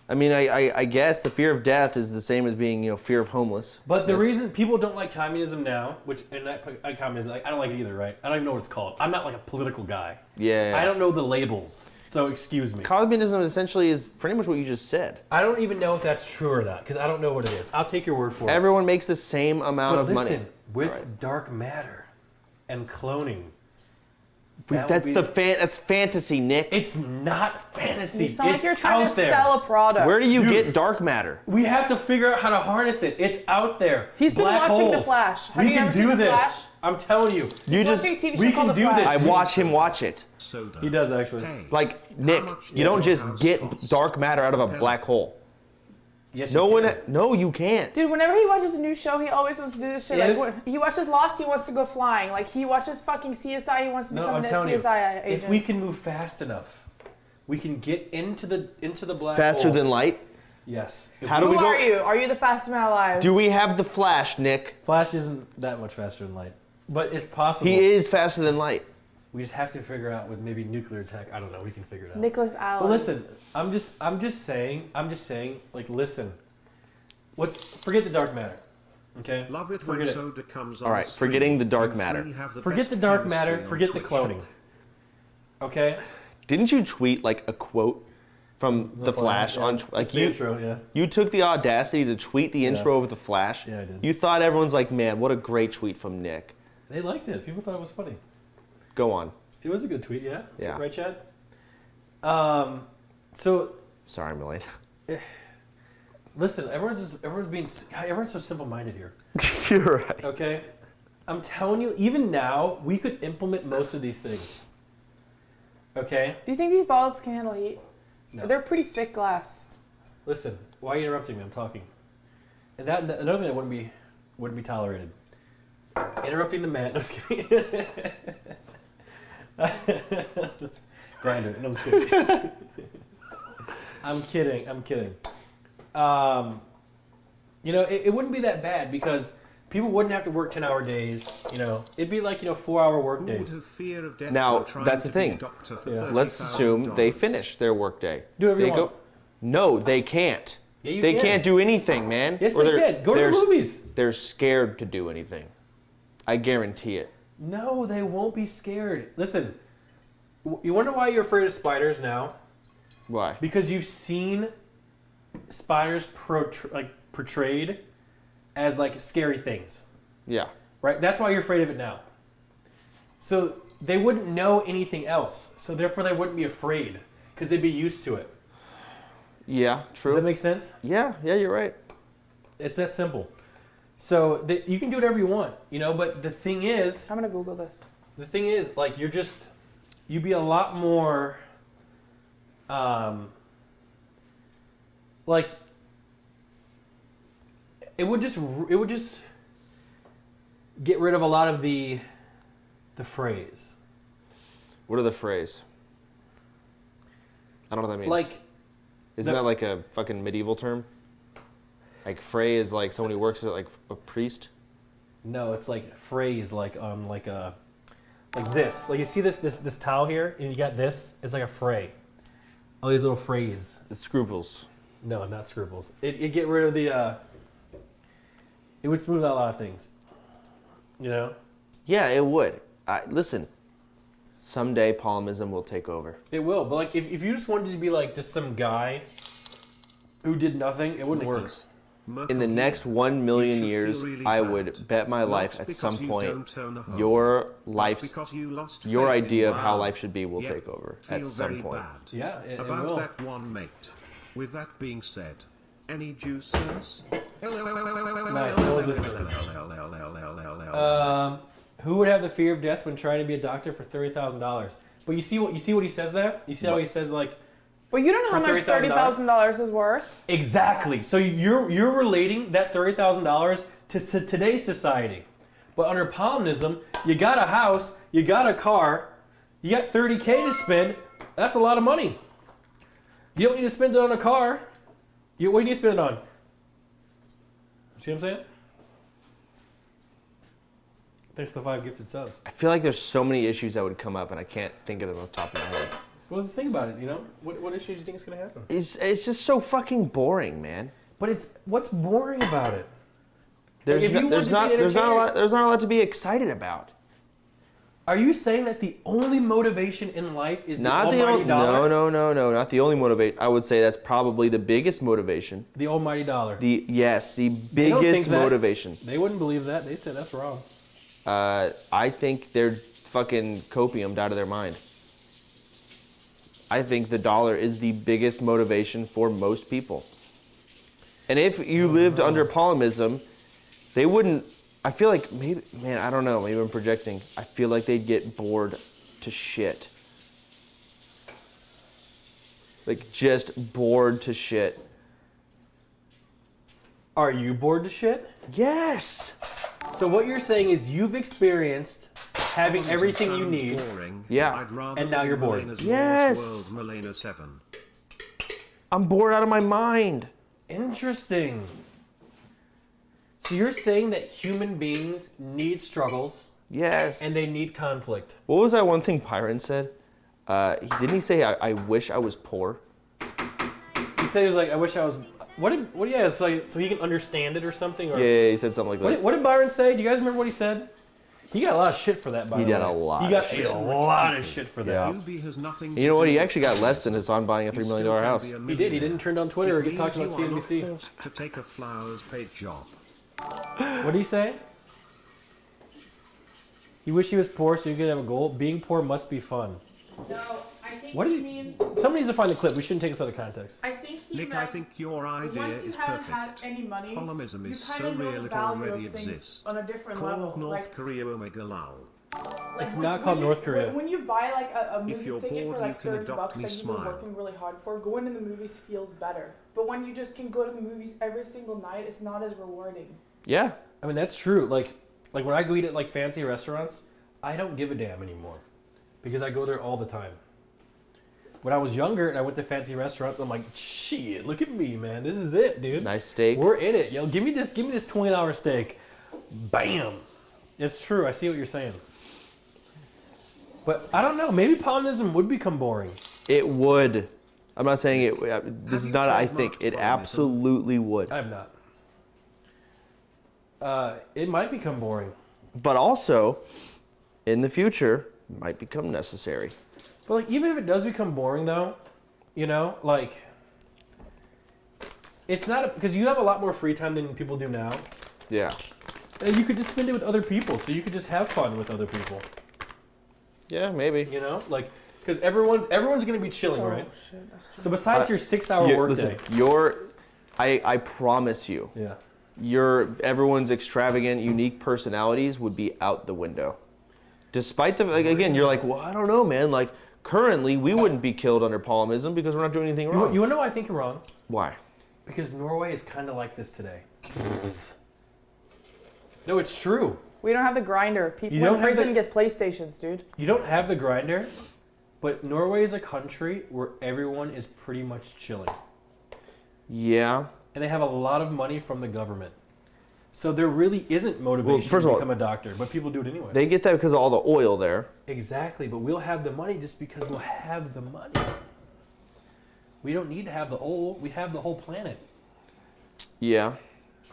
I mean, I guess the fear of death is the same as being, fear of homeless. But the reason people don't like communism now, communism, I don't like it either, right? I don't even know what it's called. I'm not like a political guy. Yeah. I don't know the labels, so excuse me. Communism essentially is pretty much what you just said. I don't even know if that's true or not, because I don't know what it is. I'll take your word for it. Everyone makes the same amount But of listen, money. with Alright. dark matter and cloning, that would That's be- that's fantasy, Nick. It's not fantasy. You sound like It's you're trying out to there. sell a product. Where do you get dark matter? We have to figure out how to harness it. It's out there. He's been Black watching The holes. Flash. Have We you can ever do seen The this. Flash? I'm telling you. You He's just watching a TV we show called can The do Flash. this. I watch him watch it. Soda. He does actually. Hey, Like Nick, much you don't do your just house get cost? dark matter out of a black hole. Yes, No you one. can. No, you can't. Dude, whenever he watches a new show, he always wants to do this shit. Yeah, Like, if- when he watches Lost, he wants to go flying. Like, he watches fucking CSI, he wants to No, become I'm a telling you. CSI agent. If we can move fast enough, we can get into the black Faster hole. than light. Yes. How do Who we go? are you? Are you the fastest man alive? Do we have the Flash, Nick? Flash isn't that much faster than light, but it's possible. He is faster than light. We just have to figure out with maybe nuclear tech. I don't know. We can figure it out. Nicholas Allen. But listen, I'm just saying. Like, listen. Forget the dark matter. Okay. Love it Forget when it. soda comes on All right, the stream. forgetting the dark You matter. three have the Forget best the dark chemistry matter. on Forget the Twitch. cloning. Okay. Didn't you tweet like a quote from the Flash yeah, on it's like the you? intro, yeah. You took the audacity to tweet the intro of the Flash. Yeah, I did. You thought everyone's like, man, what a great tweet from Nick. They liked it. People thought it was funny. Go on. It was a good tweet, yeah. Yeah. Right, Chad. So Sorry, Malena. listen, everyone's so simple-minded here. You're right. Okay, I'm telling you, even now we could implement most of these things. Okay, Do you think these bottles can handle heat? No. They're pretty thick glass. listen. Why are you interrupting me? I'm talking. And that another thing that wouldn't be tolerated. Interrupting the man. No, I'm just kidding. Just grinder. No, I'm just kidding. I'm kidding. It wouldn't be that bad because people wouldn't have to work 10-hour days. It'd be like 4-hour work Who would days. have fear of death Now, while trying that's the to be a thing. doctor for Yeah. Let's assume $30,000? they finish their workday. Do whatever you they want. No, they can't. Yeah, you They can. can't do anything, man. Yes, Or they they're- can. Go to the they're- movies. They're scared to do anything. I guarantee it. No, they won't be scared. Listen, you wonder why you're afraid of spiders now? Why? Because you've seen spiders portrayed as like scary things, Yeah. right? That's why you're afraid of it now. So they wouldn't know anything else, so therefore they wouldn't be afraid because they'd be used to it. Yeah, true. Does that make sense? Yeah, you're right. It's that simple. So you can do whatever you want, But the thing is, I'm gonna Google this. like you'd be a lot more, like it would just get rid of a lot of the phrase. What are the phrase? I don't know what that means. Like, Isn't that like a fucking medieval term? Like Frey is like someone who works at like a priest. no, it's like phrase, like this. Like you see this towel here, and you got this. It's like a fray. All these little phrases. The scruples. No, not scribbles. It get rid of the. It would smooth out a lot of things. Yeah, it would. Listen, someday Palmism will take over. It will, but like if you just wanted to be like just some guy who did nothing, it wouldn't work. Nicholas, In the Merkel, next 1 million you should years, feel really I bad. would bet my Not life at because some you point don't own a home, your but life's because you lost your faith in idea of how wow. life should be will Yep, take over feel at some very point. bad. Yeah, it About will. that one mate. With that being said, any juicers? Nice. What was this? Who would have the fear of death when trying to be a doctor for $30,000? But you see what he says there? You see how he says like But you don't know how For much $30,000? $30,000 is worth. exactly. So you're relating that $30,000 to today's society. But under Palmism, you got a house, you got a car, you got $30K to spend. That's a lot of money. You don't need to spend it on a car. What do you need to spend it on? See what I'm saying? Thanks to the 5 gifted subs. I feel like there's so many issues that would come up, and I can't think of them off the top of my head. Well, think about it, you know? What issue do you think is going to happen? It's just so fucking boring, man. But what's boring about it? There's Like, if you there's wanted to be not a lot to be excited about. Are you saying that the only motivation in life is Not the the almighty dollar? no, not the only motivate. I would say that's probably the biggest motivation. The almighty dollar. The don't biggest think that. motivation. They wouldn't believe that. They said that's wrong. I think they're fucking copiumed out of their mind. I think the dollar is the biggest motivation for most people. And if you lived under Paulinism, they wouldn't. I feel like maybe, man, I don't know. Maybe I'm projecting. I feel like they'd get bored to shit. Like just bored to shit. Are you bored to shit? Yes. So what you're saying is you've experienced having everything you Sounds need. boring. Yeah. I'd rather And now live you're bored. Malena's Yes. Lawless World, Malena 7. I'm bored out of my mind. Interesting. So you're saying that human beings need struggles Yes. and they need conflict. What was that one thing Pyron said? Didn't he say, I wish I was poor? He said he was like, I wish I was. Yeah, it's like, so he can understand it or something? Or, Yeah, he said something like that. What did Byron say? Do you guys remember what he said? He got a lot of shit for that, by He the way. got a lot He got of shit. a lot of shit for that. Yeah. UB has nothing You know to what? do He with actually got it. less than his on buying a $3 You million still can house. be a He did. He millionaire. didn't turn down Twitter or It get talked means about you are not CNBC. forced to take a flowers paid job. What did he say? He wished he was poor so he could have a goal. Being poor must be fun. No, I think What he did means. Somebody needs to find the clip. We shouldn't take this out of context. I think he Nick, meant I think your idea once you is haven't had perfect. any money, Polomism you is kind so of know real the it value already of things exists. on a different Call level. North Like, Korea Omega Lal. It's not called North Korea. When you buy like a movie you're ticket bored, for like you can $30 adopt me that you've been smile. working really hard for, going to the movies feels better. But when you just can go to the movies every single night, it's not as rewarding. Yeah. I mean, that's true. Like when I go eat at like fancy restaurants, I don't give a damn anymore because I go there all the time. When I was younger and I went to fancy restaurants, I'm like, shit, look at me, man. This is it, dude. Nice steak. We're in it. Yo, give me this $20 steak. Bam. It's true. I see what you're saying. But I don't know. Maybe Paulinism would become boring. It would. I'm not saying it. This Have is you not. I trademarked think it Paulinism? absolutely would. I have not. It might become boring. But also, in the future, might become necessary. But like, even if it does become boring, though, you know, like, it's not because you have a lot more free time than people do now, Yeah. and you could just spend it with other people. So you could just have fun with other people. Yeah, maybe. You know, like, because everyone's gonna be chilling, right? Shit, that's true. So besides your 6-hour Listen, workday, I promise you, yeah. everyone's extravagant, unique personalities would be out the window. Despite the, like, again, you're like, well, I don't know, man. Like, currently, we wouldn't be killed under Paulinism because we're not doing anything You wrong. want to know why I think you're wrong? Why? Because Norway is kind of like this today. No, it's true. We don't have the grinder. People You don't in have prison the- get PlayStations, dude. You don't have the grinder, but Norway is a country where everyone is pretty much chilling. Yeah. And they have a lot of money from the government. So there really isn't motivation first to of all, become a doctor, but people do it anyway. They get that because of all the oil there. Exactly, but we'll have the money just because we'll have the money. We don't need to have the oil, we have the whole planet. Yeah.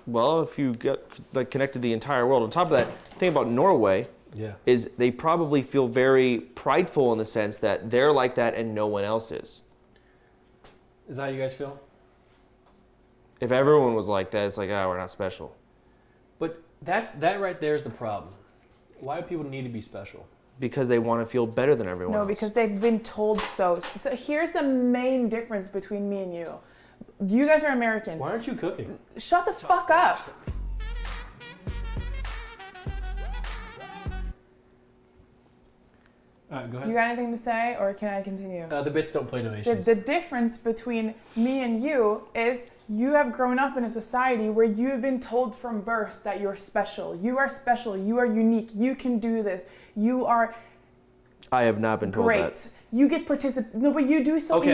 Well, if you get like connected the entire world. On top of that, the thing about Norway Yeah. is they probably feel very prideful in the sense that they're like that and no one else is. Is that how you guys feel? If everyone was like that, it's like, we're not special. But that right there is the problem. Why do people need to be special? Because they want to feel better than everyone No, else. because they've been told so. So here's the main difference between me and you. You guys are American. Why aren't you cooking? Shut the fuck up. All right, go You ahead. got anything to say, or can I continue? The bits don't play The, donations. the difference between me and you is you have grown up in a society where you have been told from birth that you're special. You are special. You are unique. You can do this. You are I have not been told Great. that. You get No, but you do so Okay.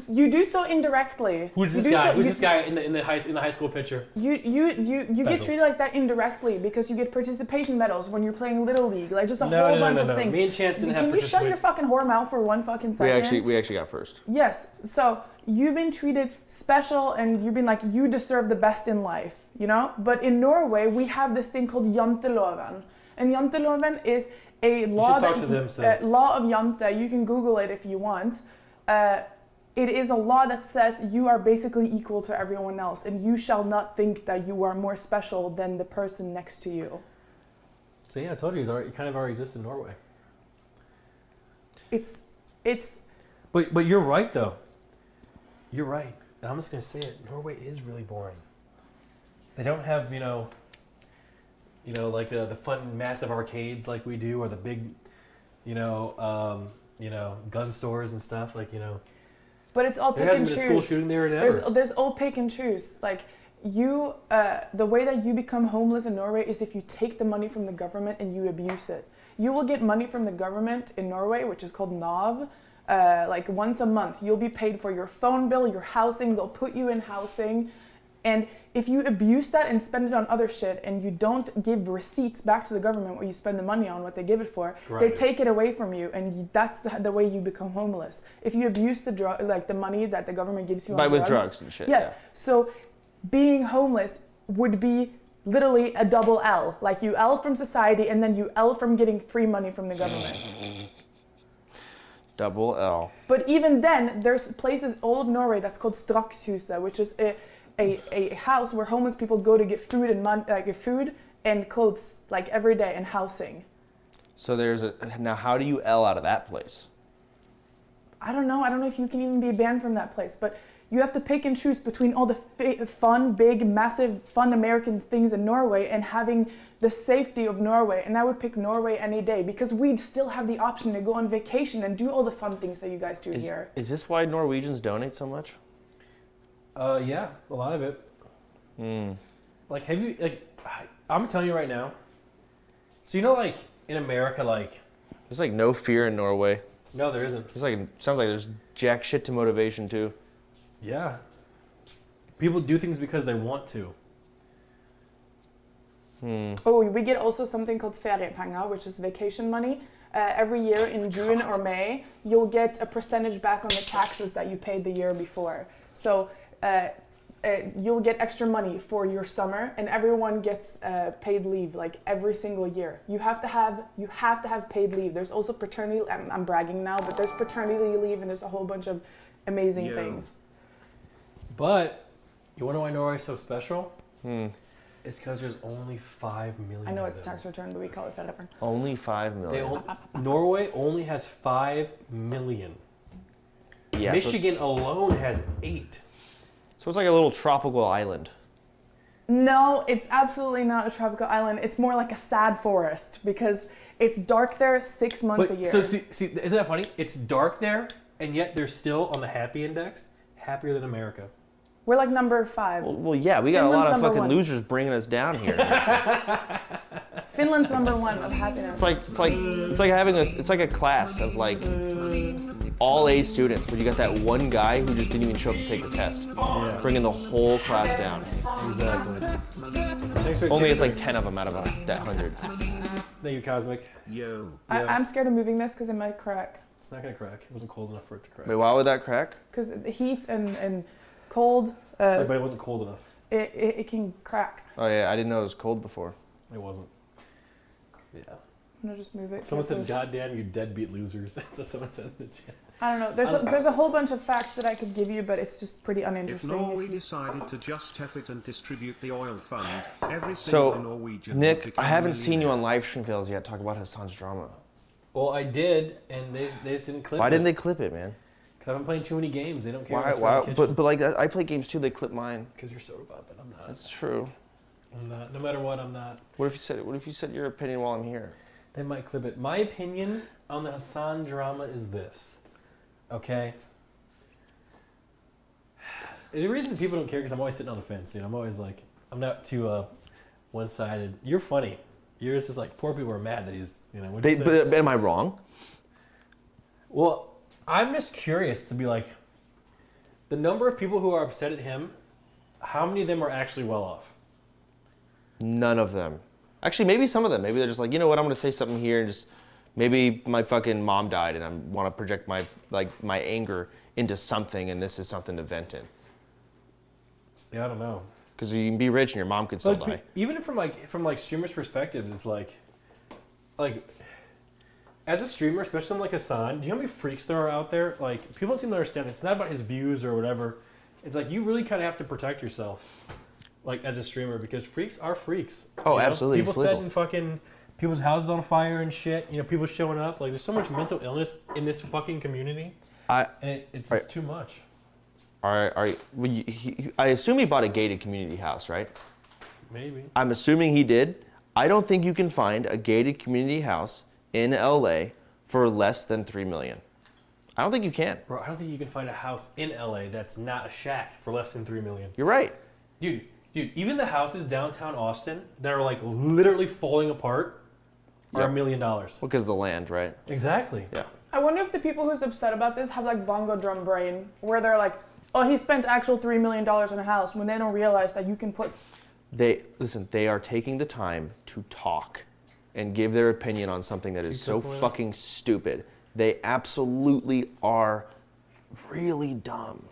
You do so indirectly. Who's You this do guy? so- Who's you- this guy in the high school picture? You get Special. treated like that indirectly because you get participation medals when you're playing Little League, like just a No, whole no, bunch no, of no. things. Me and Chance didn't have Can you shut your participation. fucking whore mouth for 1 fucking second? We actually got first. Yes. So you've been treated special, and you've been like, you deserve the best in life, you know. But in Norway, we have this thing called janteloven, and janteloven is a law talk to them, so. law of jante. You can Google it if you want. It is a law that says you are basically equal to everyone else, and you shall not think that you are more special than the person next to you. So yeah, I told you it kind of already exists in Norway. It's But you're right though. You're right. And I'm just gonna say it. Norway is really boring. They don't have like the fun massive arcades like we do, or the big, gun stores and stuff like. But it's all There pick and hasn't been a school choose. shooting there in ever. There's all pick and choose. Like you, the way that you become homeless in Norway is if you take the money from the government and you abuse it. You will get money from the government in Norway, which is called NAV, like once a month. You'll be paid for your phone bill, your housing. They'll put you in housing. And if you abuse that and spend it on other shit, and you don't give receipts back to the government what you spend the money on, what they give it for, they Right. take it away from you, and that's the way you become homeless. If you abuse the money that the government gives you on With drugs and shit. Yes. Yeah. So being homeless would be literally a double L. Like you L from society, and then you L from getting free money from the government. Double L. But even then, there's places all of Norway that's called Strakshuset, which is a house where homeless people go to get food and food and clothes like every day, and housing. So now how do you L out of that place? I don't know if you can even be banned from that place, but you have to pick and choose between all the fun, big, massive, fun American things in Norway and having the safety of Norway. And I would pick Norway any day because we'd still have the option to go on vacation and do all the fun things that you guys do here. Is this why Norwegians donate so much? Yeah, a lot of it. Like, I'm telling you right now. So in America, There's like no fear in Norway. no, there isn't. Sounds like there's jack shit to motivation too. Yeah. People do things because they want to. Oh, we get also something called feriepenger, which is vacation money. Every year in June or May, you'll get a percentage back on the taxes that you paid the year before. So you'll get extra money for your summer, and everyone gets paid leave like every single year. You have to have paid leave. There's also paternity. I'm bragging now, but there's paternity leave, and there's a whole bunch of amazing things. But you want to know why Norway is so special? It's because there's only 5 million. I know of it's them. tax return, but we call it feriepenger. Only 5 million. Norway only has 5 million. Yeah, Michigan alone has 8. So it's like a little tropical island. No, it's absolutely not a tropical island. It's more like a sad forest because it's dark there 6 months a year. So see, isn't that funny? It's dark there, and yet they're still on the happy index, happier than America. We're like number 5. Well, yeah, we got a lot of Finland's fucking number 1. losers bringing us down here. Finland's number 1 of happiness. It's like a class of like all A students, but you got that one guy who just didn't even show up to take the test, bringing the whole class down. Exactly. Only it's like 10 of them out of that 100. Thank you, Cosmic. Yo. I'm scared of moving this because it might crack. It's not gonna crack. It wasn't cold enough for it to crack. Wait, why would that crack? Because the heat and cold, But it wasn't cold enough. it can crack. Oh yeah, I didn't know it was cold before. It wasn't. Yeah. I'm gonna just move it. Someone said, carefully. "Goddamn, you deadbeat losers." That's what someone said in the chat. I don't know. There's a whole bunch of facts that I could give you, but it's just pretty If uninteresting. Norway if you- decided to just F it and distribute the oil fund, every single So, Norwegian would Nick, become I haven't a seen you millionaire. on live stream fails yet talk about Hassan's drama. Well, I did, and they just didn't clip it. Why didn't they clip it, man? Because I've been playing too many games. They don't care. Why? But like I play games too. They clip mine. Because you're sober about it. I'm not. That's true. I'm not. No matter what, I'm not. What if you said your opinion while I'm here? They might clip it. My opinion on the Hassan drama is this. Okay? The reason people don't care because I'm always sitting on the fence. I'm always like, I'm not too one-sided. You're funny. You're just like, poor people are mad that he's, But am I wrong? Well, I'm just curious to be like, the number of people who are upset at him, how many of them are actually well off? None of them. Actually, maybe some of them. Maybe they're just like, you know what? I'm gonna say something here and just maybe my fucking mom died and I want to project my anger into something, and this is something to vent in. Yeah, I don't know. Because you can be rich and your mom can still Like, die. even from streamers' perspective, it's like as a streamer, especially like Hassan, do you know how many freaks there are out there? Like, people don't seem to understand. It's not about his views or whatever. It's like you really kind of have to protect yourself, like as a streamer, because freaks are freaks. Oh, you know? absolutely. People setting fucking people's houses on fire and shit. You know, people showing up. Like, there's so much mental illness in this fucking community, and it's just too much. I assume he bought a gated community house, right? Maybe. I'm assuming he did. I don't think you can find a gated community house in LA for less than $3 million. I don't think you can. Bro, I don't think you can find a house in LA that's not a shack for less than $3 million. You're right. Dude, even the houses downtown Austin that are like literally falling apart are $1 million. Because of the land, right? Exactly. Yeah. I wonder if the people who's upset about this have like bongo drum brain, where they're like, oh, he spent actual $3 million in a house, when they don't realize that you can put... They are taking the time to talk and give their opinion on something that is so fucking stupid. They absolutely are really dumb.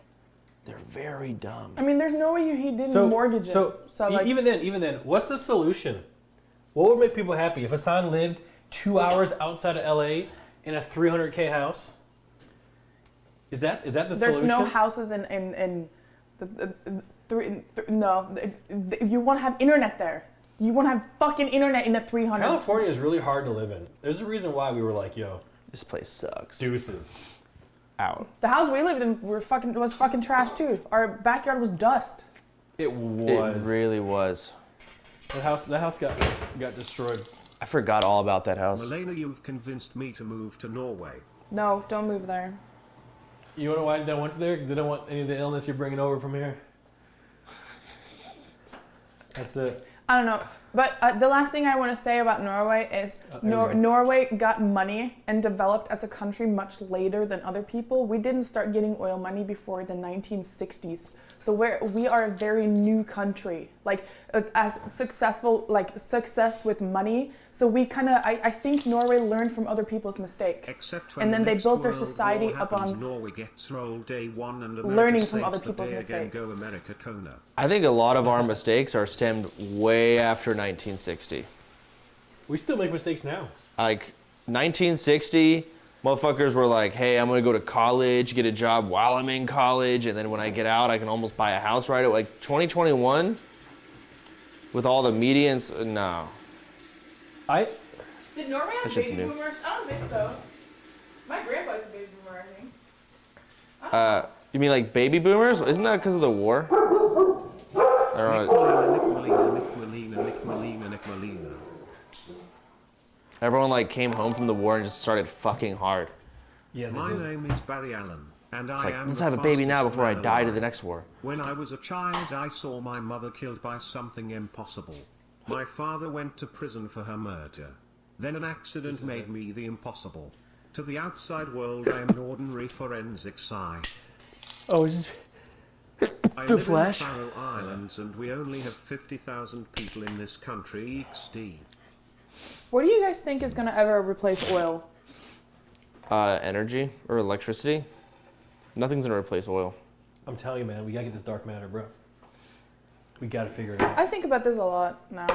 They're very dumb. I mean, there's no way he didn't mortgage it. So like, even then, what's the solution? What would make people happy if Hassan lived 2 hours outside of LA in a $300K house? Is that the solution? There's no houses you want to have internet there. You want to have fucking internet in the 300. California is really hard to live in. There's a reason why we were like, yo, this place sucks. deuces. Out. The house we lived in was fucking trash too. Our backyard was dust. It was. It really was. That house got destroyed. I forgot all about that house. Malena, you've convinced me to move to Norway. No, don't move there. You know why they don't want to there? Because they don't want any of the illness you're bringing over from here. That's it. I don't know. But the last thing I want to say about Norway is Norway got money and developed as a country much later than other people. We didn't start getting oil money before the 1960s. So we are a very new country, like as successful, like success with money. So we kind of, I think Norway learned from other people's mistakes. Except when and then the they next built their World society War happens, upon Norway gets rolled day one and America learning from saves other the people's day again, mistakes. Go America Kona. I think a lot of our mistakes are stemmed way after 1960. We still make mistakes now. Like 1960, motherfuckers were like, hey, I'm gonna go to college, get a job while I'm in college, and then when I get out, I can almost buy a house right away. Like 2021, with all the medians, no. Did Norway have That shit's baby new. boomers? I don't think so. My grandpa's a baby boomer, I think. You mean like baby boomers? Isn't that because of the war? I don't know. Nick Malena. Everyone like came home from the war and just started fucking hard. Yeah, My name is Barry Allen, and It's I like, am let's the have a baby now fastest before I man die to alive. the next war. When I was a child, I saw my mother killed by something impossible. My father went to prison for her murder. Then an accident made me the impossible. To the outside world, I am an ordinary forensic psy. Oh, is this I The live Flash? in the Faroe Islands, and we only have 50,000 people in this country. XD. What do you guys think is gonna ever replace oil? energy or electricity? Nothing's gonna replace oil. I'm telling you, man, we gotta get this dark matter, bro. We gotta figure it out. I think about this a lot now.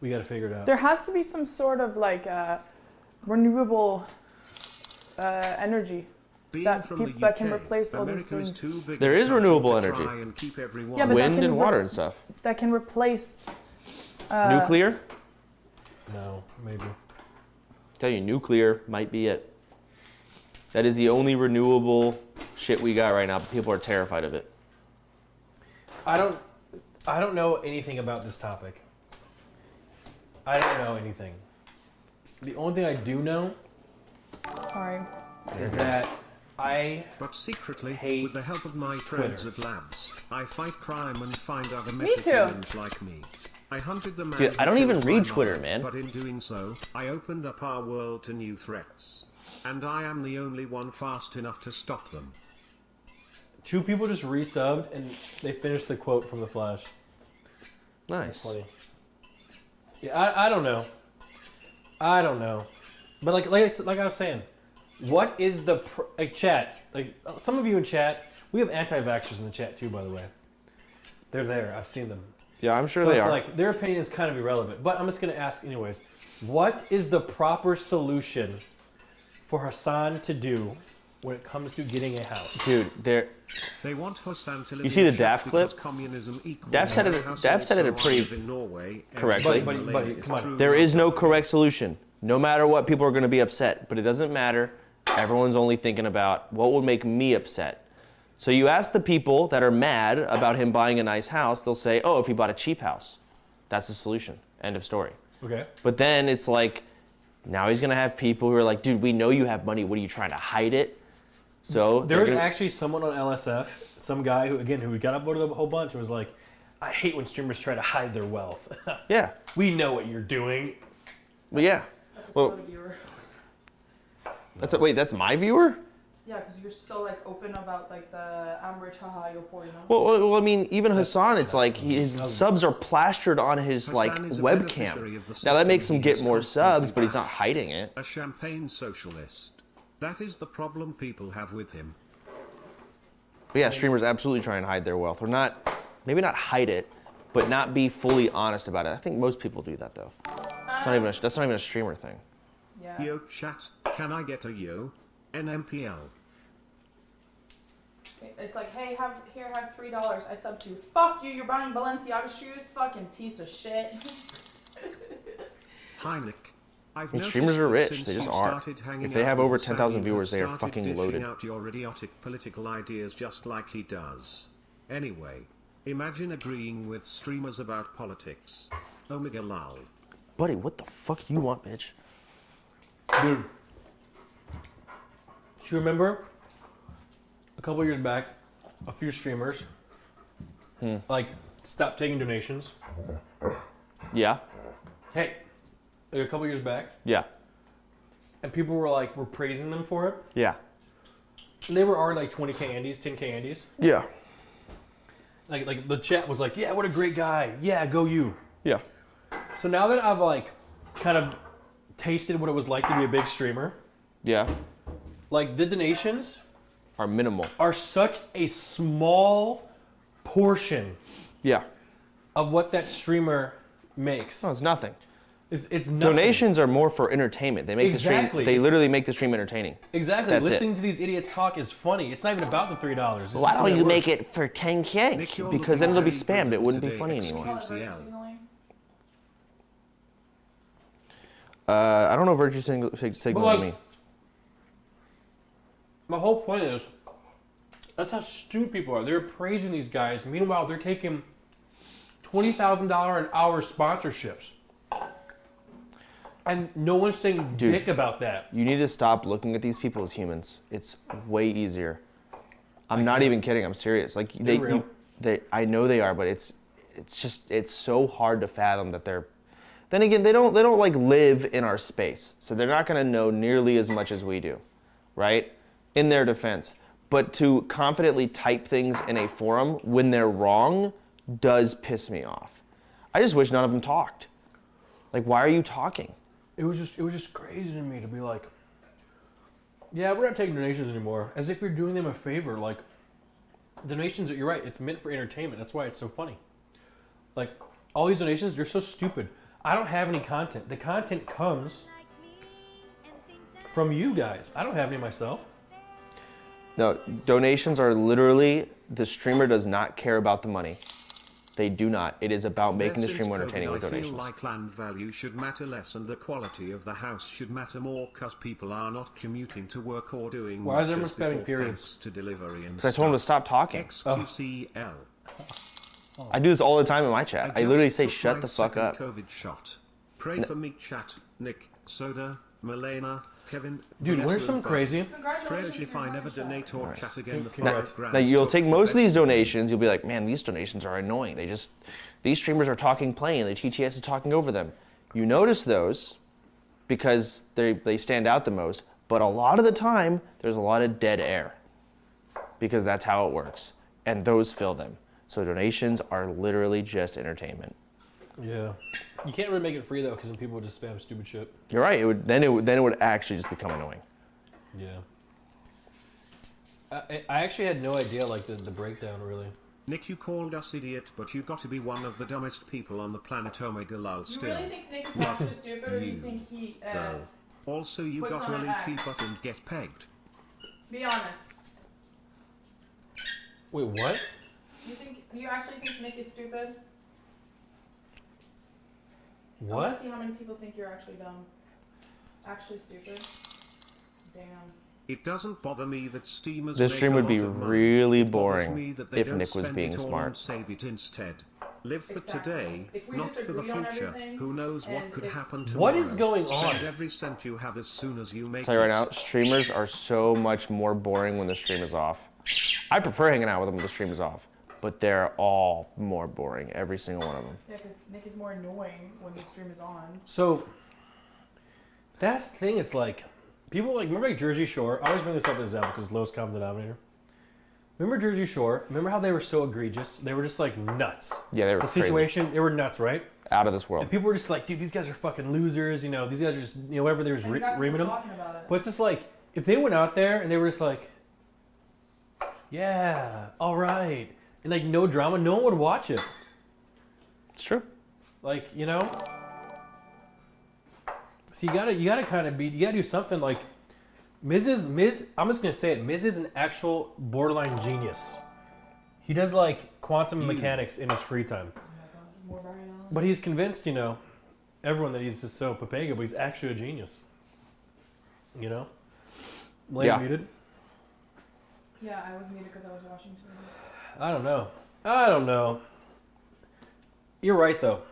We gotta figure it out. There has to be some sort of like renewable energy Being that from the peop- that can UK, replace all these America is things. too big There a is country renewable to energy. try and keep everyone Yeah, but that Wind can and re- water and stuff. that can replace. Nuclear? No, maybe. Tell you, nuclear might be it. That is the only renewable shit we got right now, but people are terrified of it. I don't know anything about this topic. I don't know anything. The only thing I do know Sorry. is that I But secretly, hate with the help of my friends at labs, I fight crime and find other Me too. metaphors like me. I hunted the man Dude, I who don't even killed my read Twitter, mother, man. But in doing so, I opened up our world to new threats. and I am the only one fast enough to stop them. 2 people just resubbed and they finished the quote from The Flash. Nice. Funny. Yeah, I don't know. I don't know. But like I was saying, what is the chat? Like some of you in chat, we have anti-vaxxers in the chat too, by the way. They're there. I've seen them. Yeah, I'm sure So they it's are. like their opinion is kind of irrelevant. But I'm just gonna ask anyways. What is the proper solution for Hassan to do when it comes to getting a house? Dude, They want Hassan to live You see in the a shack Daft clip? because communism equals Daft said it- how households Daft said it a pretty survive in Norway. correctly. Everything Buddy, Malena come on. is true. there is no correct solution. No matter what, people are going to be upset. But it doesn't matter. Everyone's only thinking about what would make me upset. So you ask the people that are mad about him buying a nice house, they'll say, oh, if he bought a cheap house. That's the solution. End of story. Okay. But then it's like, now he's going to have people who are like, dude, we know you have money. What are you trying to hide it? So There was actually someone on LSF, some guy who we got upvoted a whole bunch and was like, I hate when streamers try to hide their wealth. yeah. We know what you're doing. Well, yeah. Well, wait, that's my viewer? Yeah, because you're so like open about like the I'm rich, haha, you're poor, you know. Well, I mean, even Hassan, it's like his subs are plastered on his like Hassan is a webcam. beneficiary of the Now that system makes him he get has more constantly subs, but he's not bashed. hiding it. A champagne socialist. That is the problem people have with him. But yeah, streamers absolutely try and hide their wealth, or not, maybe not hide it, but not be fully honest about it. I think most people do that though. That's not even a streamer thing. Yeah. Yo, chat, can I get a yo? Nmplol. It's like, hey, have $3. I sub to you. Fuck you, you're buying Balenciaga shoes? Fucking piece of shit. Hi Nick. I've And noticed streamers are that rich, since they just you are. started hanging If they out have with over Hassan, 10,000 you viewers, they are started fucking dishing loaded. out your idiotic political ideas just like he does. Anyway, imagine agreeing with streamers about politics. Omega lol. Buddy, what the fuck you want, bitch? Dude. Do you remember a couple years back, a few streamers like stopped taking donations? Yeah, Hey, like a couple years back, yeah, and people were praising them for it. yeah, And they were already like 20k Andes, 10k Andes. yeah, Like the chat was like, yeah, what a great guy. Yeah, go you. yeah. So now that I've like kind of tasted what it was like to be a big streamer, Yeah, like the donations are minimal. are such a small portion Yeah, of what that streamer makes. no, it's nothing. It's nothing. Donations are more for entertainment. They make the Exactly. stream. They literally make the stream entertaining. Exactly. That's it. Listening to these idiots talk is funny. It's not even about the $3. It's Why just the don't way you works. make it for 10K? Nick, you're Because then looking it'll be very spammed. It wouldn't be today, funny excuse anymore. me. CL. I don't know virtue signal like- me. My whole point is, that's how stupid people are. They're praising these guys. Meanwhile, they're taking $20,000 an hour sponsorships. And no one's saying Dude. dick about that. You need to stop looking at these people as humans. It's way easier. I'm not even kidding. I'm serious. Like They're real. I know they are, but it's so hard to fathom that they're. Then again, they don't like live in our space, so they're not gonna know nearly as much as we do, right? In their defense, but to confidently type things in a forum when they're wrong does piss me off. I just wish none of them talked. Like, why are you talking? It was just crazy to me to be like, yeah, we're not taking donations anymore. As if you're doing them a favor. Like, donations, you're right, it's meant for entertainment. That's why it's so funny. Like, all these donations, they're so stupid. I don't have any content. The content comes from you guys. I don't have any myself. No, donations are literally, the streamer does not care about the money. They do not. It is about making the Since stream COVID, entertaining with I feel donations. like land value should matter less and the quality of the house should matter more cause people are not commuting to work or doing Why is much everyone just spamming before periods? thanks to delivery and Because I told him to stuff. stop talking. XQCL. I do this all the time in my chat. I just literally say, took shut my the fuck second up. COVID shot. Pray for me, chat. Nick, Soda, Malena, Kevin. Dude, Vanessa, where's some and Bob. crazy? Prayers if I never donate or chat again the Now, 5 grand. now you'll take most of these donations, you'll be like, man, these donations are annoying. These streamers are talking plain, the TTS is talking over them. You notice those because they stand out the most, But a lot of the time, there's a lot of dead air because that's how it works. And those fill them. So donations are literally just entertainment. Yeah. You can't really make it free though, because then people would just spam stupid shit. You're right. Then it would actually just become annoying. Yeah. I actually had no idea like the breakdown really. Nick, you called us idiot, but you got to be one of the dumbest people on the planet. Omega lol You still. really think Nick is actually stupid, or do you think he? Though. Also, you puts got to on an leaky act? butt and get pegged. Be honest. Wait, what? You actually think Nick is stupid? I What? want to see how many people think you're actually dumb. Actually stupid. Damn. It doesn't bother me that steamers This make stream a would be lot of money. really It bothers boring me that they if don't Nick was spend being it all smart. and save it instead. Live for Exactly. today, If we not just for the agreed on future. everything, Who knows what and could if- happen tomorrow? What is going on? Spend every cent you have as soon as you make Tell you right it. now, streamers are so much more boring when the stream is off. I prefer hanging out with them when the stream is off, but they're all more boring, every single one of them. Yeah, because Nick is more annoying when the stream is on. So that's the thing. It's like people like remember like Jersey Shore. I always bring this up as an example because it's lowest common denominator. Remember Jersey Shore? Remember how they were so egregious? They were just like nuts. Yeah, they were the crazy. situation. They were nuts, right? Out of this world. And people were just like, dude, these guys are fucking losers. You know, these guys are just whatever they were just And you got reaming people them. talking about it. But it's just like if they went out there and they were just like, yeah, all right, and like no drama, no one would watch it. It's true. Like so you gotta kind of you gotta do something like Miz. I'm just gonna say it. Miz is an actual borderline genius. He does like quantum mechanics in his free time, More variability. but he's convinced everyone that he's just so papega, but he's actually a genius. Malena Yeah. muted. Yeah, I was muted because I was watching too much. I don't know. You're right though.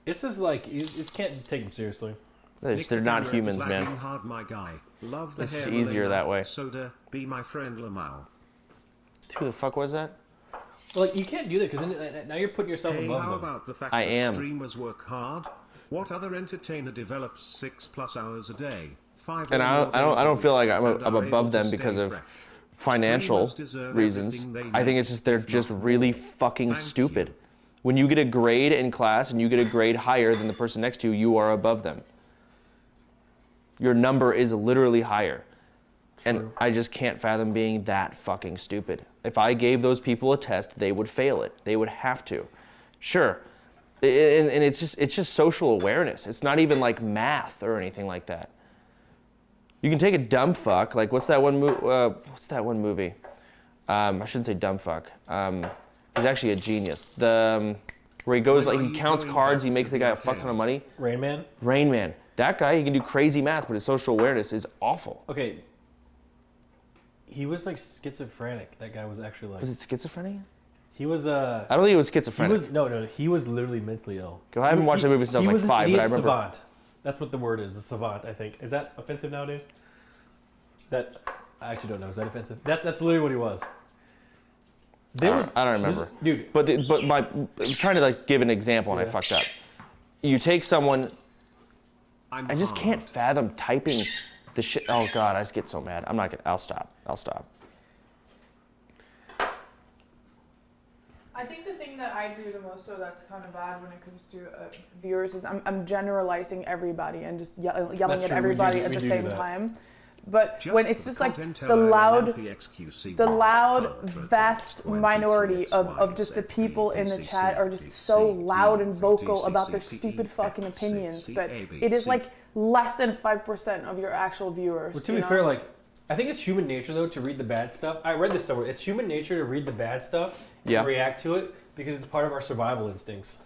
It's just like you can't just take him seriously. They're not humans, man. Hard, my guy. Love the It's hair, just easier Malena. that way. Soda, be my friend, Lamau. Who the fuck was that? Well, like you can't do that because now you're putting yourself Hey, above how them. about the fact I that am. streamers work hard? What other entertainer develops 6+ hours a day? 5 And or I more don't days a feel week, like I'm and are above able to them because stay of fresh? financial Streamers deserve reasons. everything they I think make, it's just they're if just not really more. fucking Thank stupid. you. When you get a grade in class and you get a grade higher than the person next to you, you are above them. Your number is literally higher. And True. I just can't fathom being that fucking stupid. If I gave those people a test, they would fail it. They would have to. Sure. And it's just social awareness. It's not even like math or anything like that. You can take a dumb fuck, like what's that one movie? I shouldn't say dumb fuck. He's actually a genius. Where he goes like he counts cards, he makes the guy a fuck ton of money. Rain Man. Rain Man. That guy, he can do crazy math, but his social awareness is awful. Okay. He was like schizophrenic. That guy was actually like. Was it schizophrenia? He was I don't think it was He schizophrenic. was no. He was literally mentally ill. I haven't watched that movie since I was like 5, but I Idiot remember. savant. That's what the word is. A savant. I think. Is that offensive nowadays? I actually don't know. Is that offensive? That's literally what he was. I don't remember. Dude. But I'm trying to like give an example and I Yeah. fucked up. You take someone. I'm I just hard. can't fathom typing the shit. Oh god, I just get so mad. I'm not gonna. I'll stop. I think the thing that I do the most, so that's kind of bad when it comes to viewers, is I'm generalizing everybody and just yelling That's at true. everybody We at the do same that. time. But Just when it's for just like content the loud, LPXQC the loud, 100, vast 23, minority of just the people in the chat are just so loud and vocal about their stupid fucking opinions. But it is like less than 5% of your actual viewers. Well, to you be know? fair, like I think it's human nature though to read the bad stuff. I read this somewhere. It's human nature to read the bad stuff Yeah. and react to it because it's part of our survival instincts.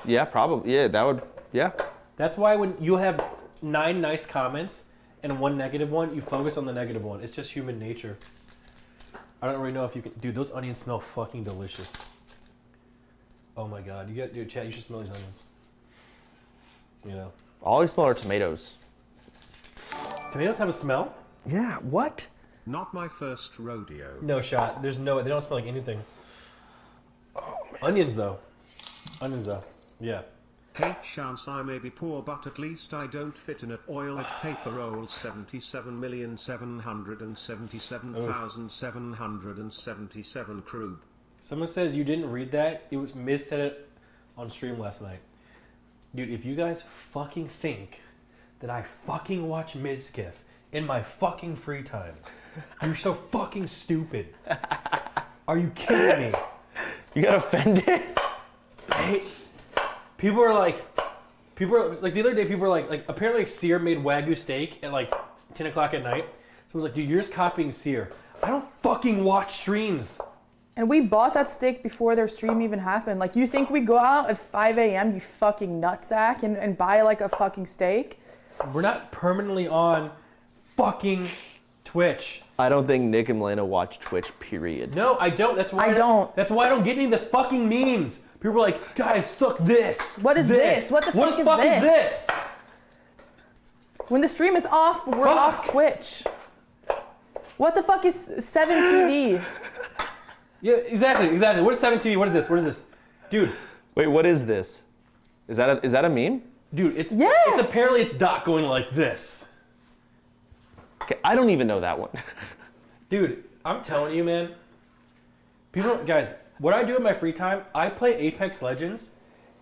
Yeah, probably. Yeah, that would. Yeah. That's why when you have 9 nice comments and 1 negative one, you focus on the negative one. It's just human nature. I don't really know if you can. Dude, those onions smell fucking delicious. Oh my god, dude, chat. You should smell these onions. You know, All I smell are tomatoes. tomatoes have a smell. Yeah. What? Not my first rodeo. No shot. There's no. They don't smell like anything. Onions though. Yeah. Hey chance I may be poor but at least I don't fit in at oil at paper rolls 77,777,777 crew. Someone says you didn't read that. It was Miz said it on stream last night. Dude, if you guys fucking think that I fucking watch Mizkif in my fucking free time, you're so fucking stupid. Are you kidding me? You got offended? Hey, people are like the other day, people were like apparently Sear made Wagyu steak at like 10 o'clock at night. Someone's like, dude, you're just copying Sear. I don't fucking watch streams. And we bought that steak before their stream even happened. Like, you think we go out at 5 a.m., you fucking nutsack, and buy like a fucking steak? We're not permanently on fucking Twitch. I don't think Nick and Malena watch Twitch, period. No, I don't. That's why I don't. That's why I don't get any of the fucking memes. People are like, guys, suck this. What is this? What the fuck is this? When the stream is off, we're off Twitch. What the fuck is 7TV? Yeah, exactly. What is 7TV? What is this? Dude. Wait, what is this? Is that a meme? Dude, it's Yes! it's apparently it's Doc going like this. Okay, I don't even know that one. Dude, I'm telling you, man. Guys, what I do in my free time, I play Apex Legends,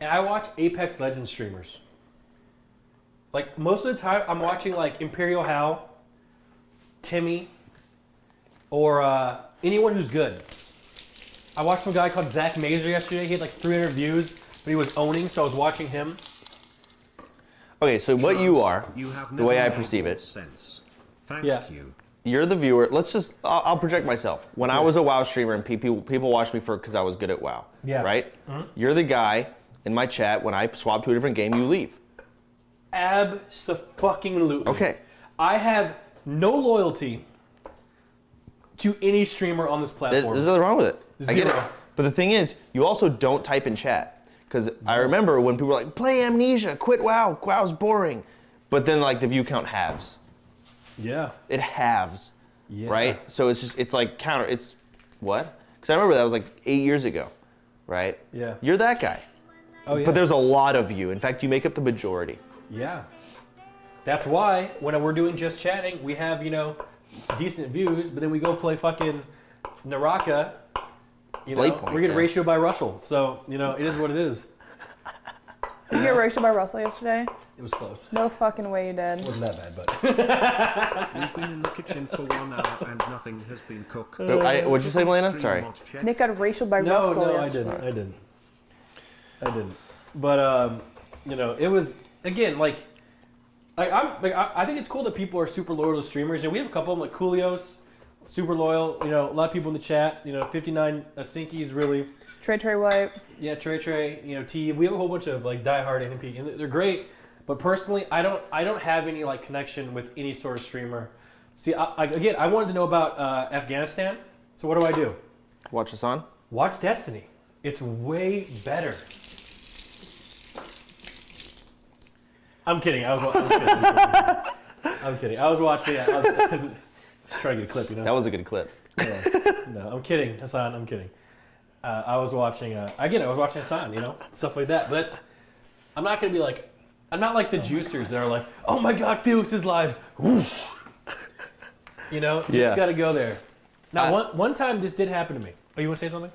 and I watch Apex Legends streamers. Like, most of the time, I'm watching, like, Imperial Hal, Timmy, or anyone who's good. I watched some guy called Zach Mazer yesterday. He had, like, 300 views, but he was owning, so I was watching him. Okay, so what you are, have the way never I made perceive more it, sense. Thank Yeah. you. you're the viewer. I'll project myself. When I was a WoW streamer and people watched me because I was good at WoW, Yeah. right? You're the guy in my chat, when I swap to a different game, you leave. Abso-fucking-lutely. Okay. I have no loyalty to any streamer on this There's platform. nothing wrong with it. I get it. Zero. But the thing is, you also don't type in chat. Because I remember when people were like, play Amnesia, quit WoW, WoW's boring. But then like the view count halves. Yeah. It halves, Yeah. right? So it's like counter, it's what? Because I remember that was like 8 years ago, right? Yeah. You're that guy. Oh, yeah. But there's a lot of you. In fact, you make up the majority. Yeah. That's why when we're doing just chatting, we have, decent views, but then we go play fucking Naraka, Blade Point, we're getting yeah. ratio by Russell. So, it is what it is. Did you get racial by Russell yesterday? It was close. No fucking way you did. It wasn't that bad, but We've been in the kitchen for 1 hour and nothing has been cooked. What'd you say, Malena? Sorry. Nick got racial by no, Russell I yesterday. didn't. But it was again I think it's cool that people are super loyal to streamers. We have a couple of them like Coolios, super loyal. A lot of people in the chat. 59 Sinkies really. Trey White. Yeah, Trey. T. We have a whole bunch of like diehard NMP, and they're great. But personally, I don't have any like connection with any sort of streamer. See, I wanted to know about Afghanistan. So what do I do? Watch us on. Watch Destiny. It's way better. I'm kidding. I'm kidding. I was watching. I was just trying to get a clip. That was a good clip. No, I'm kidding, Hassan. I'm kidding. I was watching. I was watching Hassan. Stuff like that. But I'm not gonna be like. I'm not like the juicers that are like, oh my God, Felix is live. Whoosh. Just gotta go there. Now, one time this did happen to me. Oh, you want to say something?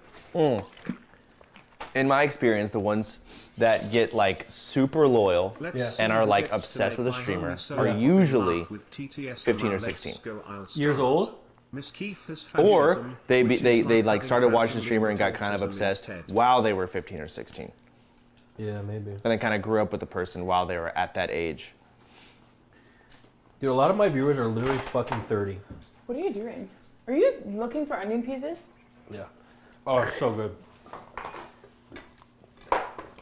In my experience, the ones that get like super loyal and are like obsessed with a streamer are usually 15 or 16 years old. or they like started watching the streamer and got kind of obsessed while they were 15 or 16 Yeah, maybe. and then kind of grew up with the person while they were at that age. Dude, a lot of my viewers are literally fucking 30. What are you doing? Are you looking for onion pieces? Yeah. Oh, it's so good.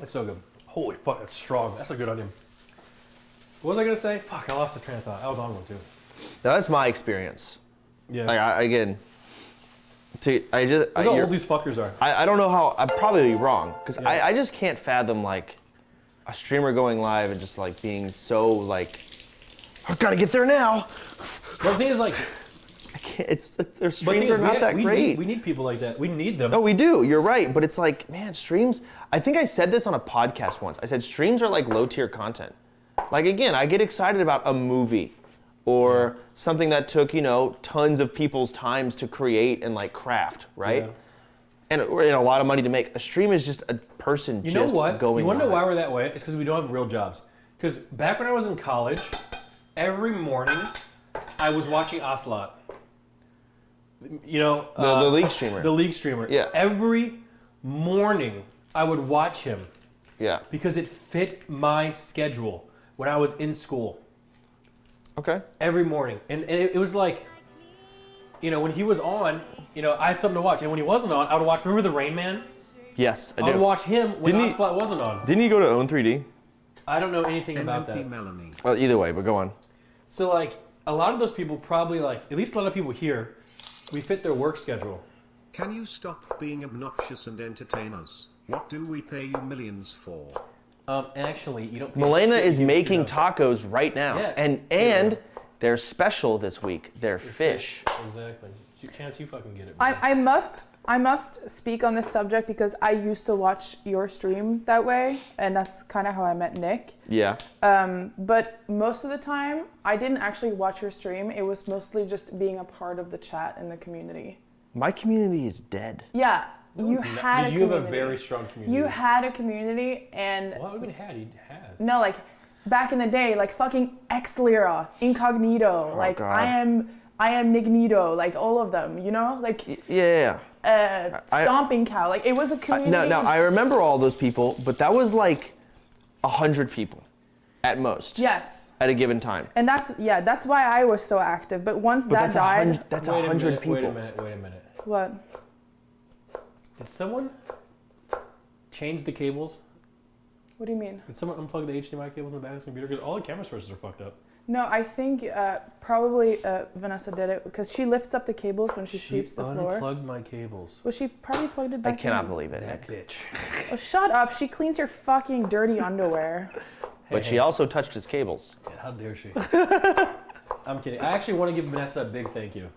It's so good. Holy fuck, that's strong. That's a good onion. What was I gonna say? Fuck, I lost the train of thought. I was on one too. Now that's my experience. Yeah. Like Look how old these fuckers are. I don't know how, I'm probably wrong, because I just can't fathom like a streamer going live and just like being so like, I gotta get there now. But the thing is like, their streams are not that great. We need people like that. We need them. No, we do. You're right. But it's like, man, streams. I think I said this on a podcast once. I said streams are like low tier content. Like, again, I get excited about a movie or something that took, tons of people's times to create and like craft, right? Yeah. And a lot of money to make. A stream is just a person You know what? going You want to know live. why we're that way? It's because we don't have real jobs. Because back when I was in college, every morning I was watching Ocelot. The league streamer. The league streamer. Yeah. Every morning I would watch him. Yeah. Because it fit my schedule when I was in school. Okay. Every morning. And it was like, when he was on, I had something to watch. And when he wasn't on, I would watch, remember the Rain Man? Yes, I I would do. watch him when Didn't he- Ocelot wasn't on. Didn't you go to Own 3D? I don't know anything about NMP that. Melanie. Well, either way, but go on. So, like, a lot of those people probably, like, at least a lot of people here, we fit their work schedule. Can you stop being obnoxious and entertain us? What do we pay you millions for? Actually, you don't. Malena shit, is you making do. tacos right now. Yeah. And they're special this week. They're fish. Exactly. Chance, you fucking get it. I must speak on this subject because I used to watch your stream that way, and that's kind of how I met Nick. Yeah. But most of the time, I didn't actually watch your stream. It was mostly just being a part of the chat in the community. My community is dead. Yeah, you had a community. You have a very strong community. You had a community, and Well, even had he has. no, like back in the day, like fucking Xlira, Incognito, like God. I am Nignito, like all of them, like Yeah. Stomping Cow, like it was a community. Now, I remember all those people, but that was like 100 people at most. Yes. At a given time. And that's why I was so active. But once that died, That's Wait a 100 minute, people. Wait a minute. what? Did someone change the cables? What do you mean? Did someone unplug the HDMI cables in the back of the computer? Because all the camera sources are fucked up. No, I think probably Vanessa did it because she lifts up the cables when she sweeps the floor. Unplugged my cables. Well, she probably plugged it back I cannot in. believe it. That bitch. Oh, shut up. She cleans your fucking dirty underwear. But she also touched his cables. Yeah, how dare she? I'm kidding. I actually want to give Vanessa a big thank you.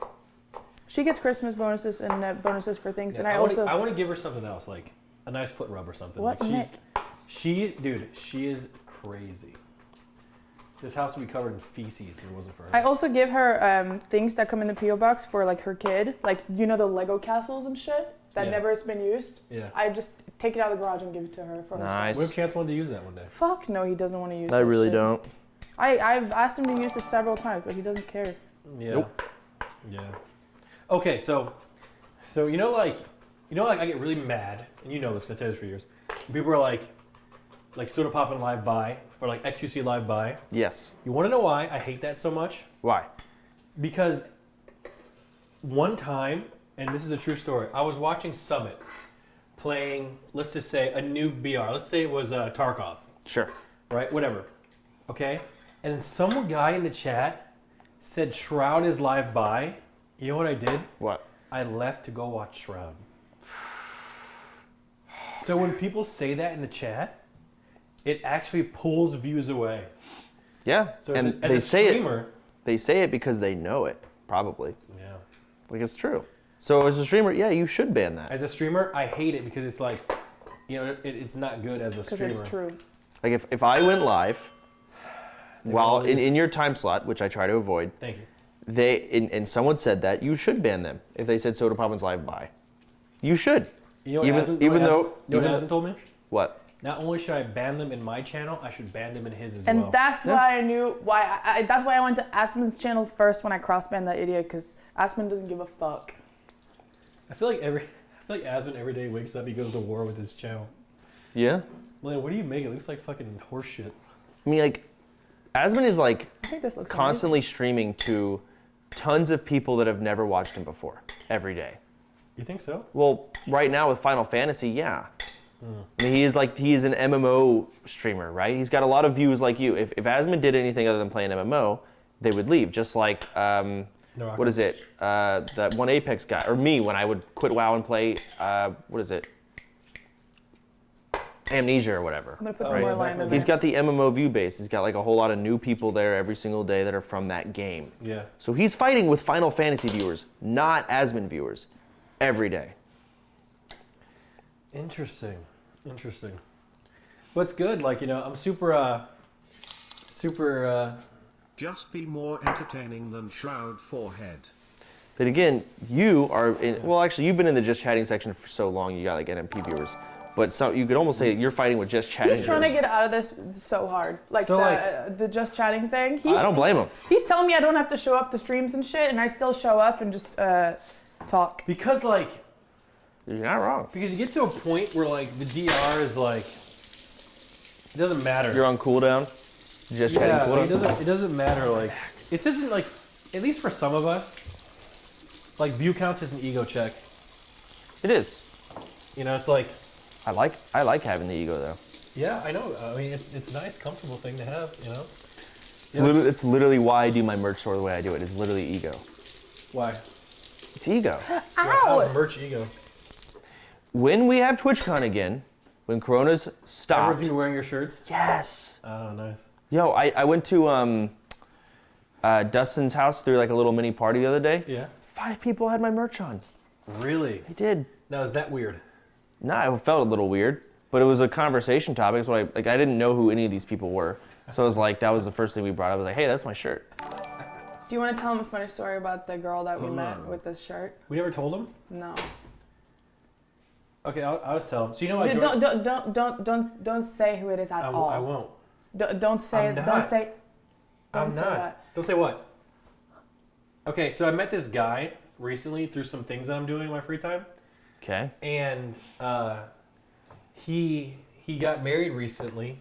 She gets Christmas bonuses and bonuses for things. Yeah, and I also... want to give her something else, like a nice foot rub or something. What, Like Nick? she is crazy. This house would be covered in feces if it wasn't for her. I also give her things that come in the P.O. box for like her kid. Like, the Lego castles and shit that Yeah. never has been used. Yeah. I just take it out of the garage and give it to her for Nice. What if Chance wanted to use that one day? Fuck no, he doesn't want to use I that really shit. don't. I've asked him to use it several times, but he doesn't care. Yeah. Nope. Yeah. Okay, so like I get really mad, and you know this, 'cause I tell you this for years. People are like Soda Poppin' Live Buy or like XQC Live Buy. Yes. You want to know why I hate that so much? Why? Because one time, and this is a true story, I was watching Summit playing, let's just say, a new BR. Let's say it was Tarkov, Sure. right? Whatever. Okay? And then some guy in the chat said Shroud is live by. You know what I did? What? I left to go watch Shroud. So when people say that in the chat, it actually pulls views away. Yeah. So and as they a say streamer, it. They say it because they know it, probably. yeah. Like, it's true. So as a streamer, yeah, you should ban that. As a streamer, I hate it because it's like, it's not good as a Because streamer. it's true. Like, if I went live while always- in your time slot, which I try to avoid, Thank you. and someone said that, you should ban them if they said Soda Poppin's live by. You should. You know what Even- Asmund, even though- you know even- what Asmund told me? What? Not only should I ban them in my channel, I should ban them in his as And well. that's why I knew why. That's why I went to Asmund's channel first when I cross-banned that idiot, because Asmund doesn't give a fuck. I feel like Asmund every day wakes up, he goes to war with his channel. Yeah. Malena, what do you make? It looks like fucking horse shit. I mean, like, Asmund is like I think this looks constantly streaming to tons of people that have never watched him before every day. You think so? Well, right now with Final Fantasy, yeah. I mean, he is an MMO streamer, right? He's got a lot of views like you. If Asmund did anything other than play an MMO, they would leave. Just like, what is it? That one Apex guy, or me when I would quit WoW and play, what is it? Amnesia or whatever. I'm gonna put some more lime in there. He's got the MMO view base. He's got like a whole lot of new people there every single day that are from that game. Yeah. So he's fighting with Final Fantasy viewers, not Asmon viewers, every day. Interesting. What's good? Like, you know, I'm super. Just be more entertaining than Shroud Forehead. But again, you are in, well, actually, you've been in the just chatting section for so long. You got like NMP viewers, but you could almost say you're fighting with just chatting. He's trying to viewers. get out of this so hard, like So, the just chatting thing. I don't blame him. He's telling me I don't have to show up to streams and shit, and I still show up and just talk. Because like, You're not wrong. because you get to a point where like the DR is like, it doesn't matter. You're on cooldown. Just chatting Yeah, like, cooldown. it doesn't matter. Like, it doesn't like, at least for some of us, like view count is an ego check. It is. You know, it's like, I like having the ego though. yeah, I know. I mean, it's a nice, comfortable thing to have. You know. It's literally why I do my merch store the way I do it. It's literally ego. Why? It's ego. How's merch ego? When we have TwitchCon again, when Corona's stopped. Everyone's gonna be wearing your shirts. Yes. Oh, nice. Yo, I went to Dustin's house through like a little mini party the other day. Yeah. 5 people had my merch on. Really? They did. Now, is that weird? Nah, it felt a little weird, but it was a conversation topic. So I didn't know who any of these people were. So I was like, that was the first thing we brought up. I was like, hey, that's my shirt. Do you want to tell him a funny story about the girl that we met with this shirt? We never told him. No. Okay, I'll just tell him. So you know what? Don't say who it is at all. I won't. Don't say I'm don't not. say. Don't I'm say not. that. Don't say what? Okay, so I met this guy recently through some things that I'm doing in my free time, Okay. and he got married recently,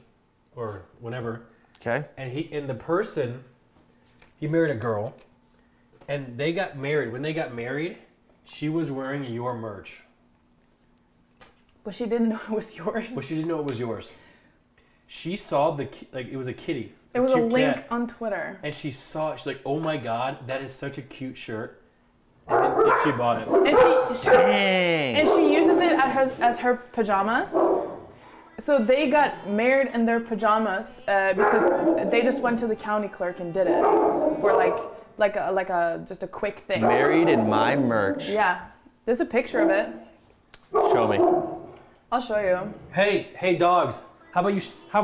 or whenever, Okay. and he married a girl, and they got married. When they got married, she was wearing your merch, But she didn't know it was yours. but she didn't know it was yours. She saw it was a kitty. It was a cute link cat. on Twitter. And she's like, oh my god, that is such a cute shirt. And then she bought it. And she uses it as her pajamas. So they got married in their pajamas because they just went to the county clerk and did it for just a quick thing. Married in my merch. Yeah, there's a picture of it. Show me. I'll show you. Hey dogs, how about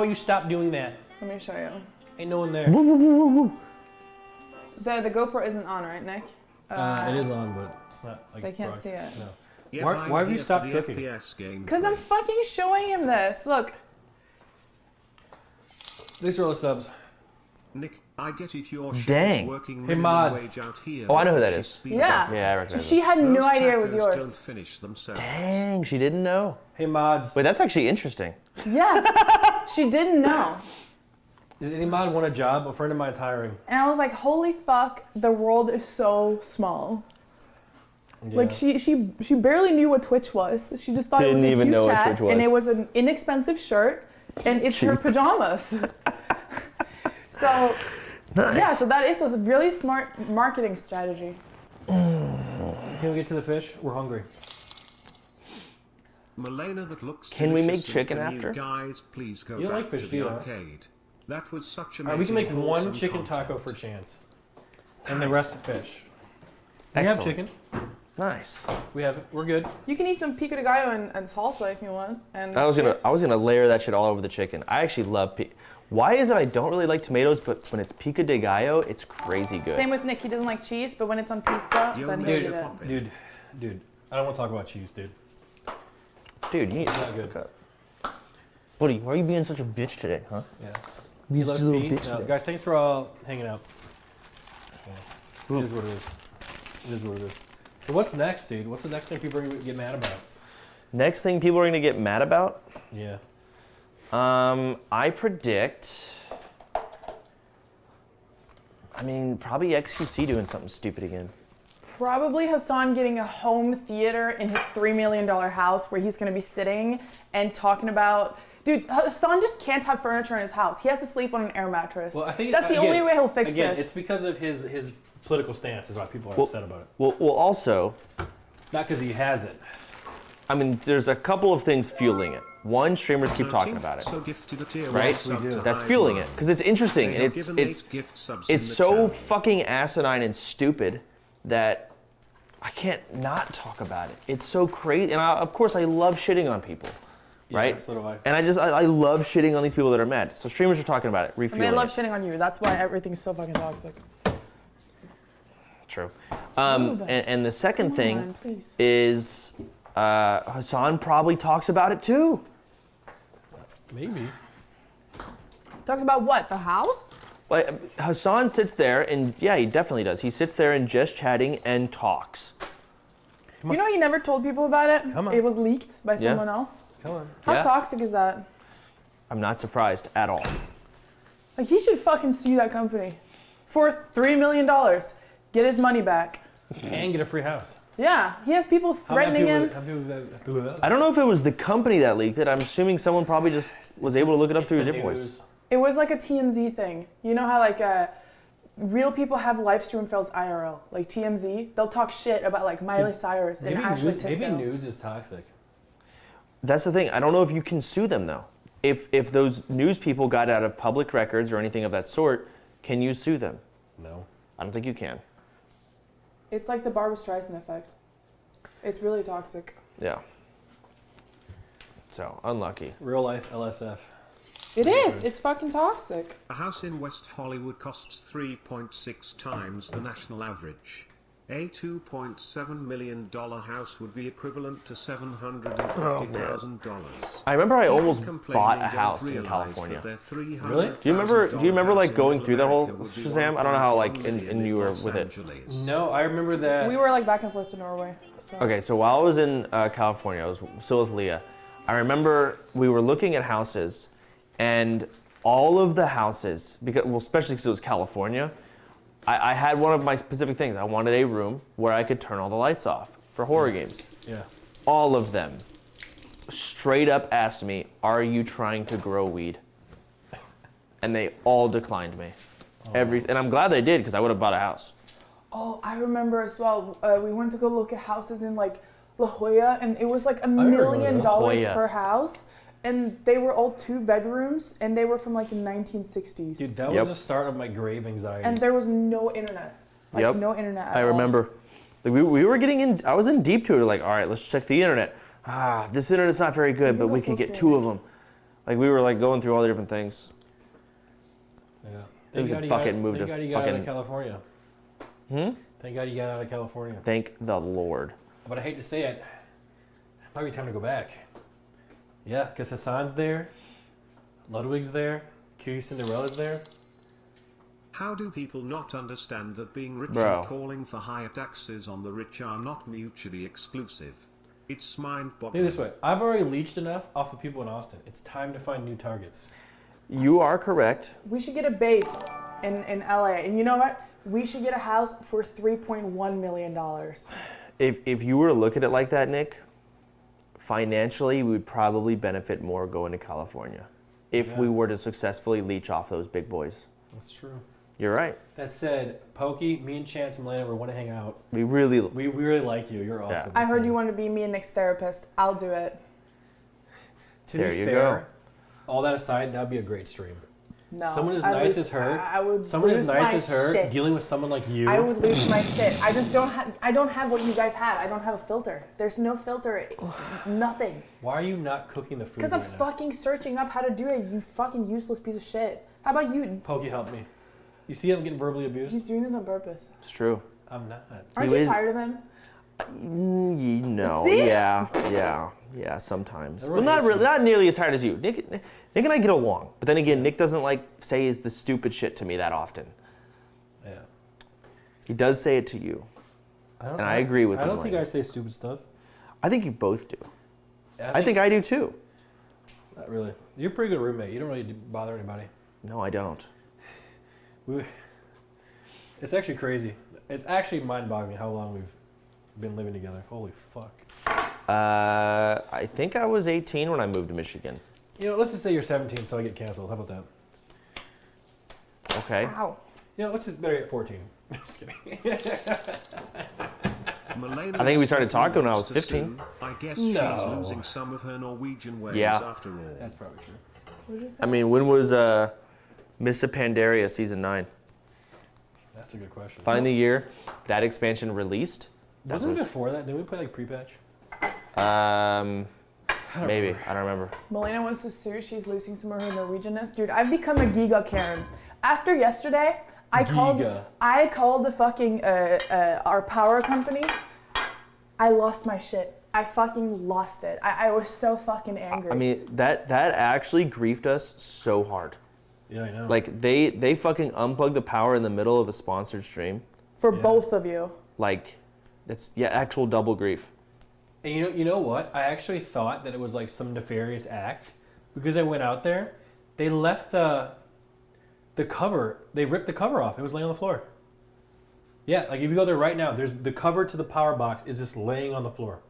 you stop doing that? Let me show you. Ain't no one there. The GoPro isn't on, right, Nick? It is on, but it's not like They can't see it. No. Yep, Why have you here for stopped the cooking? FPS game. Because I'm fucking showing him this. Look. Thanks for all the subs. Nick, I get it. Your Dang. shit's working Hey, minimum mods. wage out here. Oh, I know who that She is. speeds Yeah. up. Yeah, I recognize She it. had no Those idea it was trackers yours. Don't finish themselves. Dang, she didn't know. Hey mods, Wait, that's actually interesting. Yes. She didn't know. does any mod want a job? A friend of mine's hiring. And I was like, holy fuck, the world is so small. Yeah. Like she barely knew what Twitch was. She just thought it was Didn't a even cute know what cat, Twitch was. and it was an inexpensive shirt, and it's her pajamas. So Nice. yeah, so that is a really smart marketing strategy. Can we get to the fish? We're hungry. Malena, that looks Can we make delicious, and chicken can after? You guys, please go You don't back like fish, to do the you? arcade. That was such amazing. All right, we can make one wholesome chicken taco content. for Chance, and the rest fish. We have Excellent. chicken. Nice. We have it. We're good. You can eat some pico de gallo and salsa if you want. And I was chips. gonna layer that shit all over the chicken. I actually love Why is it I don't really like tomatoes, but when it's pico de gallo, it's crazy good. Same with Nick. He doesn't like cheese, but when it's on pizza, Yo, then he'll eat Mr. it. Poppin'. Dude, I don't want to talk about cheese, dude. Dude, you need It's not good. Buddy, why are you being such a bitch today, huh? Yeah. Being Love such a little Pete. bitch No, today. guys, thanks for all hanging out. Yeah. It is what it is. It is what it is. So what's next, dude? What's the next thing people are going to get mad about? Next thing people are gonna get mad about? Yeah. I predict. I mean, probably XQC doing something stupid again. Probably Hassan getting a home theater in his $3 million house where he's going to be sitting and talking about. Dude, Hassan just can't have furniture in his house. He has to sleep on an air mattress. Well, I think that's the only way he'll fix again, this. it's because of his political stance is why people are Well- upset about it. Well, also, Not because he has it. I mean, there's a couple of things fueling it. One, streamers keep talking about it. So gifted a tier Right? one sub to That's Hive fueling Mind. it because it's interesting and They have given 8 gift subs in it's the so channel. fucking asinine and stupid that I can't not talk about it. It's so crazy, and of course I love shitting on people, right? Yeah, so do I. And I love shitting on these people that are mad. So streamers are talking about it, I mean, I refueling love it. shitting on you. That's why everything's so fucking toxic. True. Move it. And the second Come thing on, please. is Hassan probably talks about it too. Maybe. Talks about what? The house? Like Hassan sits there and yeah, he definitely does. He sits there and just chatting and talks. You know he never told people about it? Come on. It was leaked by Yeah. someone else. Come on. How Yeah. toxic is that? I'm not surprised at all. Like, he should fucking sue that company for $3 million. Get his money back. And get a free house. Yeah, he has people How many threatening him. I don't know if it was the company that leaked it. I'm assuming someone probably just was able to look it up through a different voice. It was like a TMZ thing. You know how like real people have live stream fails IRL, like TMZ. They'll talk shit about like Miley Cyrus and Ashley Tisdale. Maybe news is toxic. That's the thing. I don't know if you can sue them though. If those news people got out of public records or anything of that sort, can you sue them? No. I don't think you can. It's like the Barbra Streisand effect. It's really toxic. Yeah. So, unlucky. Real life LSF. It is. It's fucking toxic. A house in West Hollywood costs 3.6 times the national average. A $2.7 million house would be equivalent to $750,000. I remember I almost Complaining bought a don't house in realize California. that their Really? Do you remember $300,000 like house going in through that whole America would be Shazam? I don't know how like 1.1 in million you were Los with it. Angeles. No, I remember that. We were like back and forth to Norway. So. Okay, so while I was in California, I was still with Leah. I remember we were looking at houses, and all of the houses, because well, especially because it was California, I had one of my specific things. I wanted a room where I could turn all the lights off for horror games. Yeah. All of them straight up asked me, "Are you trying to grow weed?" And they all declined me. And I'm glad they did because I would have bought a house. Oh, I remember as well. We went to go look at houses in like La Jolla, and it was like $1 remember million La Jolla. per house, and they were all 2 bedrooms, and they were from like the 1960s. Dude, that Yep. was the start of my grave anxiety. And there was no internet. Like Yep. no internet at I all. remember. Like we were getting in. I was in deep to it. Like, all right, let's check the internet. This internet's not very good, but we could get 2 of them. Like we were like going through all the different things. yeah. It was Thank a God fucking move Thank to God you got out fucking- of California. Thank God you got out of California. Thank the Lord. But I hate to say it, might be time to go back. Yeah, because Hassan's there, Ludwig's there, Q Cinderella's there. How do people not understand that being rich Bro. and calling for higher taxes on the rich are not mutually exclusive? It's Think mind-boggling. this way, I've already leached enough off of people in Austin. It's time to find new targets. You are correct. We should get a base in LA, and you know what? We should get a house for $3.1 million. If you were to look at it like that, Nick, financially we would probably benefit more going to California if we were to successfully leech off those big boys. That's true. You're right. That said, Pokey, me and Chance and Malena, we want to hang out. We really. We really like you. You're awesome. I heard you want to be me and Nick's therapist. I'll do it. To There be you fair, all that aside, that'd be a great stream. No. Someone as I nice lose- as her, I would someone as lose nice my as her, shit. dealing with someone like you. I would lose my shit. I just don't have. I don't have what you guys have. I don't have a filter. There's no filter. Nothing. Why are you not cooking the food? Because I'm right now? fucking searching up how to do it. You fucking useless piece of shit. How about you? Pokey, help me. You see I'm getting verbally abused? He's doing this on purpose. It's true. I'm not. Aren't He you is- tired of him? No. See? Yeah. Sometimes. Everyone Well, not hates really. Not nearly as tired as you. Nick and I get along, but then again, Nick doesn't like say the stupid shit to me that often. Yeah. He does say it to you. And I agree with I him, don't think like- I say stupid stuff. I think you both do. I think I do too. Not really. You're a pretty good roommate. You don't really bother anybody. No, I don't. It's actually crazy. It's actually mind-boggling how long we've been living together. Holy fuck. I think I was 18 when I moved to Michigan. You know, let's just say you're 17, so I get canceled. How about that? Okay. Ow. You know, let's just better get 14. I'm just kidding. Malena I think we started said he talking when I wants was to 15. sue. I guess No. she's losing some of her Norwegian ways Yeah. after all. That's probably true. What is I that? mean, when was Miss Pandaria season 9? That's a good question. Find the year that expansion released. That's Wasn't it what- before that? Did we play like pre-patch? Maybe. I don't remember. Malena wants to sue. She's losing some of her Norwegianness. Dude, I've become a Giga Karen. After yesterday, I called the fucking our power company. I lost my shit. I fucking lost it. I was so fucking angry. I mean, that actually griefed us so hard. Yeah, I know. Like they fucking unplugged the power in the middle of a sponsored stream. for both of you. Like, that's actual double grief. And you know what? I actually thought that it was like some nefarious act because I went out there. They left the cover. They ripped the cover off. It was laying on the floor. Yeah, like if you go there right now, there's the cover to the power box is just laying on the floor.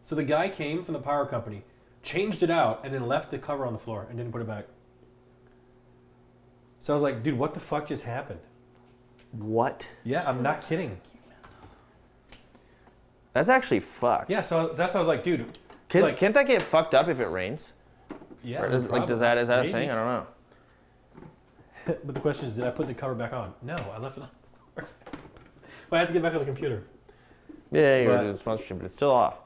So the guy came from the power company, changed it out, and then left the cover on the floor and didn't put it back. So I was like, dude, what the fuck just happened? What? Yeah, I'm not kidding. That's actually fucked. Yeah, so that's why I was like, dude. Can't that get fucked up if it rains? Yeah. Or is that a thing? I don't know. But the question is, did I put the cover back on? No, I left it on the floor. But I had to get back on the computer. Yeah, you were But- doing sponsorship, but it's still off.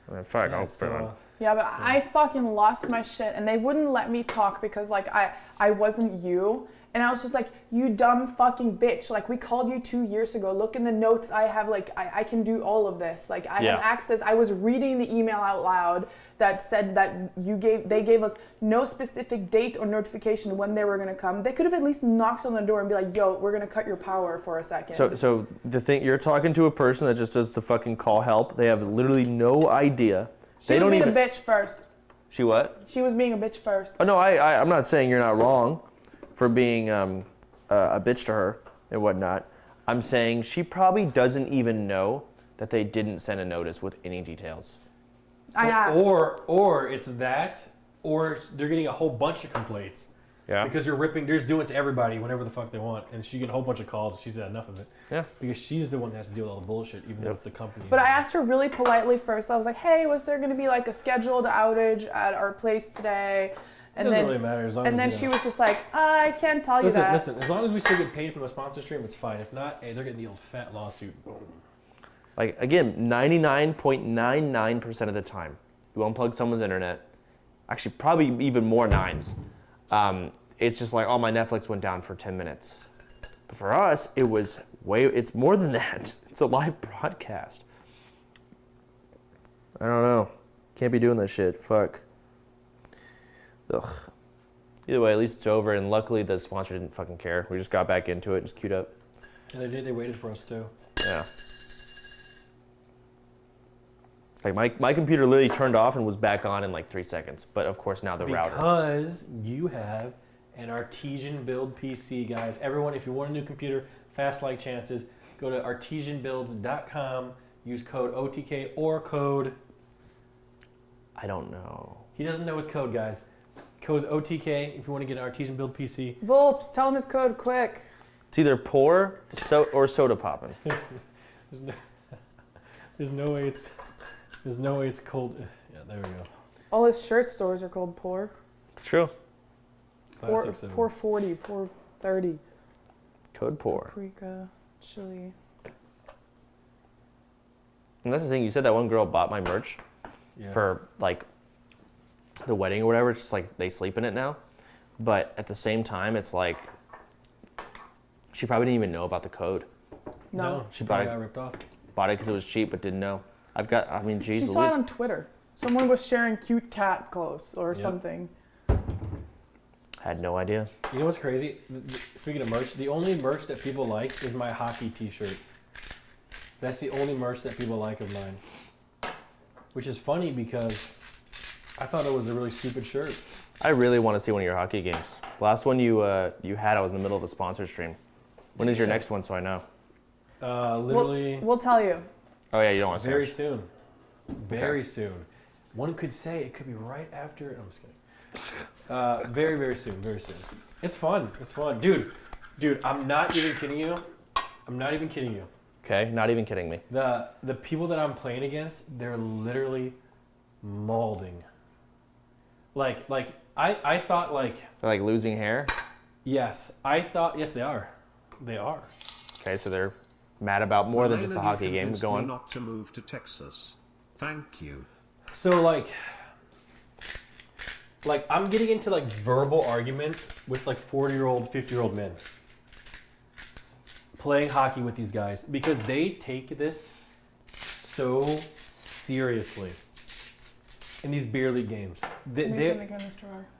I mean, fuck, Yeah, I'll it's put it still, on. Yeah, but I fucking lost my shit, and they wouldn't let me talk because like I wasn't you, and I was just like, you dumb fucking bitch. Like we called you 2 years ago. Look in the notes I have. Like I can do all of this. Like I have access. I was reading the email out loud that said that they gave us no specific date or notification when they were gonna come. They could have at least knocked on the door and be like, yo, we're gonna cut your power for a second. So the thing, you're talking to a person that just does the fucking call help. They have literally no idea. She was being a bitch first. She what? She was being a bitch first. Oh no, I'm not saying you're not wrong for being a bitch to her and whatnot. I'm saying she probably doesn't even know that they didn't send a notice with any details. I asked. Or it's that, or they're getting a whole bunch of complaints. Yeah. Because they're just doing it to everybody whenever the fuck they want, and she get a whole bunch of calls. And she's had enough of it. Yeah. Because she's the one that has to deal with all the bullshit, even though it's the company. But I asked her really politely first. I was like, hey, was there going to be like a scheduled outage at our place today? It doesn't really matter as long as, And then you she know. was just like, I can't tell you that. Listen, as long as we still get paid from a sponsor stream, it's fine. If not, hey, they're getting the old fat lawsuit. Boom. Like, again, 99.99% of the time, you unplug someone's internet, actually probably even more nines, it's just like, oh, my Netflix went down for 10 minutes. But for us, it's more than that. It's a live broadcast. I don't know. Can't be doing this shit. Fuck. Ugh. Either way, at least it's over, and luckily the sponsor didn't fucking care. We just got back into it, just queued up. And they waited for us too. Yeah. Like my computer literally turned off and was back on in like 3 seconds. But of course now the router. Because you have an artesian build PC, guys. Everyone, if you want a new computer, fast like chances, go to artesianbuilds.com, use code OTK or code... I don't know. He doesn't know his code, guys. Code's OTK if you want to get an artesian build PC. Volps, tell him his code quick. It's either pour or soda popping. There's no way it's cold. Yeah, there we go. All his shirt stores are called Pour. It's true. Classic seven. Pour 40, Pour 30. Code pour. Paprika, chili. And that's the thing. You said that one girl bought my merch for like the wedding or whatever. It's just like they sleep in it now. But at the same time, it's like she probably didn't even know about the code. No. She probably got ripped off. Bought it because it was cheap, but didn't know. Geez, She saw it on Twitter. Someone was sharing cute cat clothes or Yep. something. Had no idea. You know what's crazy? Speaking of merch, the only merch that people like is my hockey t-shirt. That's the only merch that people like of mine. Which is funny because I thought it was a really stupid shirt. I really want to see one of your hockey games. The last one you had, I was in the middle of a sponsor stream. When is your next one so I know? Literally We'll tell you. Oh yeah, you don't want to say very it. soon. Very soon. One could say it could be right after. I'm just kidding. Very, very soon. Very soon. It's fun. It's fun. Dude, I'm not even kidding you. I'm not even kidding you. Okay, not even kidding me. The people that I'm playing against, they're literally molding. Like I thought like They're like losing hair. yes, I thought yes they are. They are. Okay, so they're mad about more than just the Malena, you hockey game. convinced Go me on. not to move to Texas. Thank you. So like I'm getting into like verbal arguments with like 40-year-old, 50-year-old men playing hockey with these guys because they take this so seriously in these beer league games.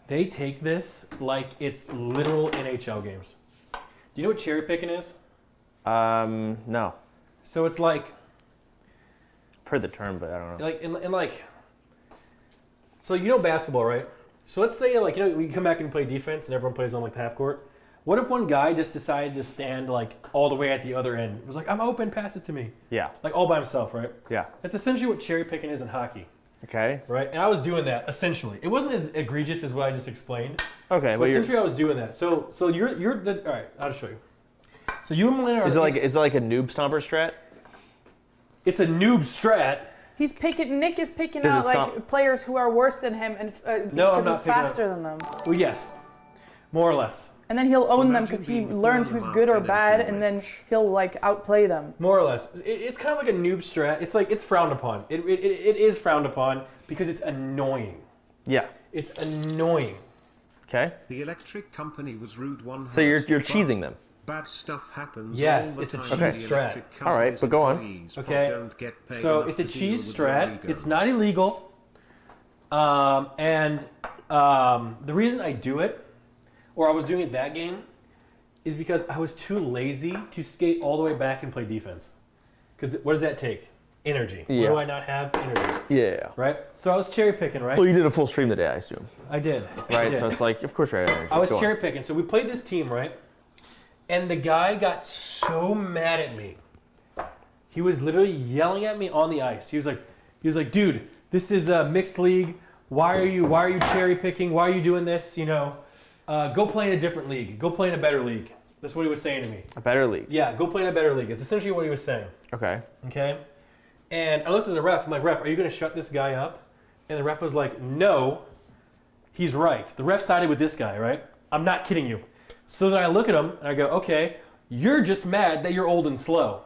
They take this like it's literal NHL games. Do you know what cherry picking is? No. So it's like I've heard the term, but I don't know. like so you know basketball, right? So let's say like we come back and play defense and everyone plays on like the half court. What if one guy just decided to stand like all the way at the other end? It was like, I'm open, pass it to me. Yeah. Like all by himself, right? Yeah. That's essentially what cherry picking is in hockey, Okay. right? And I was doing that essentially. It wasn't as egregious as what I just explained. Okay. But Well, you're. essentially I was doing that. So you're the all right. I'll show you. So you and Malena are. Is it like a noob stomper strat? It's a noob strat. He's picking. Nick is picking Does it out like stop- players who are worse than him, and No, I'm because not he's picking out- faster than them. Well, yes, more or less. And then he'll own them Imagine because he being learns Malena who's good or and then bad, being and then rich. he'll like outplay them. More or less. It's kind of like a noob strat. It's like it's frowned upon. It is frowned upon because it's annoying. Yeah. It's annoying. Okay. The electric company was rude one. So you're hurt, cheesing but them. Bad stuff happens. Yes, all the it's a time. cheese The strat. electric All right, company's but go on. employees Okay. don't get paid So enough it's a to deal cheese with strat. the It's egos. not illegal. The reason I do it, or I was doing it that game, is because I was too lazy to skate all the way back and play defense. Because what does that take? Energy. Yeah. What do I not have? Energy. Yeah. Right? So I was cherry picking, right? Well, you did a full stream today, I assume. I did. I Right. did. So it's like, of course, you're right. I was Go on. cherry picking. So we played this team, right? And the guy got so mad at me. He was literally yelling at me on the ice. He was like, dude, this is a mixed league. Why are you cherry picking? Why are you doing this? Go play in a different league. Go play in a better league. That's what he was saying to me. A better league. Yeah, go play in a better league. It's essentially what he was saying. Okay. Okay? And I looked at the ref. I'm like, ref, are you going to shut this guy up? And the ref was like, no, he's right. The ref sided with this guy, right? I'm not kidding you. So then I look at him and I go, okay, you're just mad that you're old and slow.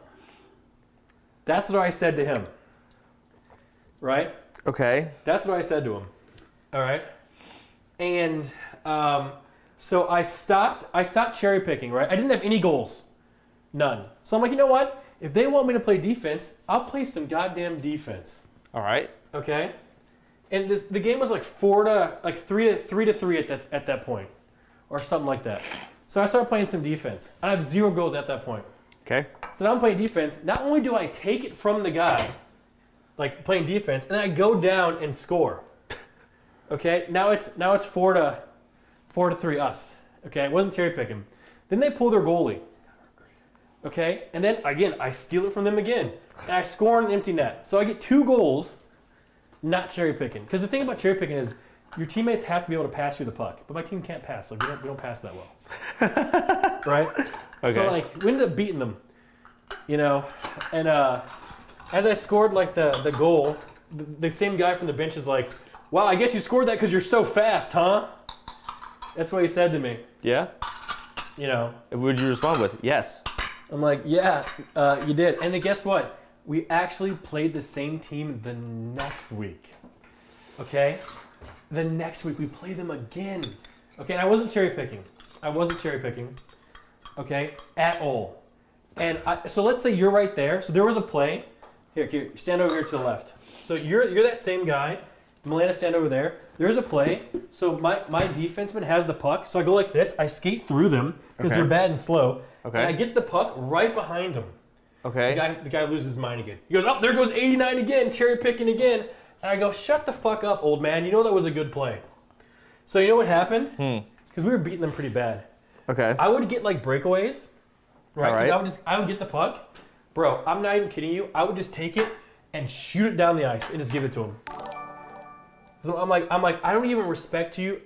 That's what I said to him. Right? Okay. That's what I said to him. All right? And so I stopped cherry picking, right? I didn't have any goals. None. So I'm like, you know what? If they want me to play defense, I'll play some goddamn defense. All right. Okay? And the game was like 3 to 3 at that point. Or something like that. So I started playing some defense. I have 0 goals at that point. Okay. So now I'm playing defense. Not only do I take it from the guy, like playing defense, and then I go down and score. Okay? Now it's 4 to 3 us. Okay? It wasn't cherry picking. Then they pull their goalie. Okay? And then again, I steal it from them again. And I score on an empty net. So I get 2 goals, not cherry picking. Because the thing about cherry picking is your teammates have to be able to pass you the puck. But my team can't pass. Like we don't pass that well. Right? Okay. So like we ended up beating them. And as I scored like the goal, the same guy from the bench is like, wow, I guess you scored that because you're so fast, huh? That's what he said to me. Yeah. What would you respond with? Yes. I'm like, yeah, you did. And then guess what? We actually played the same team the next week. Okay? The next week we played them again. Okay, and I wasn't cherry picking. Okay, at all. And so let's say you're right there. So there was a play. Here, stand over here to the left. So you're that same guy. Malena, stand over there. There's a play. So my defenseman has the puck. So I go like this. I skate through them because Okay. they're bad and slow. Okay. And I get the puck right behind him. Okay. The guy loses his mind again. He goes, oh, there goes 89 again, cherry picking again. And I go, shut the fuck up, old man. You know that was a good play. So you know what happened? Because we were beating them pretty bad. Okay. I would get like breakaways. Right? All 'Cause right. I would get the puck. Bro, I'm not even kidding you. I would just take it and shoot it down the ice and just give it to him. So I'm like, I don't even respect you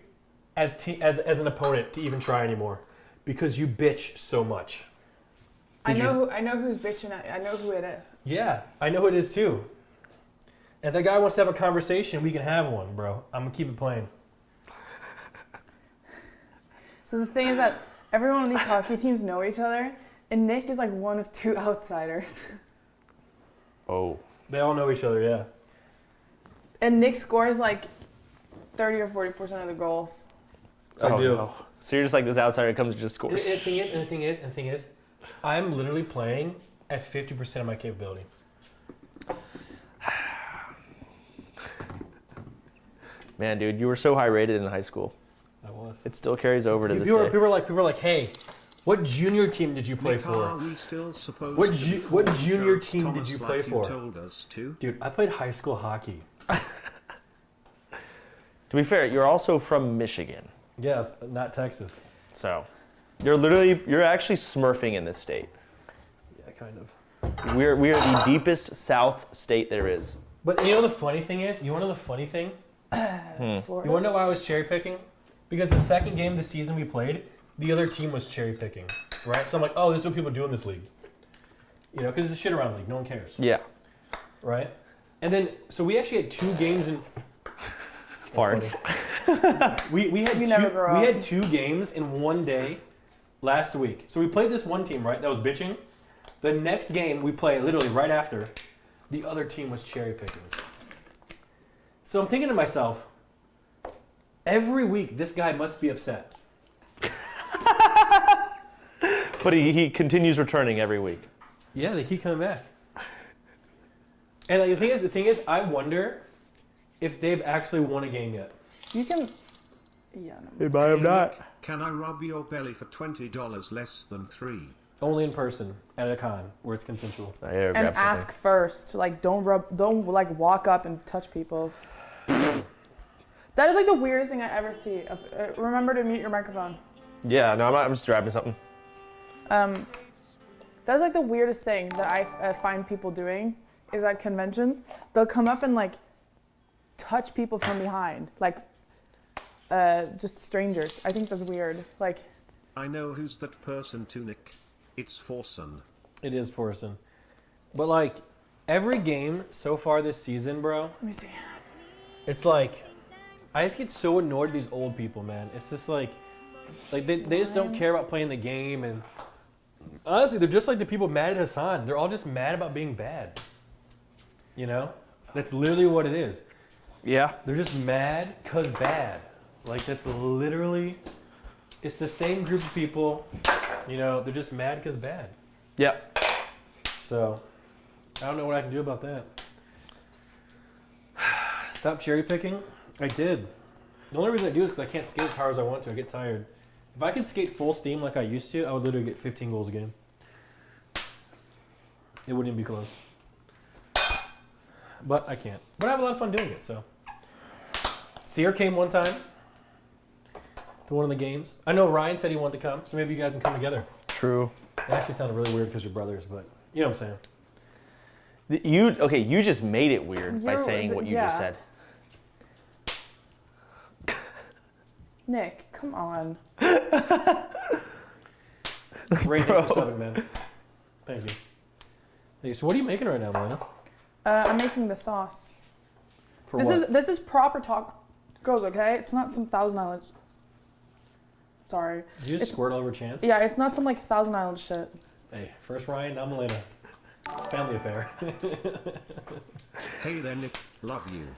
as an opponent to even try anymore because you bitch so much. I know who's bitching at. I know who it is. Yeah, I know it is too. And if that guy wants to have a conversation, we can have one, bro. I'm gonna keep it playing. So the thing is that everyone on these hockey teams know each other, and Nick is like one of 2 outsiders. Oh. They all know each other, yeah. And Nick scores like 30 or 40% of the goals. I do. No. So you're just like this outsider comes and just scores. And the thing is, I'm literally playing at 50% of my capability. Man, dude, you were so high rated in high school. I was. It still carries over to this People day. were like, hey, what junior team did you play Nick, for? are we still supposed What to be what calling junior jokes, team Thomas, did you like play for? told us to? Dude, I played high school hockey. To be fair, you're also from Michigan. Yes, not Texas. So you're actually smurfing in this state. Yeah, kind of. We are the deepest South state there is. But you know the funny thing is, you want to know the funny thing? Florida. You want to know why I was cherry picking? Because the second game of the season we played, the other team was cherry picking, right? So I'm like, oh, this is what people do in this league. You know, because it's a shit around league. No one cares, Yeah. right? And then, so we actually had 2 games in. Farts. We had You two, never grow we up. had 2 games in one day last week. So we played this one team, right? That was bitching. The next game we play literally right after, the other team was cherry picking. So I'm thinking to myself, every week this guy must be upset. But he continues returning every week. Yeah, they keep coming back. And like, the thing is, I wonder if they've actually won a game yet. You can. Yeah. No. I am not. Can I rob your belly for $20 less than 3? Only in person at a con where it's consensual. And ask first. Like, don't like walk up and touch people. That is like the weirdest thing I ever see. Remember to mute your microphone. Yeah, no, I'm just grabbing something. That is like the weirdest thing that I find people doing is at conventions. They'll come up and like touch people from behind, like just strangers. I think that's weird. Like, I know who's that person too, Nick. It's Forson. It is Forson. But like, every game so far this season, bro, let me see. it's like, I just get so annoyed with these old people, man. It's just like they just don't care about playing the game. And honestly, they're just like the people mad at Hassan. They're all just mad about being bad. You know? That's literally what it is. Yeah. They're just mad because bad. Like, that's literally, it's the same group of people, you know, they're just mad because bad. Yeah. So, I don't know what I can do about that. Stop cherry picking? I did. The only reason I do is because I can't skate as hard as I want to. I get tired. If I could skate full steam like I used to, I would literally get 15 goals a game. It wouldn't even be close. But I can't. But I have a lot of fun doing it, so. Sear came one time to one of the games. I know Ryan said he wanted to come, so maybe you guys can come together. True. It actually sounded really weird because you're brothers, but you know what I'm saying. You just made it weird by You're- saying what you just yeah. said. Nick, come on. Ray, thanks for subbing, man. Thank you. Thank you. So what are you making right now, Malena? I'm making the sauce. For what? This is proper tacos, okay? It's not some Thousand Island. Sorry. Did you just squirt all over Chance? Yeah, it's not some like Thousand Island shit. Hey, first Ryan, now Malena. Family affair. Hey there, Nick. Love you.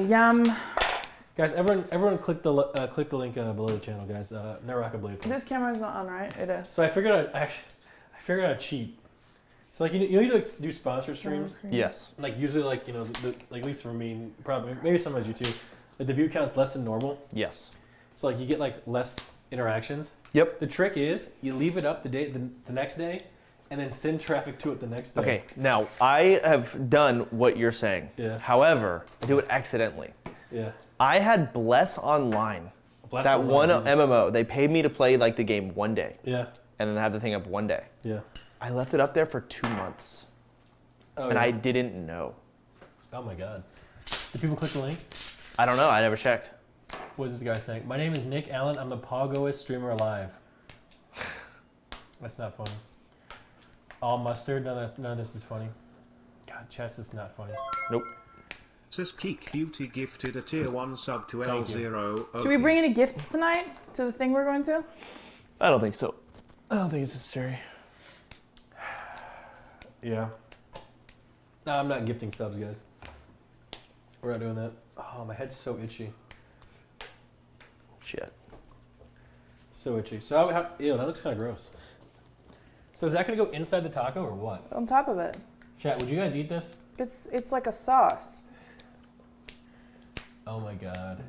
Yum. Guys, everyone click the link below the channel, guys. Naraka Blade. This camera's not on, right? It is. So I figured out to cheat. So like you like do sponsor streams. Yes. Like usually like like at least for me, probably maybe sometimes you too. Like the view count's less than normal. Yes. So like you get like less interactions. Yep. The trick is you leave it up the next day, and then send traffic to it the next day. Okay, now I have done what you're saying. Yeah. However, I do it accidentally. Yeah. I had Bless Online. Bless that Online, one Jesus. MMO. They paid me to play like the game one day Yeah. and then have the thing up one day. Yeah. I left it up there for 2 months Oh, and yeah. I didn't know. Oh my God. Did people click the link? I don't know. I never checked. What is this guy saying? My name is Nick Allen. I'm the poggoest streamer alive. That's not funny. All mustard? None of this is funny. God, chess is not funny. Nope. Says Keek Beauty gifted a tier 1 sub to Thank you. L0. Should we bring any gifts tonight to the thing we're going to? I don't think so. I don't think it's necessary. Yeah. No, I'm not gifting subs, guys. We're not doing that. Oh, my head's so itchy. Shit. So itchy. So, ew, that looks kind of gross. So is that going to go inside the taco or what? On top of it. Chat, would you guys eat this? It's like a sauce. Oh my god.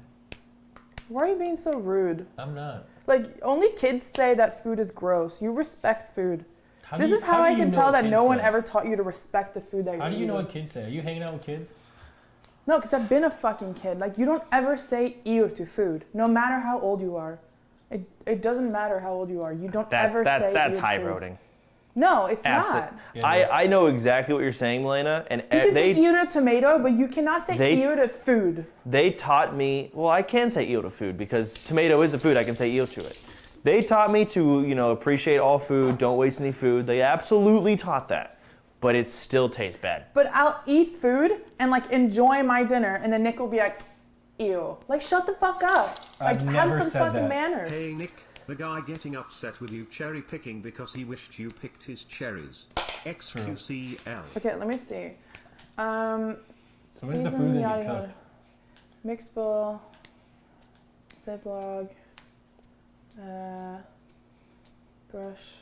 Why are you being so rude? I'm not. Like, only kids say that food is gross. You respect food. How This do is you- how do I you can know tell what that kids no one say? ever taught you to respect the food that you're How do you know eating. what kids say? Are you hanging out with kids? No, because I've been a fucking kid. Like, you don't ever say ew to food, no matter how old you are. It doesn't matter how old you are. You don't ever say That's ew to high food. roading. No, it's Absolutely. not. Yeah, it is. I know exactly what you're saying, Malena, and You can say ew to tomato, but you cannot say ew to food. they taught me. Well, I can say ew to food because tomato is a food. I can say ew to it. They taught me to, appreciate all food, don't waste any food. They absolutely taught that, but it still tastes bad. But I'll eat food and like enjoy my dinner, and then Nick will be like, ew. Like, shut the fuck up. Like, I've have never some said fucking that. manners. Hey Nick, the guy getting upset with you cherry picking because he wished you picked his cherries. XQCL. Okay, let me see. So when's the food gonna get cooked? Mixed bowl, Ziploc, brush,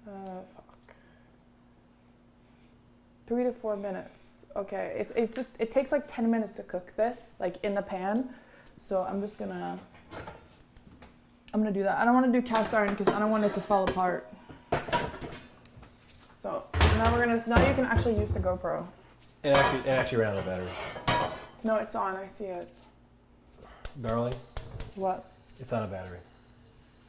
fuck. 3 to 4 minutes. Okay, it's just, it takes like 10 minutes to cook this, like in the pan. So I'm gonna do that. I don't want to do cast iron because I don't want it to fall apart. So now you can actually use the GoPro. It actually ran out of battery. No, it's on. I see it. Darling, What? it's out of battery.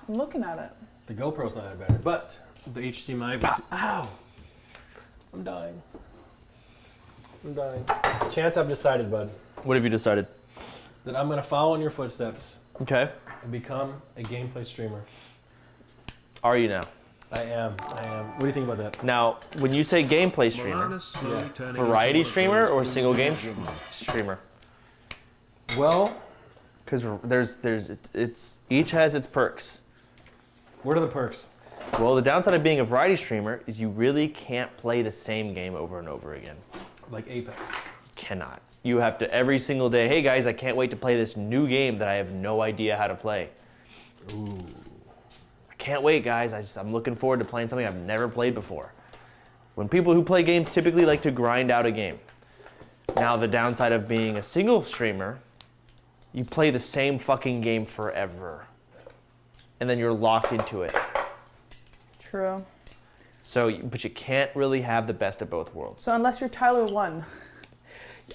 I'm looking at it. The GoPro's not out of battery, but the HDMI was... Ow! I'm dying. Chance, I've decided, bud, What have you decided? that I'm going to follow in your footsteps Okay. and become a gameplay streamer. Are you now? I am. What do you think about that? Now, when you say gameplay streamer, Malana's slowly turning variety into one of streamer those or old single game German. streamer? Well, Because it's each has its perks. what are the perks? Well, the downside of being a variety streamer is you really can't play the same game over and over again. Like Apex. You cannot. You have to every single day, hey guys, I can't wait to play this new game that I have no idea how to play. Ooh. I can't wait, guys. I'm looking forward to playing something I've never played before. When people who play games typically like to grind out a game. Now, the downside of being a single streamer, you play the same fucking game forever. And then you're locked into it. True. So, but you can't really have the best of both worlds. So unless you're Tyler 1,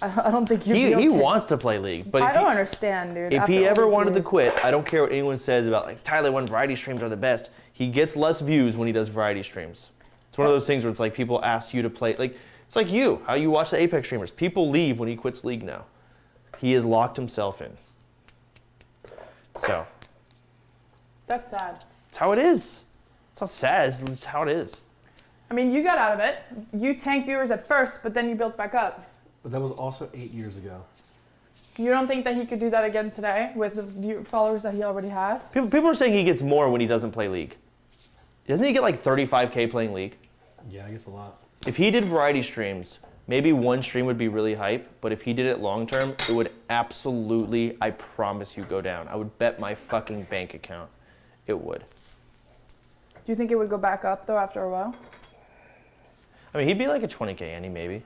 I don't think you'd be okay. He wants to play League, but I don't understand, dude. if after he all ever these wanted to years. quit, I don't care what anyone says about like Tyler 1 variety streams are the best. He gets less views when he does variety streams. It's one of those things where it's like people ask you to play, like it's like you, how you watch the Apex streamers. People leave when he quits League now. He has locked himself in. So That's sad. it's how it is. It's not sad. It's how it is. I mean, you got out of it. You tanked viewers at first, but then you built back up. But that was also 8 years ago. You don't think that he could do that again today with the followers that he already has? People are saying he gets more when he doesn't play League. Doesn't he get like 35K playing League? Yeah, I guess a lot. If he did variety streams, maybe one stream would be really hype, but if he did it long term, it would absolutely, I promise you, go down. I would bet my fucking bank account it would. Do you think it would go back up though after a while? I mean, he'd be like a 20K Andy, maybe.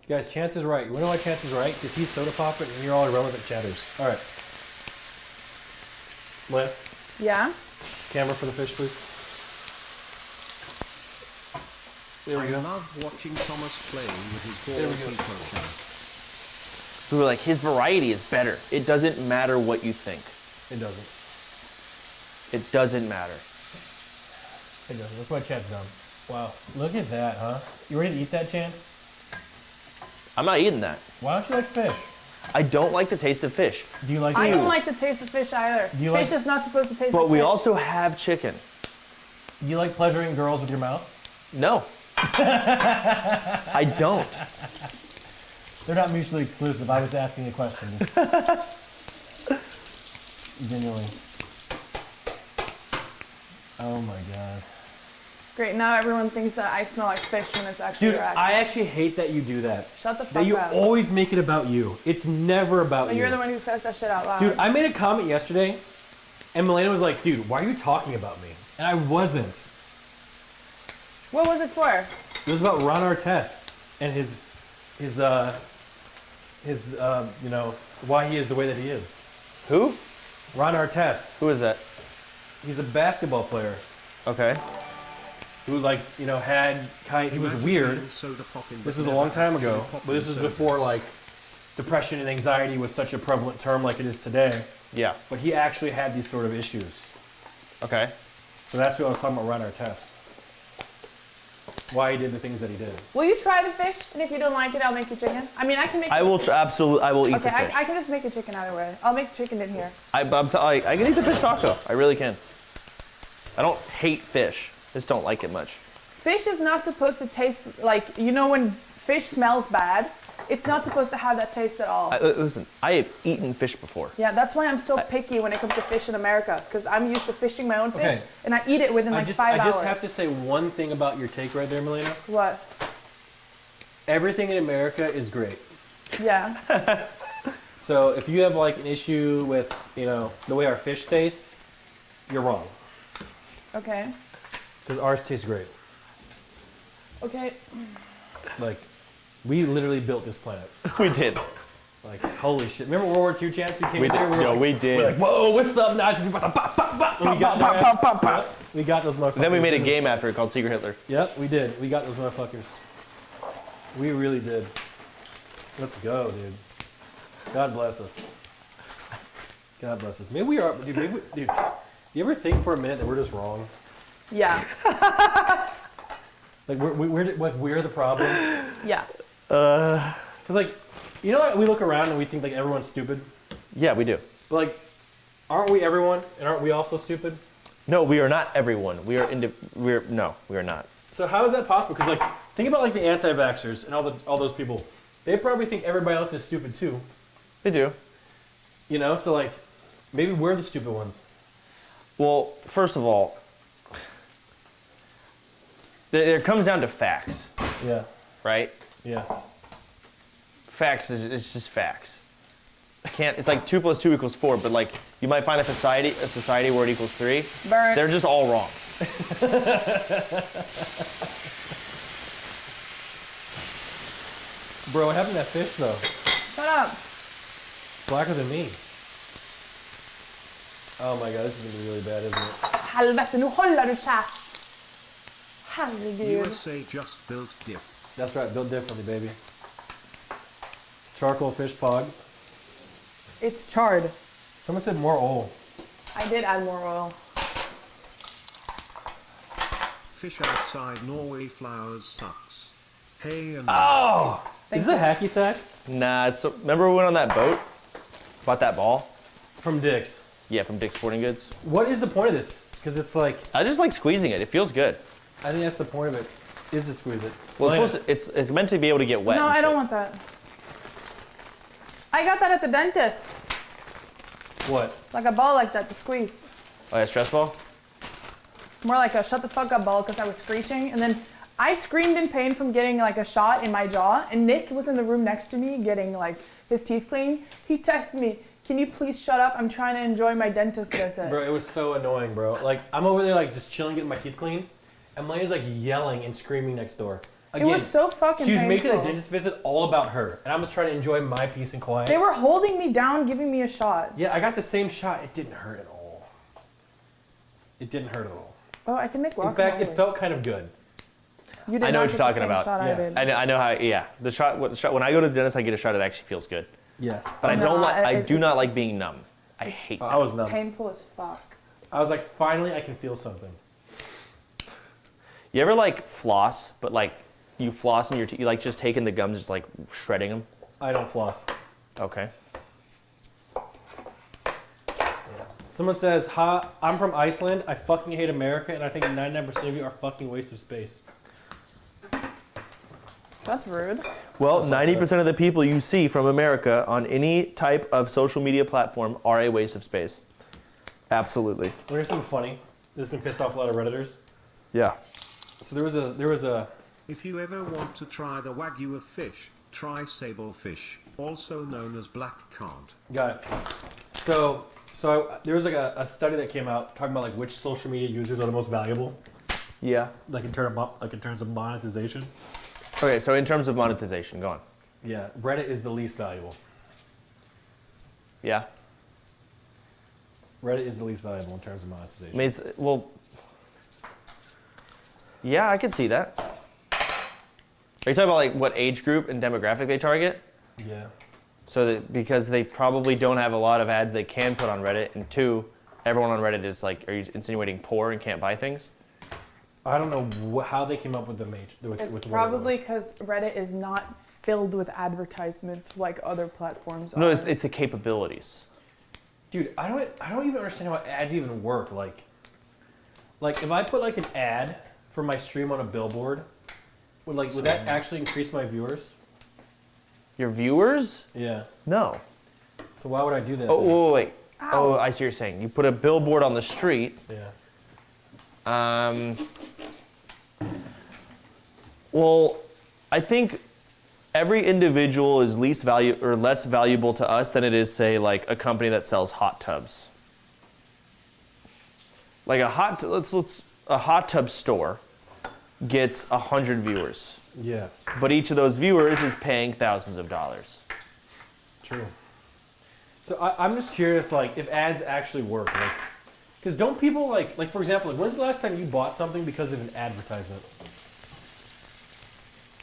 Guys, Chance is right. You wanna know why Chance is right? Because he's soda popping and you're all irrelevant chatters. Alright. Lynn, Yeah? camera for the fish, please. There we I go. love watching Thomas playing with his There ball we go. FIFA. We were like, his variety is better. It doesn't matter what you think. It doesn't. It doesn't matter. It doesn't. That's why Chance dumb. Wow. Look at that, huh? You ready to eat that, Chance? I'm not eating that. Why don't you like fish? I don't like the taste of fish. Do you like I it? don't like the taste of fish either. Do you Fish like- is not supposed to taste But like we fish. also have chicken. You like pleasuring girls with your mouth? No. I don't. They're not mutually exclusive. I was asking a question. Genuinely. Oh my god. Great, now everyone thinks that I smell like fish when it's actually Dude, your ex. I actually hate that you do that. Shut the That fuck you up. always make it about you. It's never about But you. you're the one who says that shit out loud. Dude, I made a comment yesterday, and Malena was like, dude, why are you talking about me? And I wasn't. What was it for? It was about Ron Artest and his you know, why he is the way that he is. Who? Ron Artest. Who is that? He's a basketball player Okay. who, like, you know, he was weird. This was a long time ago, but this was before, like, depression and anxiety was such a prevalent term like it is today. Yeah. But he actually had these sort of issues. Okay. So that's what I was talking about Ron Artest. Why he did the things that he did. Will you try the fish? And if you don't like it, I'll make you chicken. I mean, I can make. I will absolutely. I will eat Okay, the fish. I can just make a chicken either way. I'll make chicken in here. I can eat the fish taco. I really can. I don't hate fish. Just don't like it much. Fish is not supposed to taste like, you know, when fish smells bad, it's not supposed to have that taste at all. Listen, I have eaten fish before. Yeah, that's why I'm so picky when it comes to fish in America, because I'm used to fishing my own fish, Okay. and I eat it within like 5 hours. I just have to say one thing about your take right there, Malena. What? Everything in America is great. Yeah. So if you have like an issue with, you know, the way our fish tastes, you're wrong. Okay. Because ours tastes great. Okay. Like, we literally built this planet. We did. Like, holy shit. Remember World War II chants who came We in here? did. Yo, we did. We're like, whoa, what's up, Nazis? And we got their ass. Yep, we got those motherfuckers. And then we made a game after it called Secret Hitler. Yep, we did. We got those motherfuckers. We really did. Let's go, dude. God bless us. God bless us. Maybe we are, dude. Dude, you ever think for a minute that we're just wrong? Yeah. Like we're the problem? Yeah. Because like, you know, like we look around and we think like everyone's stupid. Yeah, we do. But like, aren't we everyone? And aren't we also stupid? No, we are not everyone. We are no, we are not. So how is that possible? Because like, think about like the anti-vaxxers and all those people. They probably think everybody else is stupid too. They do. You know, so like, maybe we're the stupid ones. Well, first of all, it comes down to facts, Yeah. right? Yeah. Facts it's just facts. It's like 2 + 2 = 4, but like you might find a society where it equals 3. Burn. They're just all wrong. Bro, what happened to that fish though? Shut up. Blacker than me. Oh my god, this is gonna be really bad, isn't it? Helvete, nu håller du käft. Herregud. USA just built dip. That's right, built differently, baby. Charcoal fish pog. It's charred. Someone said more oil. I did add more oil. Fish outside Norway flowers sucks. Hey and Oh! Thank Is this a hacky sack? Nah, remember we went on that boat? Bought that ball? From Dick's. Yeah, from Dick's Sporting Goods. What is the point of this? Because it's like, I just like squeezing it. It feels good. I think that's the point of it, is to squeeze it. Well, Malena, it's meant to be able to get wet. No, and I don't shit. want that. I got that at the dentist. what? Like a ball like that to squeeze. Oh, yeah, stress ball? More like a shut the fuck up ball because I was screeching. And then I screamed in pain from getting like a shot in my jaw. And Nick was in the room next to me getting like his teeth cleaned. He texted me, can you please shut up? I'm trying to enjoy my dentist visit. Bro, it was so annoying, bro. Like, I'm over there like just chilling, getting my teeth cleaned. And Malena's like yelling and screaming next door. Again, It was so fucking she was painful. making a dentist visit all about her. And I was trying to enjoy my peace and quiet. They were holding me down, giving me a shot. Yeah, I got the same shot. It didn't hurt at all. It didn't hurt at all. Oh, I can make guacamole. In fact, it felt kind of good. You did I know not what you're get the talking same about. shot Yes. I did. I know how. Yeah, the shot. When I go to the dentist, I get a shot. It actually feels good. Yes. But I No, don't like. I it- do not like being numb. I hate. I was numb. Painful as fuck. I was like, finally, I can feel something. You ever like floss, but like you floss and you like just taking the gums, just like shredding them? I don't floss. Okay. Someone says, "Ha, I'm from Iceland. I fucking hate America, and I think 99% of you are fucking waste of space." That's rude. Well, 90% of the people you see from America on any type of social media platform are a waste of space. Absolutely. Here's something funny. This can piss off a lot of Redditors. Yeah. So there was a. If you ever want to try the wagyu of fish, try sable fish, also known as black cod. Got it. So there was like a study that came out talking about like which social media users are the most valuable, Yeah. like in terms of monetization. Okay, so in terms of monetization, go on. Yeah, Reddit is the least valuable. Yeah. Reddit is the least valuable in terms of monetization. I mean, well, yeah, I could see that. Are you talking about like what age group and demographic they target? Yeah. So that because they probably don't have a lot of ads they can put on Reddit, and two, everyone on Reddit is like, are you insinuating poor and can't buy things? I don't know how they came up with the It's with probably because Reddit is not filled with advertisements like other platforms No, are. it's the capabilities. Dude, I don't even understand how ads even work. Like if I put like an ad for my stream on a billboard, would that actually increase my viewers? Your viewers? Yeah. No. So why would I do that? Oh, then? wait. Oh, I see what you're saying. You put a billboard on the street. Yeah. Well, I think every individual is less valuable to us than it is, say, like a company that sells hot tubs. Like a hot tub store gets 100 viewers, Yeah. but each of those viewers is paying thousands of dollars. True. So I'm just curious, like, if ads actually work, like, because don't people like for example, like, when's the last time you bought something because of an advertisement?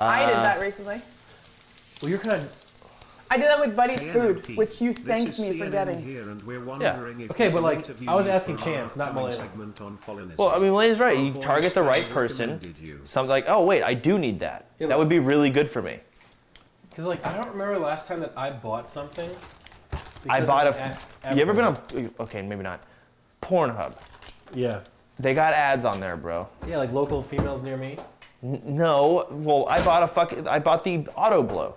I did that recently. Well, you're kind of. I did that with Buddy's Food, KNMP. which you This thanked is me for CNN getting. Here, and we're wondering if Okay, you but, can like, interview I was me asking for our Chance, not upcoming Malena. segment on Polynesian. Well, I mean, Malane's right. Our You boys target the right have person. recommended you. Something like, oh, wait, I do need that. Yeah, That would be really good for me. Because like I don't remember the last time that I bought something. I because bought of you ever been on, okay, maybe not, Pornhub. Yeah. They got ads on there, bro. Yeah, like local females near me. No, well, I bought the auto blow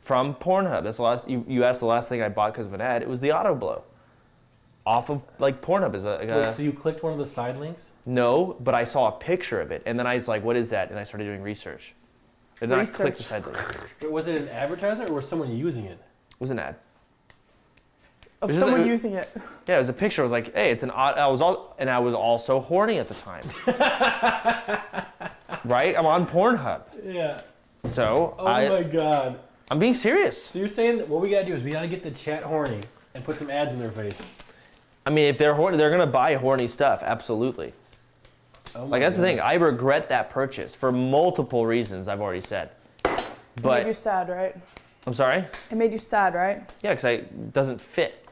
from Pornhub. That's the last, you asked the last thing I bought because of an ad. It was the auto blow. Off of, like, Pornhub is Wait, so you clicked one of the side links? No, but I saw a picture of it, and then I was like, what is that? And I started doing research. And then I clicked the side link. It Was it an advertisement or was someone using it? was an ad. Of This is someone a- using it. Yeah, it was a picture. I was like, hey, it's an odd, I was also horny at the time. Right? I'm on Pornhub. Yeah. So, Oh my god. I'm being serious. So you're saying that what we gotta do is we gotta get the chat horny and put some ads in their face. I mean, if they're horny, they're gonna buy horny stuff. Absolutely. Oh my Like, that's the God. thing. I regret that purchase for multiple reasons I've already said. It made you But, sad, right? I'm sorry? It made you sad, right? Yeah, because it doesn't fit.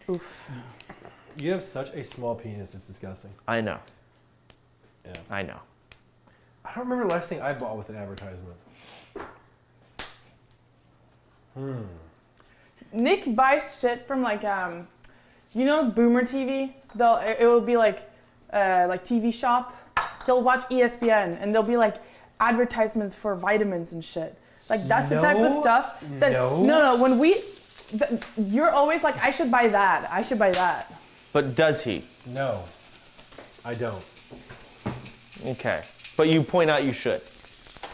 Oof. You have such a small penis, it's disgusting. I know. Yeah. I know. I don't remember the last thing I bought with an advertisement. Nick buys shit from like you know Boomer TV? It will be like TV shop. He'll watch ESPN and there'll be like advertisements for vitamins and shit. Like that's the type of No. stuff that no when you're always like I should buy that. I should buy that. But does he? No. I don't. Okay. But you point out you should.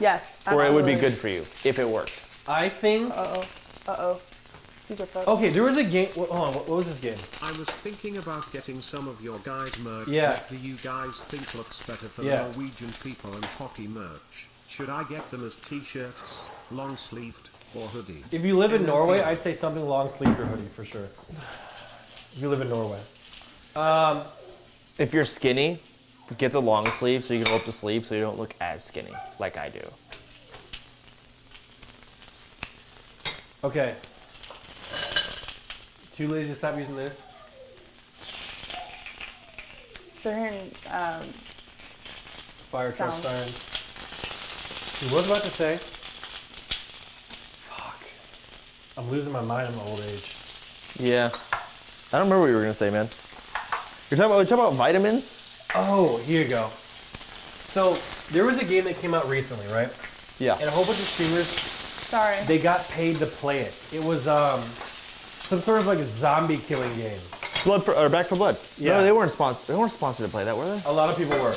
Yes. Or it would be absolutely. good for you if it worked. I think Uh-oh. These are photos. okay, there was a game hold on, what was this game? I was thinking about getting some of your guys' merch. Yeah. What do you guys think looks better for Yeah. Norwegian people and hockey merch? Should I get them as t-shirts, long sleeved, or hoodie? If you live in Norway, I'd say something long sleeve or hoodie for sure. If you live in Norway. If you're skinny, get the long sleeve so you can roll up the sleeve so you don't look as skinny like I do. Okay. Too lazy to stop using this. They're hearing Fire truck Sound. sirens. Dude, what was I about to say? Fuck. I'm losing my mind in my old age. Yeah. I don't remember what you were gonna say, man. You're talking about vitamins? Oh, here you go. So there was a game that came out recently, right? Yeah. And a whole bunch of streamers, Sorry. they got paid to play it. It was some sort of like a zombie killing game. Back for Blood. Yeah. No, they weren't sponsored. They weren't sponsored to play that, were they? A lot of people were.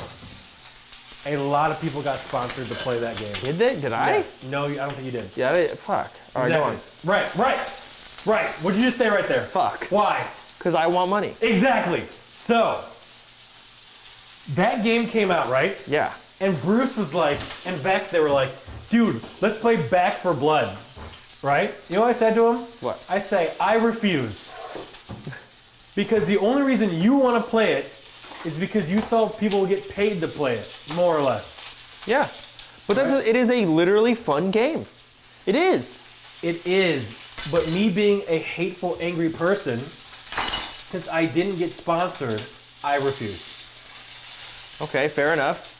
A lot of people got sponsored to play that game. Did they? Did I? Yes. No, I don't think you did. Yeah. Fuck. All right, go on. Exactly. Right. What'd you just say right there? Fuck. Why? Because I want money. Exactly. So, that game came out, right? Yeah. And Bruce was like, and Beck, they were like, dude, let's play Back for Blood. Right? You know what I said to him? What? I say, I refuse. Because the only reason you want to play it is because you saw people get paid to play it, more or less. Yeah. But it is a literally fun game. It is. It is. But me being a hateful, angry person, since I didn't get sponsored, I refuse. Okay, fair enough.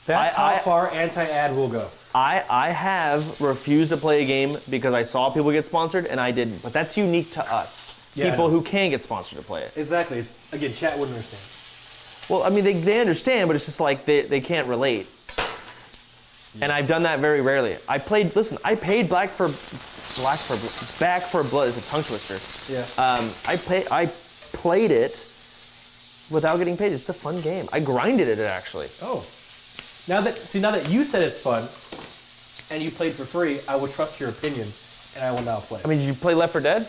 That's how far anti-ad will go. I have refused to play a game because I saw people get sponsored and I didn't. But that's unique to us. Yeah, People who can get sponsored to play it. Exactly. It's, again, chat wouldn't understand. Well, I mean, they understand, but it's just like they can't relate. And I've done that very rarely. I paid Back for Blood. It's a tongue twister. Yeah. I played it without getting paid. It's a fun game. I grinded it actually. Oh. Now that you said it's fun, and you played for free, I will trust your opinion, and I will now play. I mean, did you play Left 4 Dead? I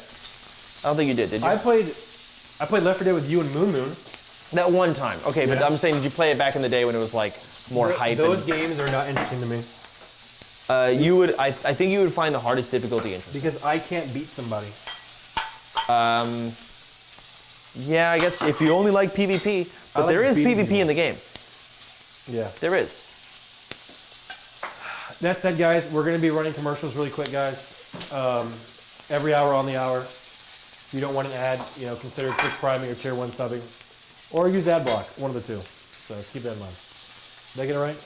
don't think you did you? I played Left 4 Dead with you and Moon Moon. That one time. Okay, but Yeah. I'm saying, did you play it back in the day when it was like more hype? Those games are not interesting to me I think you would find the hardest difficulty interesting. because I can't beat somebody. Yeah, I guess if you only like PvP, but like there is beating PvP people. in the game. Yeah. There is. That said, guys, we're going to be running commercials really quick, guys. Every hour on the hour. If you don't want an ad, consider Twitch priming or tier 1 subbing. Or use ad block, one of the two. So keep that in mind. Did I get it right?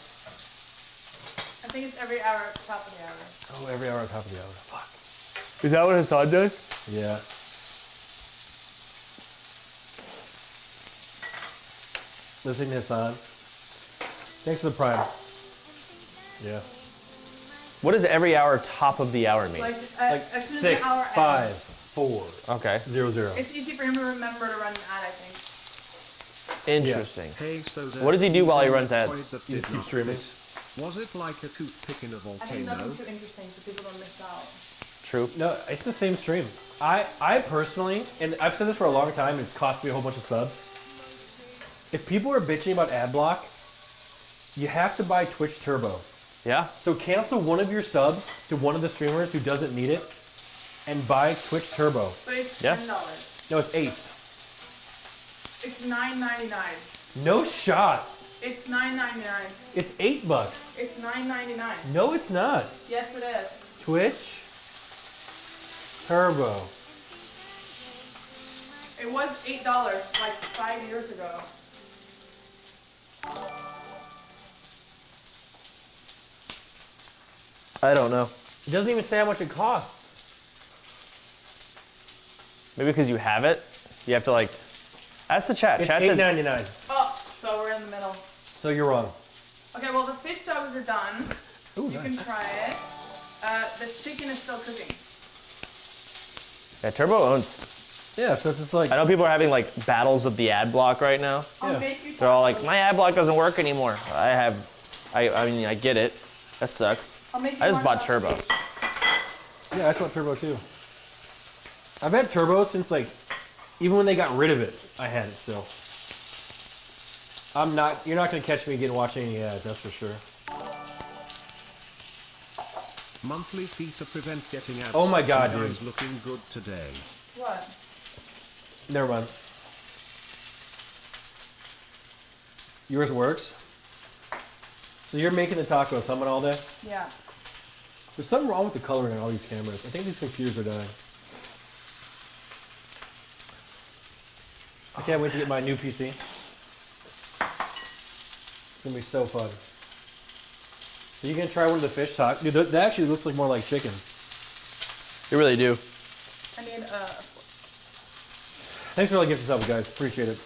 I think it's every hour at the top of the hour. Oh, every hour on top of the hour. Fuck. Is that what Hassan does? Yeah. Listening to Hassan. Thanks for the prime. Yeah. What does every hour top of the hour mean? Like, Like as soon as 6, the hour 5, ends, 4, Okay. 0, 0. it's easy for him to remember to run an ad, I think. Interesting. Hey, so What does he do while he runs ads? He just keeps streaming. Was it like a toothpick in a I think volcano? nothing too interesting so people don't miss out. True. No, it's the same stream. I personally, and I've said this for a long time, it's cost me a whole bunch of subs. If people are bitching about ad block, you have to buy Twitch Turbo. Yeah. So cancel one of your subs to one of the streamers who doesn't need it, and buy Twitch Turbo. But it's Yeah. $10. No, it's 8. It's $9.99. No shot. It's $9.99. It's $8. It's $9.99. No, it's not. Yes, it is. Twitch Turbo. It was $8 like 5 years ago. I don't know. It doesn't even say how much it costs. Maybe because you have it, you have to like. Ask the chat. It's Chat says $8.99. Oh, so we're in the middle. So you're wrong. Okay, well the fish dogs are done. Ooh, You can try it. The chicken is still cooking. yeah, Turbo owns. Yeah, so it's just like I know people are having like battles with the ad block right now. I'll Yeah. make you They're all like, tacos. my ad block doesn't work anymore. I mean, I get it. That sucks. I'll make you I just one bought tacos. Turbo. Yeah, I want Turbo too. I've had Turbo since like, even when they got rid of it, I had it still. You're not gonna catch me again watching any ads, that's for sure. Monthly fee to prevent getting ads. Oh my God, You dude. guys looking good today. What? Never mind. Yours works? So you're making the tacos, humming all day? Yeah. There's something wrong with the coloring on all these cameras. I think these computers are dying. I can't wait to get my new PC. It's gonna be so fun. So you can try one of the fish tacos. Dude, that actually looks like more like chicken. You really do. I need Thanks for all the gifts up, guys. Appreciate it.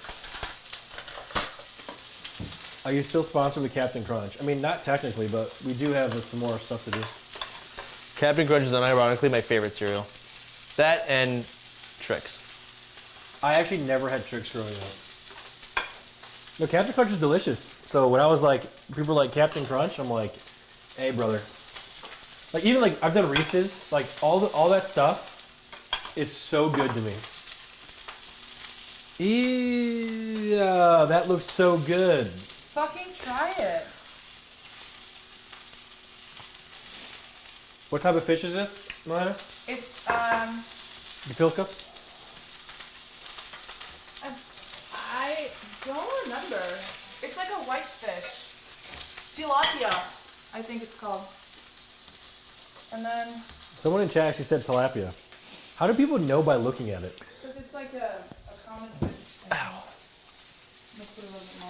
Are you still sponsored with Captain Crunch? I mean, not technically, but we do have some more stuff to do. Captain Crunch is unironically my favorite cereal. That and Trix. I actually never had Trix growing up. No, Captain Crunch is delicious. So when I was like, people were like Captain Crunch, I'm like, hey, brother. Like even like I've done Reese's, like all that stuff is so good to me. Yeah, that looks so good. Fucking try it. What type of fish is this, Malena? It's Gepilka? I don't remember. It's like a white fish. Tilapia, I think it's called. And then Someone in chat actually said tilapia. How do people know by looking at it? because it's like a common fish. Ow.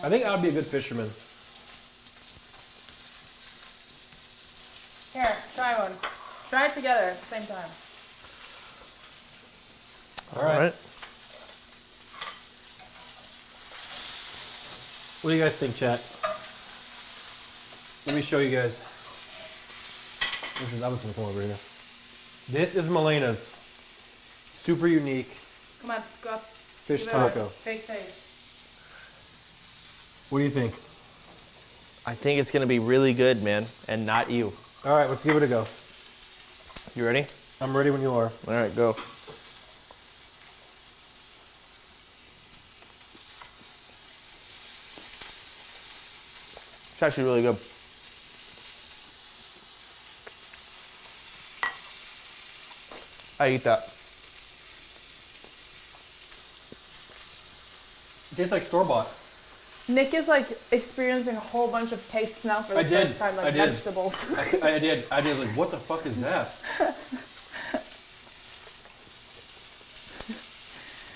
I think I would be a good fisherman. Here, try one. Try it together at the same time. All right. What do you guys think, chat? Let me show you guys. I'm just gonna come over here. This is Malena's super unique Come on, go up. fish Give it a taco. fake face. What do you think? I think it's gonna be really good, man, and not you. All right, let's give it a go. You ready? I'm ready when you are. All right, go. It's actually really good. I eat that. It tastes like store-bought. Nick is like experiencing a whole bunch of tastes now for the first time, like vegetables. I did. Like, what the fuck is that?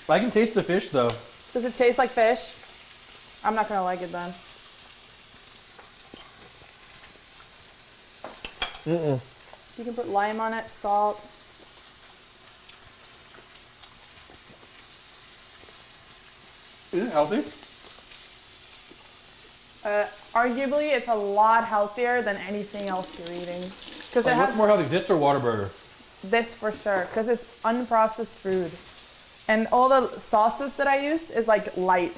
I can taste the fish though. Does it taste like fish? I'm not gonna like it then. You can put lime on it, salt. Is it healthy? Arguably, it's a lot healthier than anything else you're eating. Because it Like, what's has more healthy, this or Whataburger? this for sure, because it's unprocessed food. And all the sauces that I used is like light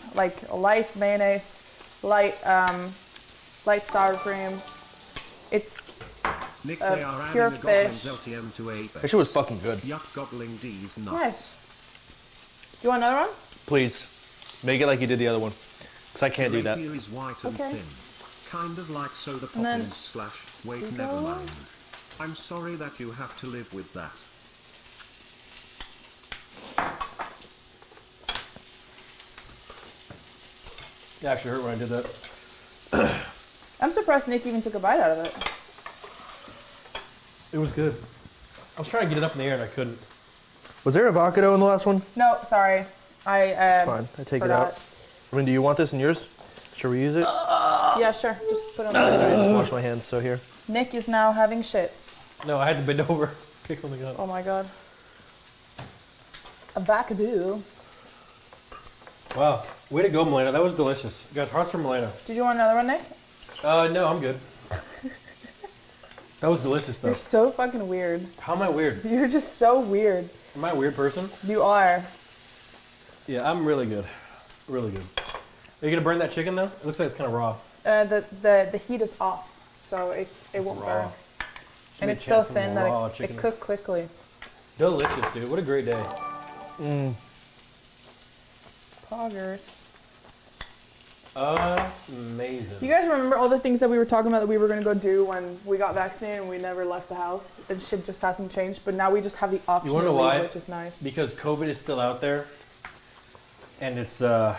mayonnaise, light sour cream. It's Nick, Uh, they are pure adding a Goblin's fish. LTM to Apex. That shit was fucking good. Yuck, gobbling D's nuts. nice. Do you want another one? Please, make it like you did the other one, because I can't do that. Peel is white and Okay. thin. Kind of like soda And then- poppies / wait, You never go. mind. I'm sorry that you have to live with that. It actually hurt when I did that. I'm surprised Nick even took a bite out of it. It was good. I was trying to get it up in the air and I couldn't. Was there avocado in the last one? No, sorry. It's fine. I take it out. I mean, do you want this in yours? Should we use it? Yeah, sure. Just put it on. I just wash my hands, so here. Nick is now having shits. No, I had to bend over, pick something up. Oh my god. Avocado. Wow. Way to go, Malena. That was delicious. You guys, hearts for Malena. Did you want another one, Nick? No, I'm good. That was delicious, though. You're so fucking weird. How am I weird? You're just so weird. Am I a weird person? You are. Yeah, I'm really good. Really good. Are you gonna burn that chicken, though? It looks like it's kind of raw. The heat is off, so it won't raw. burn. And me it's so chance some thin that raw it chicken. cooked quickly. Delicious, dude. What a great day. Poggers. Amazing. You guys remember all the things that we were talking about that we were gonna go do when we got vaccinated and we never left the house? And shit just hasn't changed, but now we just have the option You wanna to know leave, why? which is nice. Because COVID is still out there, and it's The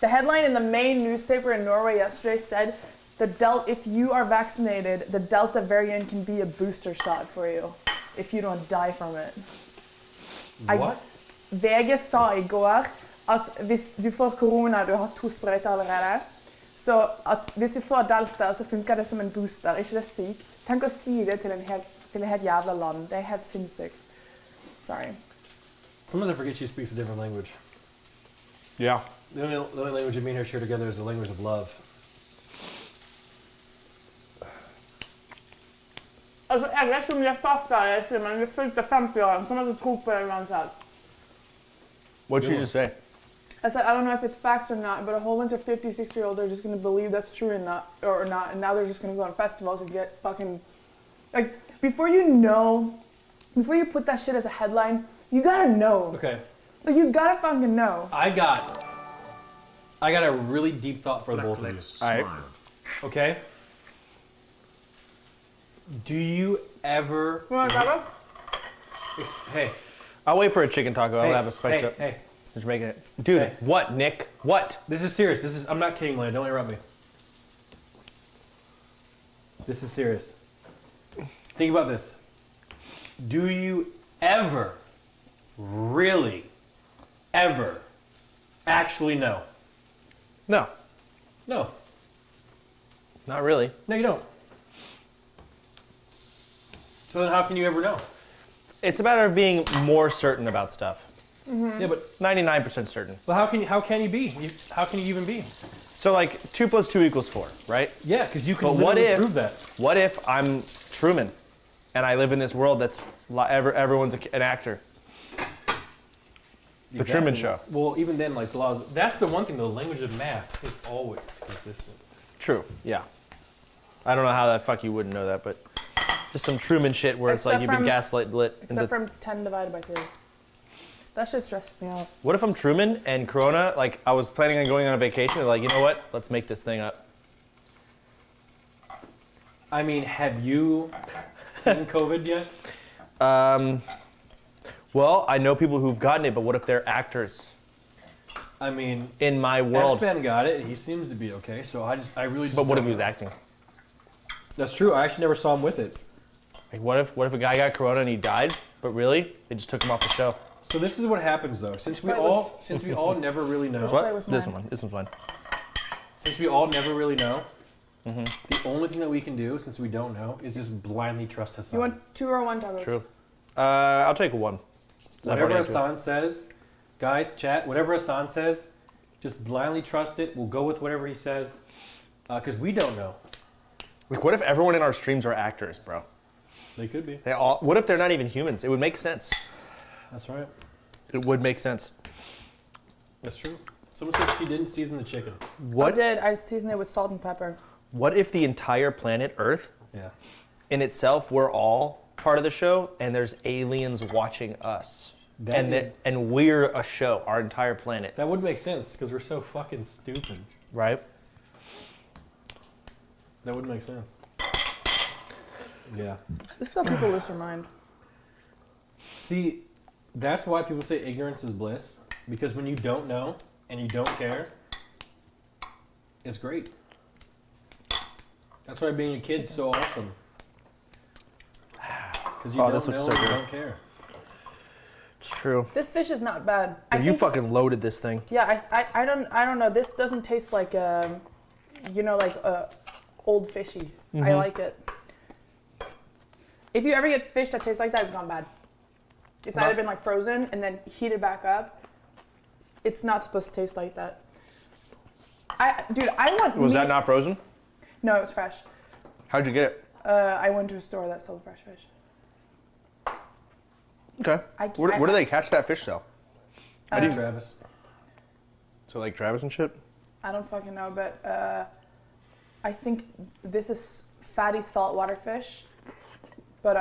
headline in the main newspaper in Norway yesterday said, if you are vaccinated, the Delta variant can be a booster shot for you if you don't die from it. what? VG sa igår at hvis du får korona, du har 2 sprøyter allerede, så at hvis du får Delta, så funker det som en booster. Ikke det sykt? Tenk å si det til en helt jævla land. Det er helt sinnssykt. Sorry. Sometimes I forget she speaks a different language. Yeah. The only language me and her share together is the language of love. Alltså alla som jag fattar är man är fyllda 50 år, kommer inte tro på det man säger. What'd she just say? I said, I don't know if it's facts or not, but a whole bunch of 50, 60-year-olds are just going to believe that's true and not, or not, and now they're just going to go on festivals and get fucking, like, before you put that shit as a headline, you gotta know. Okay. Like, you gotta fucking know. I got a really deep thought for the both of you. Let's All right. smile. Okay? Do you ever... You want to grab it? Hey. I'll wait for a chicken taco. I'll have a spice up. Hey. Just making it. Dude, Hey. what, Nick? What? This is serious. I'm not kidding, Malena. Don't interrupt me. This is serious. Think about this. Do you ever, really, ever, actually know? No, No. not really. No, you don't. So then how can you ever know? It's a matter of being more certain about stuff. Yeah, but 99% certain. well, how can you be? How can you even be? So like 2 + 2 = 4, right? Yeah, because you can But what literally if- prove that. What if I'm Truman and I live in this world that's everyone's an actor? The Truman Show. Well, even then, like the laws. That's the one thing. The language of math is always consistent. True, yeah. I don't know how the fuck you wouldn't know that, but just some Truman shit where it's like Except you've been from- gaslit lit. Except from 10 divided by 3. That shit stresses me out. What if I'm Truman and Corona, like I was planning on going on a vacation, they're like, you know what, let's make this thing up. I mean, have you seen COVID yet? Well, I know people who've gotten it, but what if they're actors I mean, in my world? S-Man got it. He seems to be okay. So I really just. But what if don't he was know. acting? That's true. I actually never saw him with it. Like what if a guy got Corona and he died, but really they just took him off the show? So this is what happens though. Since we Play was- all never really know. What? Play was This mine. one. This one's fine. Since we all never really know. Mm-hmm. The only thing that we can do, since we don't know, is just blindly trust Hassan. You want 2 or 1 tacos? True. I'll take 1. Whatever Hassan says, guys, chat. Whatever Hassan says, just blindly trust it. We'll go with whatever he says, because we don't know. Like, what if everyone in our streams are actors, bro? They could be. They all. What if they're not even humans? It would make sense. That's right. It would make sense. That's true. Someone said she didn't season the chicken. What? I did. I seasoned it with salt and pepper. What if the entire planet Earth, Yeah. in itself, we're all part of the show, and there's aliens watching us, and we're a show, our entire planet, That would make sense because we're so fucking stupid. right? That would make sense. Yeah. This is how people lose their mind. See, that's why people say ignorance is bliss. Because when you don't know and you don't care, it's great. That's why being a kid's so awesome. Because you Oh, don't this looks know so and you good. don't care. It's true. This fish is not bad. I You think fucking it's- loaded this thing. Yeah, I don't know. This doesn't taste like old fishy. I like it. If you ever get fish that tastes like that, it's gone bad. It's either been like frozen and then heated back up. It's not supposed to taste like that. I want. Was meat- that not frozen? No, it was fresh. How'd you get it? I went to a store that sold fresh fish. Okay. Where do they catch that fish though? Travis. So like Travis and shit? I don't fucking know, but I think this is fatty saltwater fish. But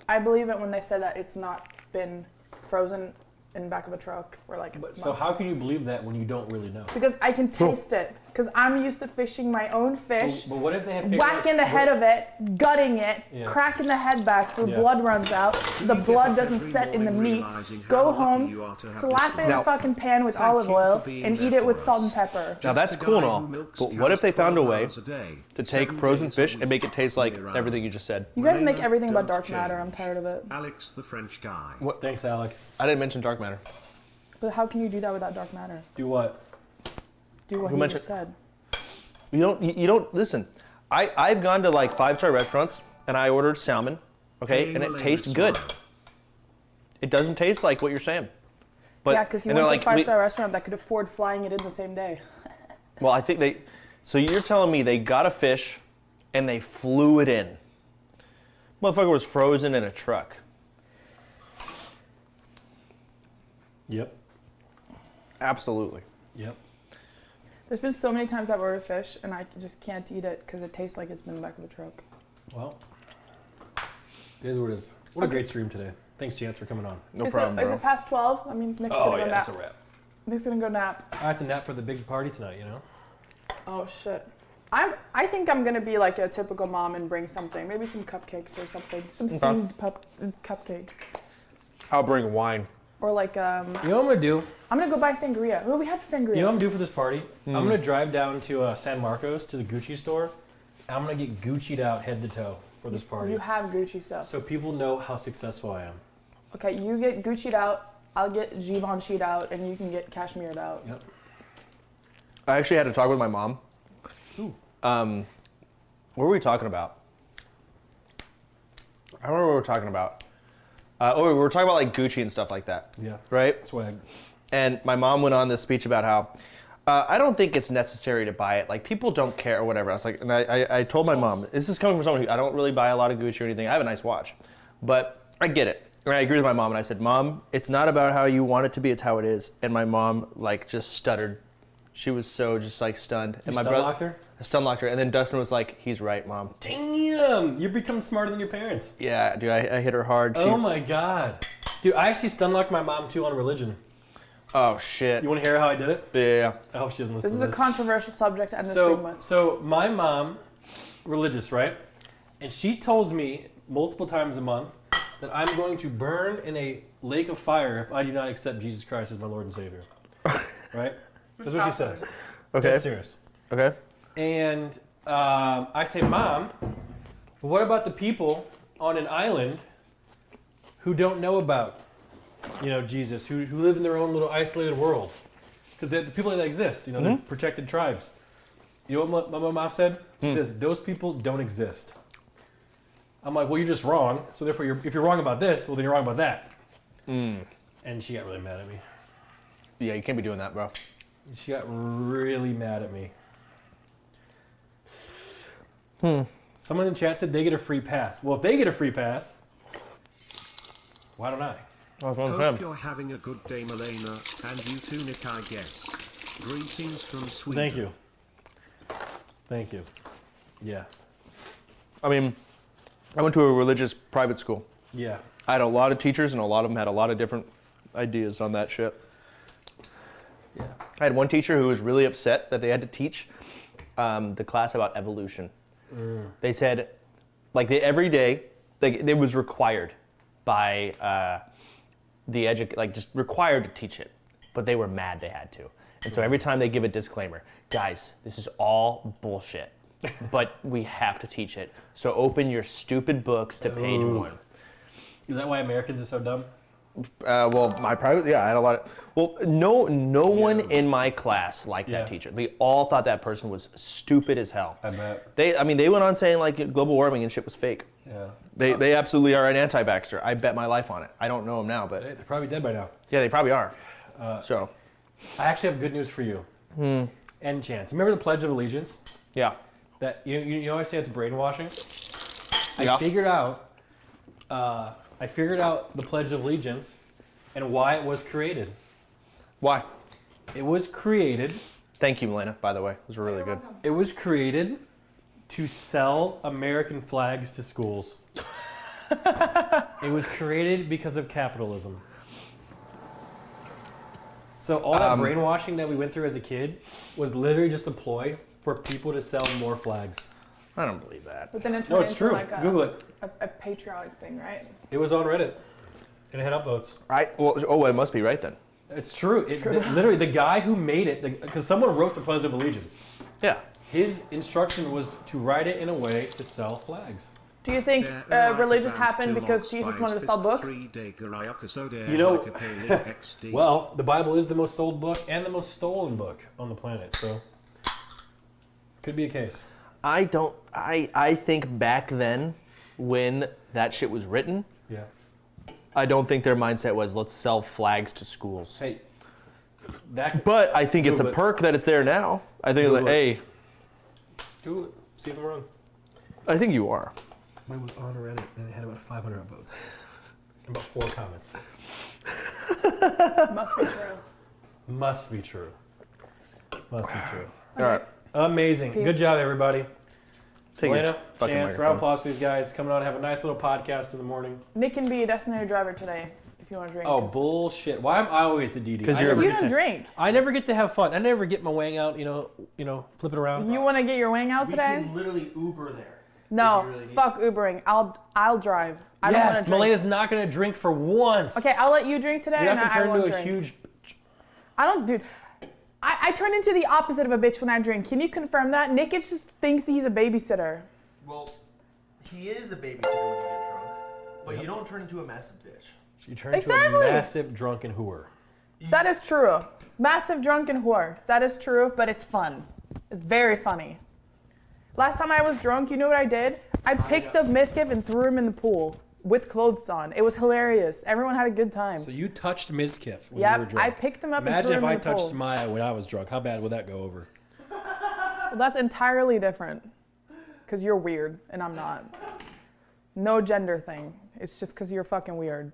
I believe it when they said that it's not been frozen in the back of a truck for like So months. how can you believe that when you don't really know? Because I can taste it. Because I'm used to fishing my own fish, But what if they had figured whacking the head of it, gutting it, Yeah. cracking the head back so the Yeah. blood runs out. The blood doesn't set in the meat. Go home, slap it in a Now- fucking pan with olive oil, and eat it with salt and pepper. Now that's cool and all, but what if they found a way to take frozen fish and make it taste like everything you just said? You guys make everything about dark Don't matter. change. I'm tired of it. Alex, the French guy. Thanks, Alex. I didn't mention dark matter. But how can you do that without dark matter? Do what? Do what Who he mentioned- just said. You don't listen. I've gone to like 5-star restaurants and I ordered salmon, okay, and it tastes good. It doesn't taste like what you're saying. But Yeah, because you and they're went to a like, 5-star restaurant that could afford flying it in the same day. well, I think they. So you're telling me they got a fish, and they flew it in. Motherfucker was frozen in a truck. Yep. Absolutely. Yep. There's been so many times I've ordered fish and I just can't eat it because it tastes like it's been in the back of a truck. Well, it is what it is. What a great stream today. Thanks, Chance, for coming on. No problem, Is bro. it past 12? That means Nick's Oh, gonna yeah, go that's nap. a wrap. Nick's gonna go nap. I have to nap for the big party tonight, you know? Oh shit. I think I'm gonna be like a typical mom and bring something. Maybe some cupcakes or something. Some themed cupcakes. I'll bring wine. Or like You know what I'm going to do? I'm gonna go buy sangria. Oh, we have sangria. You know what I'm going to do for this party? I'm going to drive down to San Marcos to the Gucci store. And I'm going to get Gucci'd out head to toe for this party. You have Gucci stuff. So people know how successful I am. Okay, you get Gucci'd out, I'll get Givenchy'd out, and you can get Cashmere'd out. Yep. I actually had to talk with my mom. Ooh. What were we talking about? I don't remember what we were talking about. We were talking about like Gucci and stuff like that. Yeah. Right? Swag. And my mom went on this speech about how I don't think it's necessary to buy it. Like people don't care or whatever. I was like, and I told my mom, this is coming from someone who I don't really buy a lot of Gucci or anything. I have a nice watch, but I get it. And I agree with my mom. And I said, Mom, it's not about how you want it to be. It's how it is. And my mom like just stuttered. She was so just like stunned. You And my stun brother, locked her? I stun locked her. And then Dustin was like, he's right, Mom. Damn! You're becoming smarter than your parents. Yeah, dude, I hit her hard. Oh my god. Dude, I actually stun locked my mom too on religion. Oh shit. You want to hear how I did it? Yeah. I hope she doesn't listen This is to a this. controversial subject to end the stream with. So my mom, religious, right? And she tells me multiple times a month that I'm going to burn in a lake of fire if I do not accept Jesus Christ as my Lord and Savior. Right? That's what she says. Okay. Dead serious. Okay. And I say, Mom, what about the people on an island who don't know about, Jesus, who live in their own little isolated world? Because the people that exist, they're protected tribes. You know what my mom said? She says, those people don't exist. I'm like, well, you're just wrong. So therefore, if you're wrong about this, well, then you're wrong about that. And she got really mad at me. Yeah, you can't be doing that, bro. She got really mad at me. Someone in chat said they get a free pass. Well, if they get a free pass, why don't I? Hope you're having a good day, Malena, and you too, Nick, I guess. Greetings from Sweden. Thank you. Thank you. Yeah. I mean, I went to a religious private school. Yeah. I had a lot of teachers, and a lot of them had a lot of different ideas on that shit. Yeah. I had one teacher who was really upset that they had to teach the class about evolution. They said, every day, it was required by just required to teach it, but they were mad they had to. And so every time they give a disclaimer, guys, this is all bullshit, but we have to teach it. So open your stupid books to page 1. Is that why Americans are so dumb? Well, my private, yeah, I had a lot of, no one in my class liked that teacher. They all thought that person was stupid as hell. I bet. They went on saying like global warming and shit was fake. Yeah. They absolutely are an anti-vaxxer. I bet my life on it. I don't know them now, but They're probably dead by now. yeah, they probably are. So, I actually have good news for you. And Chance. Remember the Pledge of Allegiance? yeah. That you always say it's brainwashing? Yeah. I figured out the Pledge of Allegiance and why it was created. Why? It was created. Thank you, Malena, by the way. Those were really good. It was created to sell American flags to schools. It was created because of capitalism. So all that brainwashing that we went through as a kid was literally just a ploy for people to sell more flags. I don't believe that. But then it No, turned it's into true. like Google it. a patriotic thing, right? It was on Reddit. And it had upvotes. It must be right then. It's true. Literally, the guy who made it, because someone wrote the Pledge of Allegiance, Yeah. his instruction was to write it in a way to sell flags. Do you think religious happened because Jesus wanted to sell books? Well, the Bible is the most sold book and the most stolen book on the planet, so could be a case. I think back then, when that shit was written, Yeah. I don't think their mindset was let's sell flags to schools. Hey, that. But I think it's a Google it. perk that it's there now. I think Google like, hey, Google it. See if I'm wrong. I think you are. Mine was on Reddit and it had about 500 votes. And about 4 comments. Must be true. Must be true. Must be true. All right. Amazing. Peace. Good job, everybody. Take your Malena, fucking Chance, microphone. round of applause for these guys coming on. Have a nice little podcast in the morning. Nick can be a designated driver today if you want to drink. Oh, 'cause bullshit. Why am I always the DD? 'Cause I you're a never You get don't to- drink. I never get to have fun. I never get my wang out, you know, flip it around. You want to get your wing out We today? can literally Uber there. No, if you really need fuck Ubering. I'll drive. I don't want Yes, to drink. Malena's not going to drink for once. Okay, I'll let you drink today, You're and not I going to won't turn into a drink. huge... I don't, dude. I turn into the opposite of a bitch when I drink. Can you confirm that? Nick just thinks that he's a babysitter. Well, he is a babysitter when you get drunk, but you don't turn into a massive bitch. You turn into Exactly. a massive drunken whore. That is true. Massive drunken whore. That is true, but it's fun. It's very funny. Last time I was drunk, you know what I did? I picked up Miskiff and threw him in the pool with clothes on. It was hilarious. Everyone had a good time. So you touched Mizkiff when you were Yep, drunk. I picked him up and Imagine threw if him I in the touched pool. Maya when I was drunk. How bad would that go over? Well, that's entirely different. Because you're weird, and I'm not. No gender thing. It's just because you're fucking weird.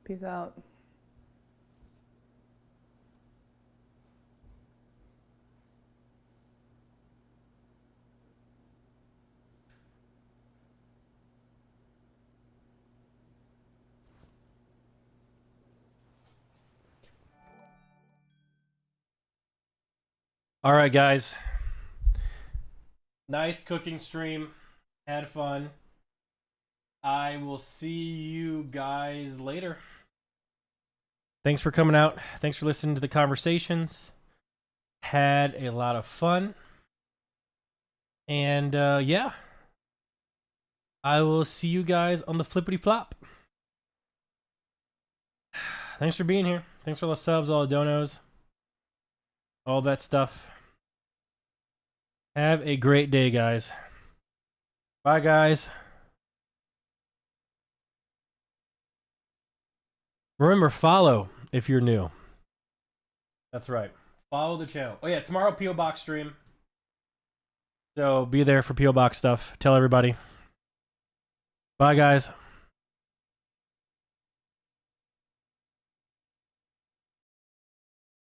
Peace out. All right, guys. Nice cooking stream. Had fun. I will see you guys later. Thanks for coming out. Thanks for listening to the conversations. Had a lot of fun. And yeah. I will see you guys on the flippity flop. Thanks for being here. Thanks for all the subs, all the donos, all that stuff. Have a great day, guys. Bye, guys. Remember, follow if you're new. That's right. Follow the channel. Oh, yeah, tomorrow P.O. Box stream. So be there for P.O. Box stuff. Tell everybody. Bye, guys.